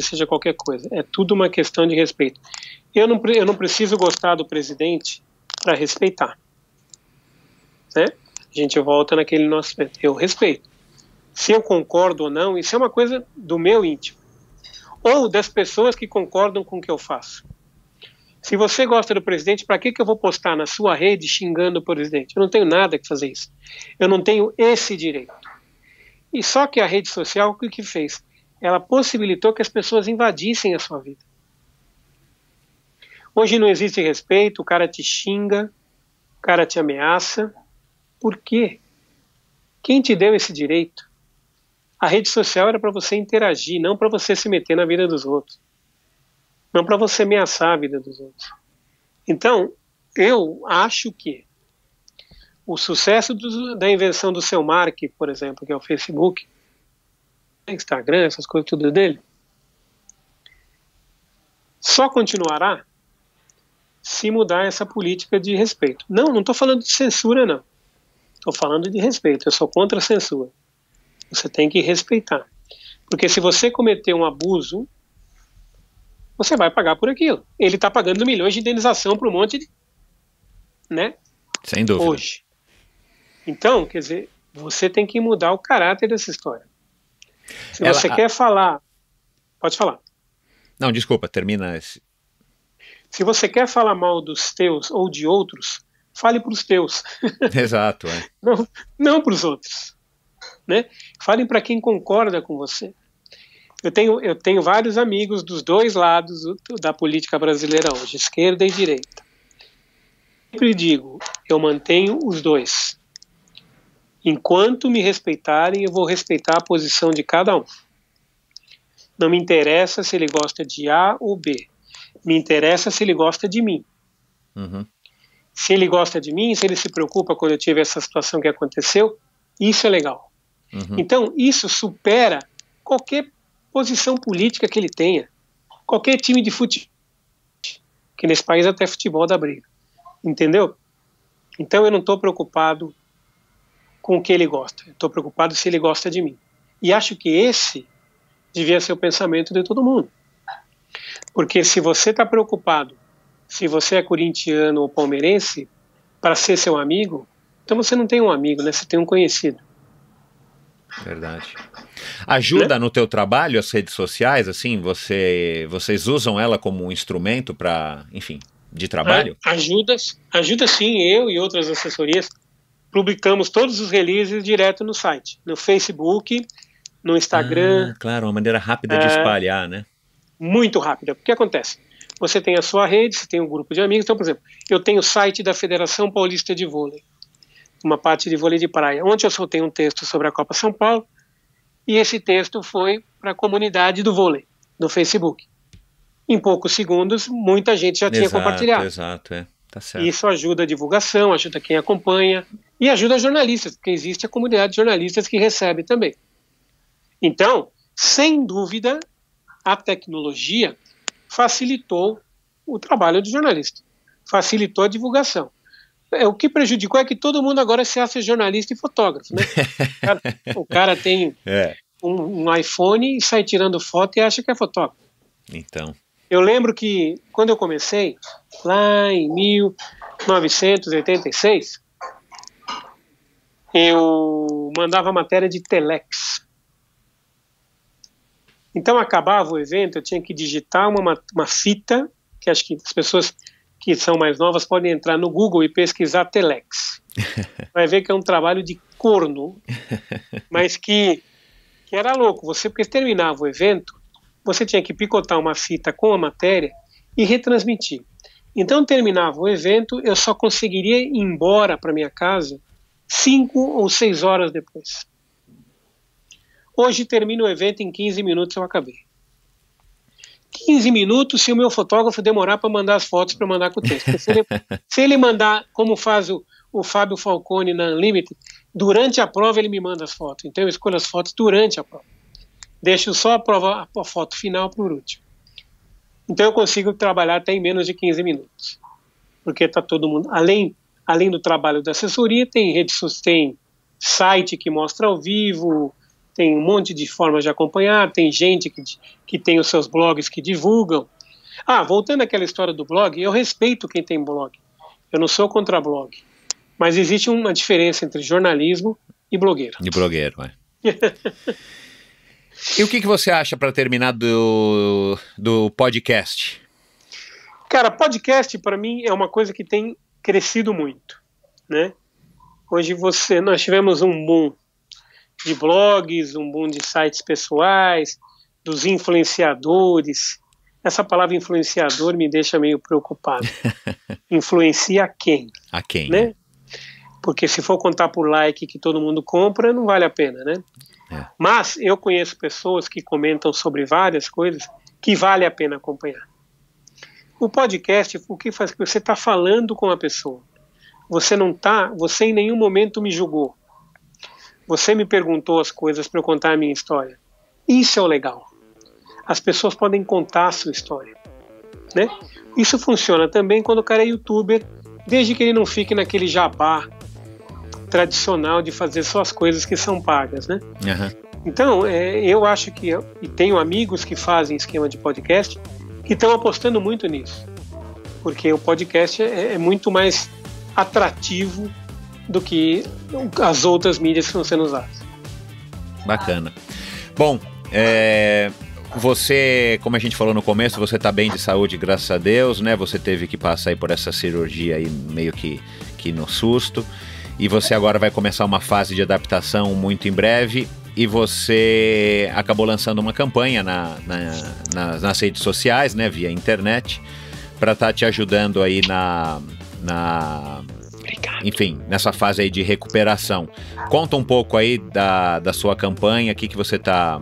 seja qualquer coisa. É tudo uma questão de respeito. Eu não preciso gostar do presidente para respeitar. Né? A gente volta naquele nosso... Eu respeito. Se eu concordo ou não, isso é uma coisa do meu íntimo. Ou das pessoas que concordam com o que eu faço. Se você gosta do presidente, para que eu vou postar na sua rede xingando o presidente? Eu não tenho nada que fazer isso. Eu não tenho esse direito. E só que a rede social, o que fez? Ela possibilitou que as pessoas invadissem a sua vida. Hoje não existe respeito, o cara te xinga, o cara te ameaça. Por quê? Quem te deu esse direito? A rede social era para você interagir, não para você se meter na vida dos outros. Não para você ameaçar a vida dos outros. Então, eu acho que o sucesso da invenção do seu Mark, por exemplo, que é o Facebook, Instagram, essas coisas tudo dele, só continuará se mudar essa política de respeito. Não estou falando de censura, não. Estou falando de respeito. Eu sou contra a censura. Você tem que respeitar. Porque se você cometer um abuso, você vai pagar por aquilo. Ele está pagando milhões de indenização para um monte de... né? Sem dúvida. Hoje. Então, quer dizer, você tem que mudar o caráter dessa história. Se você quer falar... Pode falar. Não, desculpa, termina esse... Se você quer falar mal dos teus ou de outros, fale para os teus. Exato, Não para os outros. Né? Falem para quem concorda com você. Eu tenho vários amigos dos dois lados da política brasileira hoje, esquerda e direita. Sempre digo, eu mantenho os dois. Enquanto me respeitarem, eu vou respeitar a posição de cada um. Não me interessa se ele gosta de A ou B. Me interessa se ele gosta de mim. Uhum. Se ele gosta de mim, se ele se preocupa quando eu tive essa situação que aconteceu, isso é legal. Uhum. Então, isso supera qualquer posição política que ele tenha. Qualquer time de futebol. Que nesse país até futebol dá briga. Entendeu? Então, eu não estou preocupado com o que ele gosta. Estou preocupado se ele gosta de mim. E acho que esse devia ser o pensamento de todo mundo. Porque se você está preocupado, se você é corintiano ou palmeirense, para ser seu amigo, então você não tem um amigo, né? Você tem um conhecido. Verdade. Ajuda, né, no teu trabalho as redes sociais, assim, vocês usam ela como um instrumento para, enfim, de trabalho? Ajuda sim, eu e outras assessorias publicamos todos os releases direto no site, no Facebook, no Instagram. Claro, uma maneira rápida de espalhar, né? Muito rápida. O que acontece? Você tem a sua rede, você tem um grupo de amigos. Então, por exemplo, eu tenho o site da Federação Paulista de Vôlei, uma parte de vôlei de praia, onde eu soltei um texto sobre a Copa São Paulo, e esse texto foi para a comunidade do vôlei, no Facebook. Em poucos segundos, muita gente já tinha compartilhado. Exato, tá certo. Isso ajuda a divulgação, ajuda quem acompanha, e ajuda jornalistas, porque existe a comunidade de jornalistas que recebe também. Então, sem dúvida, a tecnologia facilitou o trabalho do jornalista, facilitou a divulgação. O que prejudicou é que todo mundo agora se acha jornalista e fotógrafo, né? O cara tem um iPhone e sai tirando foto e acha que é fotógrafo. Então. Eu lembro que quando eu comecei, lá em 1986, eu mandava matéria de telex. Então acabava o evento, eu tinha que digitar uma fita, que acho que as pessoas que são mais novas podem entrar no Google e pesquisar telex. Vai ver que é um trabalho de corno, mas que era louco. Porque terminava o evento, você tinha que picotar uma fita com a matéria e retransmitir. Então terminava o evento, eu só conseguiria ir embora para minha casa 5 ou 6 horas depois. Hoje termina o evento, em 15 minutos eu acabei. 15 minutos se o meu fotógrafo demorar para mandar as fotos para mandar com o texto. Se ele mandar, como faz o Fábio Falcone na Unlimited, durante a prova ele me manda as fotos. Então eu escolho as fotos durante a prova. Deixo só a foto final por último. Então eu consigo trabalhar até em menos de 15 minutos. Porque está todo mundo... Além do trabalho da assessoria, tem site que mostra ao vivo... Tem um monte de formas de acompanhar, tem gente que tem os seus blogs que divulgam. Voltando àquela história do blog, eu respeito quem tem blog. Eu não sou contra blog. Mas existe uma diferença entre jornalismo e blogueiro. E blogueiro, E o que você acha, para terminar, do podcast? Cara, podcast para mim é uma coisa que tem crescido muito, né? Hoje nós tivemos um boom de blogs, um boom de sites pessoais, dos influenciadores. Essa palavra influenciador me deixa meio preocupado. Influencia a quem? A quem? Né? Porque se for contar por like que todo mundo compra, não vale a pena, né? Mas eu conheço pessoas que comentam sobre várias coisas que vale a pena acompanhar. O podcast, o que faz? Você está falando com a pessoa. Você em nenhum momento me julgou. Você me perguntou as coisas para eu contar a minha história. Isso é o legal. As pessoas podem contar a sua história, né? Isso funciona também quando o cara é youtuber, desde que ele não fique naquele jabá tradicional de fazer só as coisas que são pagas, né? Então, eu acho que... E tenho amigos que fazem esquema de podcast, que estão apostando muito nisso, porque o podcast é muito mais atrativo do que as outras mídias que estão sendo usadas. Bacana. Bom, você, como a gente falou no começo, você está bem de saúde, graças a Deus, né? Você teve que passar aí por essa cirurgia aí meio que no susto, e você agora vai começar uma fase de adaptação muito em breve, e você acabou lançando uma campanha nas redes sociais, né, via internet, para estar te ajudando aí enfim, nessa fase aí de recuperação. Conta um pouco aí da sua campanha, o que você tá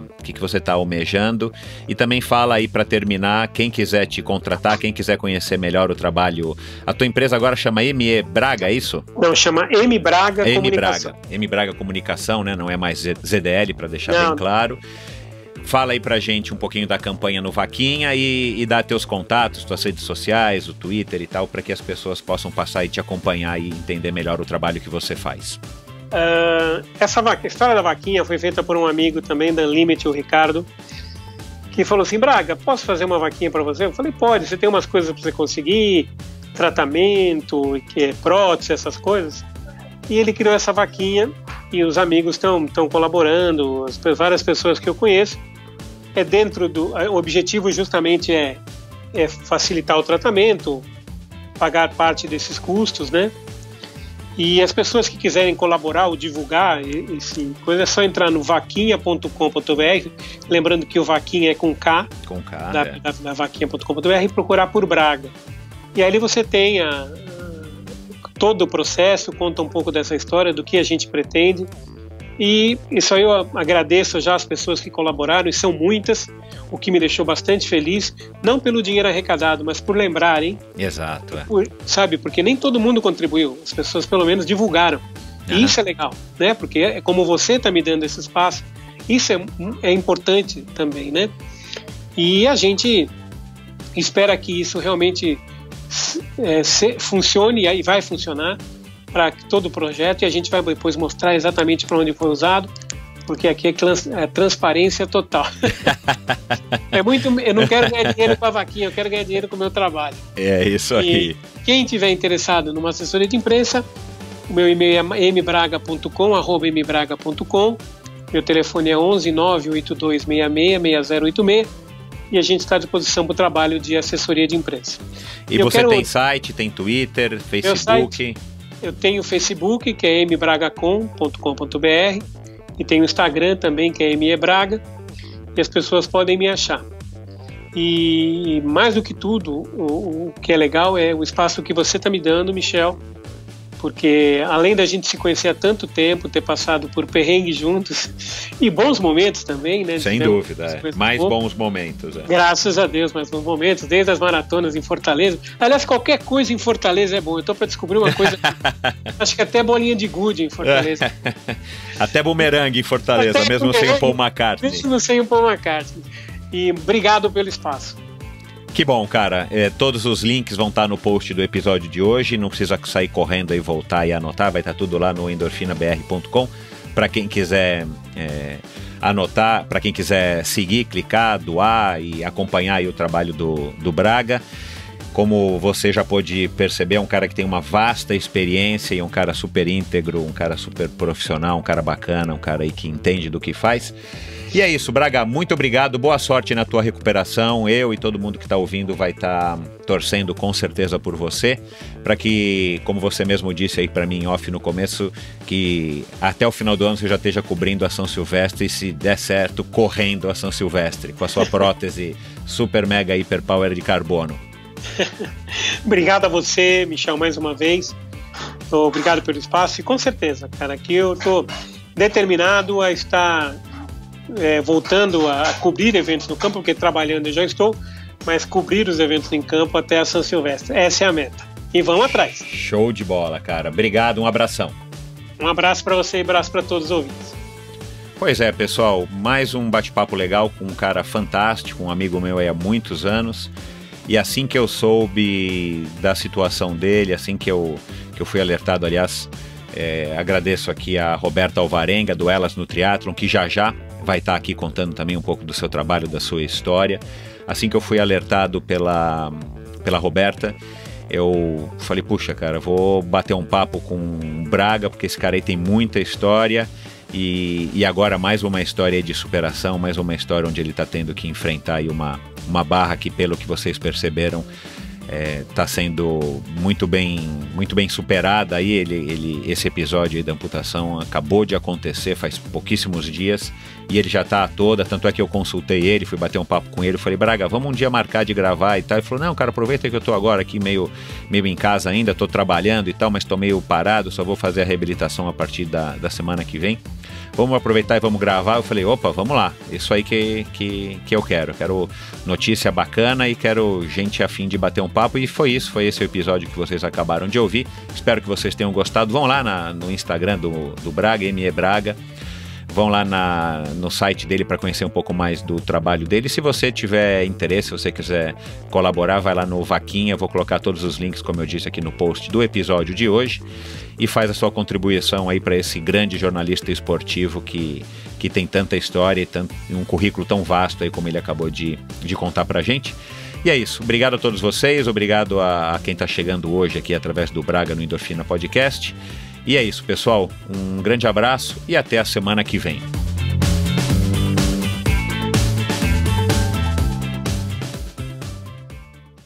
almejando, e também fala aí, para terminar, quem quiser te contratar, quem quiser conhecer melhor o trabalho. A tua empresa agora chama ME Braga, é isso? Não, chama M Braga Comunicação. M Braga Comunicação, né? Não é mais ZDL, para deixar bem claro. Fala aí pra gente um pouquinho da campanha no Vaquinha e dá teus contatos, tuas redes sociais, o Twitter e tal, para que as pessoas possam passar e te acompanhar e entender melhor o trabalho que você faz. Essa história da Vaquinha foi feita por um amigo também da Unlimited, o Ricardo, que falou assim: Braga, posso fazer uma vaquinha para você? Eu falei: pode, você tem umas coisas para você conseguir, tratamento, prótese, essas coisas. E ele criou essa vaquinha e os amigos estão colaborando, várias pessoas que eu conheço. O objetivo justamente é facilitar o tratamento, pagar parte desses custos, né? E as pessoas que quiserem colaborar ou divulgar esse coisa, é só entrar no vaquinha.com.br, lembrando que o Vaquinha é com K, da vaquinha.com.br, e procurar por Braga. E aí você tem todo o processo, conta um pouco dessa história, do que a gente pretende. E isso aí eu agradeço já as pessoas que colaboraram, e são muitas, o que me deixou bastante feliz, não pelo dinheiro arrecadado, mas por lembrarem. Exato. Sabe, porque nem todo mundo contribuiu, as pessoas pelo menos divulgaram. E isso é legal, né? Porque é como você está me dando esse espaço, isso é importante também, né? E a gente espera que isso realmente funcione, e aí vai funcionar para todo o projeto, e a gente vai depois mostrar exatamente para onde foi usado, porque aqui é transparência total. Eu não quero ganhar dinheiro com a vaquinha, eu quero ganhar dinheiro com o meu trabalho. É isso aí. E quem tiver interessado numa assessoria de imprensa, o meu e-mail é mbraga.com, meu telefone é 11 98266 6086, e a gente está à disposição para o trabalho de assessoria de imprensa. E você tem site, tem Twitter, Facebook? Eu tenho o Facebook, que é mbragacom.com.br, e tenho o Instagram também, que é mebraga, e as pessoas podem me achar. E mais do que tudo, o que é legal é o espaço que você está me dando, Michel, porque além da gente se conhecer há tanto tempo, ter passado por perrengues juntos e bons momentos também, né? Sem dúvida, mais bons momentos. Graças a Deus, mais bons momentos, desde as maratonas em Fortaleza. Aliás, qualquer coisa em Fortaleza é bom. Eu estou para descobrir uma coisa, acho que até bolinha de gude em Fortaleza. Até bumerangue em Fortaleza, até mesmo sem o Paul McCartney. Mesmo sem o Paul McCartney. E obrigado pelo espaço. Que bom, cara. Todos os links vão estar no post do episódio de hoje. Não precisa sair correndo e voltar e anotar. Vai estar tudo lá no endorfinabr.com. Para quem quiser anotar, para quem quiser seguir, clicar, doar e acompanhar aí o trabalho do Braga. Como você já pôde perceber, é um cara que tem uma vasta experiência e um cara super íntegro, um cara super profissional, um cara bacana, um cara aí que entende do que faz. E é isso, Braga, muito obrigado, boa sorte na tua recuperação. Eu e todo mundo que está ouvindo vai estar torcendo com certeza por você, para que, como você mesmo disse aí para mim em off no começo, que até o final do ano você já esteja cobrindo a São Silvestre e, se der certo, correndo a São Silvestre com a sua prótese super mega hiper power de carbono. Obrigado a você, Michel, mais uma vez. Obrigado pelo espaço, e com certeza, cara, que eu estou determinado a estar voltando a cobrir eventos no campo, porque trabalhando eu já estou, mas cobrir os eventos em campo até a São Silvestre. Essa é a meta. E vamos atrás. Show de bola, cara. Obrigado, um abração. Um abraço para você e um abraço para todos os ouvintes. Pois é, pessoal, mais um bate-papo legal com um cara fantástico, um amigo meu aí há muitos anos. E assim que eu soube da situação dele, assim que eu fui alertado, aliás, agradeço aqui a Roberta Alvarenga, do Elas no Triathlon, que já vai estar aqui contando também um pouco do seu trabalho, da sua história. Assim que eu fui alertado pela Roberta, eu falei, puxa, cara, vou bater um papo com o Braga, porque esse cara aí tem muita história, e agora mais uma história de superação, mais uma história onde ele está tendo que enfrentar aí uma barra que, pelo que vocês perceberam, está sendo muito bem superada. Aí esse episódio aí da amputação acabou de acontecer faz pouquíssimos dias e ele já está a toda, tanto é que eu consultei ele, fui bater um papo com ele, falei, Braga, vamos um dia marcar de gravar e tal. Ele falou, não, cara, aproveita que eu tô agora aqui meio em casa ainda, tô trabalhando e tal, mas tô meio parado, só vou fazer a reabilitação a partir da semana que vem. Vamos aproveitar e vamos gravar. Eu falei, opa, vamos lá, isso aí que eu quero notícia bacana e quero gente a fim de bater um papo, e foi esse o episódio que vocês acabaram de ouvir. Espero que vocês tenham gostado. Vão lá no Instagram do Braga, ME Braga, vão lá no site dele para conhecer um pouco mais do trabalho dele. Se você tiver interesse, se você quiser colaborar, vai lá no Vaquinha, vou colocar todos os links, como eu disse aqui no post do episódio de hoje, e faz a sua contribuição aí para esse grande jornalista esportivo que tem tanta história e um currículo tão vasto aí como ele acabou de contar pra gente. E é isso, obrigado a todos vocês, obrigado a quem está chegando hoje aqui através do Braga no Endorfina Podcast. E é isso, pessoal, um grande abraço e até a semana que vem.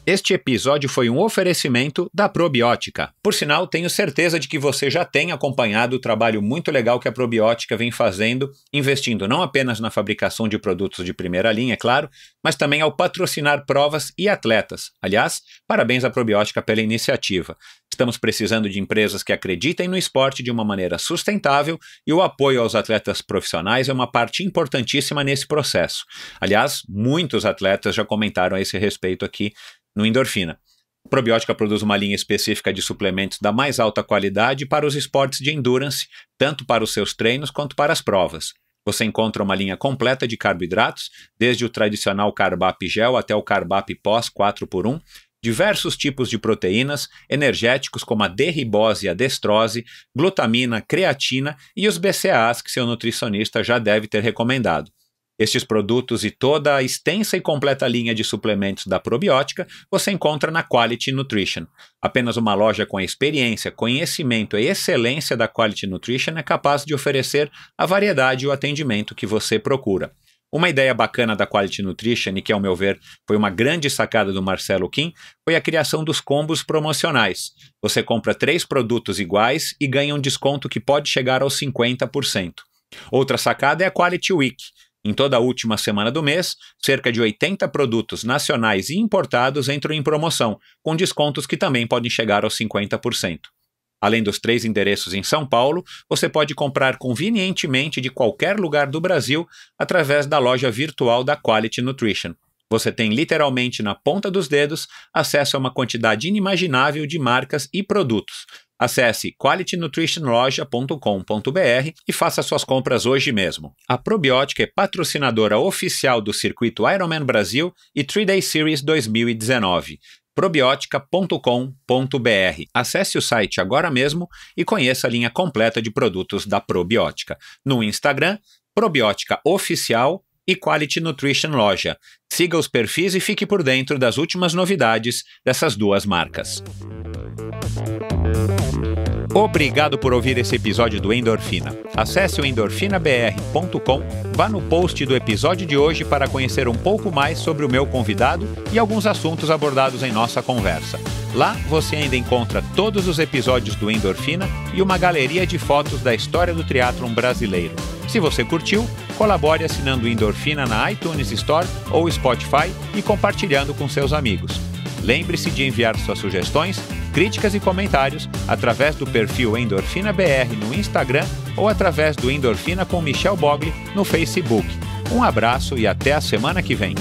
Este episódio foi um oferecimento da Probiótica. Por sinal, tenho certeza de que você já tem acompanhado o trabalho muito legal que a Probiótica vem fazendo, investindo não apenas na fabricação de produtos de primeira linha, é claro, mas também ao patrocinar provas e atletas. Aliás, parabéns à Probiótica pela iniciativa. Estamos precisando de empresas que acreditem no esporte de uma maneira sustentável, e o apoio aos atletas profissionais é uma parte importantíssima nesse processo. Aliás, muitos atletas já comentaram a esse respeito aqui no Endorfina. A Probiótica produz uma linha específica de suplementos da mais alta qualidade para os esportes de endurance, tanto para os seus treinos quanto para as provas. Você encontra uma linha completa de carboidratos, desde o tradicional Carbap Gel até o Carbap Pós 4x1, diversos tipos de proteínas, energéticos como a D-ribose e a destrose, glutamina, creatina e os BCAAs que seu nutricionista já deve ter recomendado. Estes produtos e toda a extensa e completa linha de suplementos da Probiótica você encontra na Quality Nutrition. Apenas uma loja com a experiência, conhecimento e excelência da Quality Nutrition é capaz de oferecer a variedade e o atendimento que você procura. Uma ideia bacana da Quality Nutrition, e que, ao meu ver, foi uma grande sacada do Marcelo Kim, foi a criação dos combos promocionais. Você compra 3 produtos iguais e ganha um desconto que pode chegar aos 50%. Outra sacada é a Quality Week. Em toda a última semana do mês, cerca de 80 produtos nacionais e importados entram em promoção, com descontos que também podem chegar aos 50%. Além dos 3 endereços em São Paulo, você pode comprar convenientemente de qualquer lugar do Brasil através da loja virtual da Quality Nutrition. Você tem literalmente na ponta dos dedos acesso a uma quantidade inimaginável de marcas e produtos. Acesse qualitynutritionloja.com.br e faça suas compras hoje mesmo. A Probiótica é patrocinadora oficial do circuito Ironman Brasil e 3-Day Series 2019. Probiotica.com.br. Acesse o site agora mesmo e conheça a linha completa de produtos da Probiótica. No Instagram, Probiótica Oficial e Quality Nutrition Loja. Siga os perfis e fique por dentro das últimas novidades dessas duas marcas. Obrigado por ouvir esse episódio do Endorfina. Acesse o endorfinabr.com, vá no post do episódio de hoje para conhecer um pouco mais sobre o meu convidado e alguns assuntos abordados em nossa conversa. Lá você ainda encontra todos os episódios do Endorfina e uma galeria de fotos da história do triatlon brasileiro. Se você curtiu, colabore assinando o Endorfina na iTunes Store ou Spotify e compartilhando com seus amigos. Lembre-se de enviar suas sugestões, críticas e comentários através do perfil Endorfina BR no Instagram ou através do Endorfina com Michel Bogli no Facebook. Um abraço e até a semana que vem.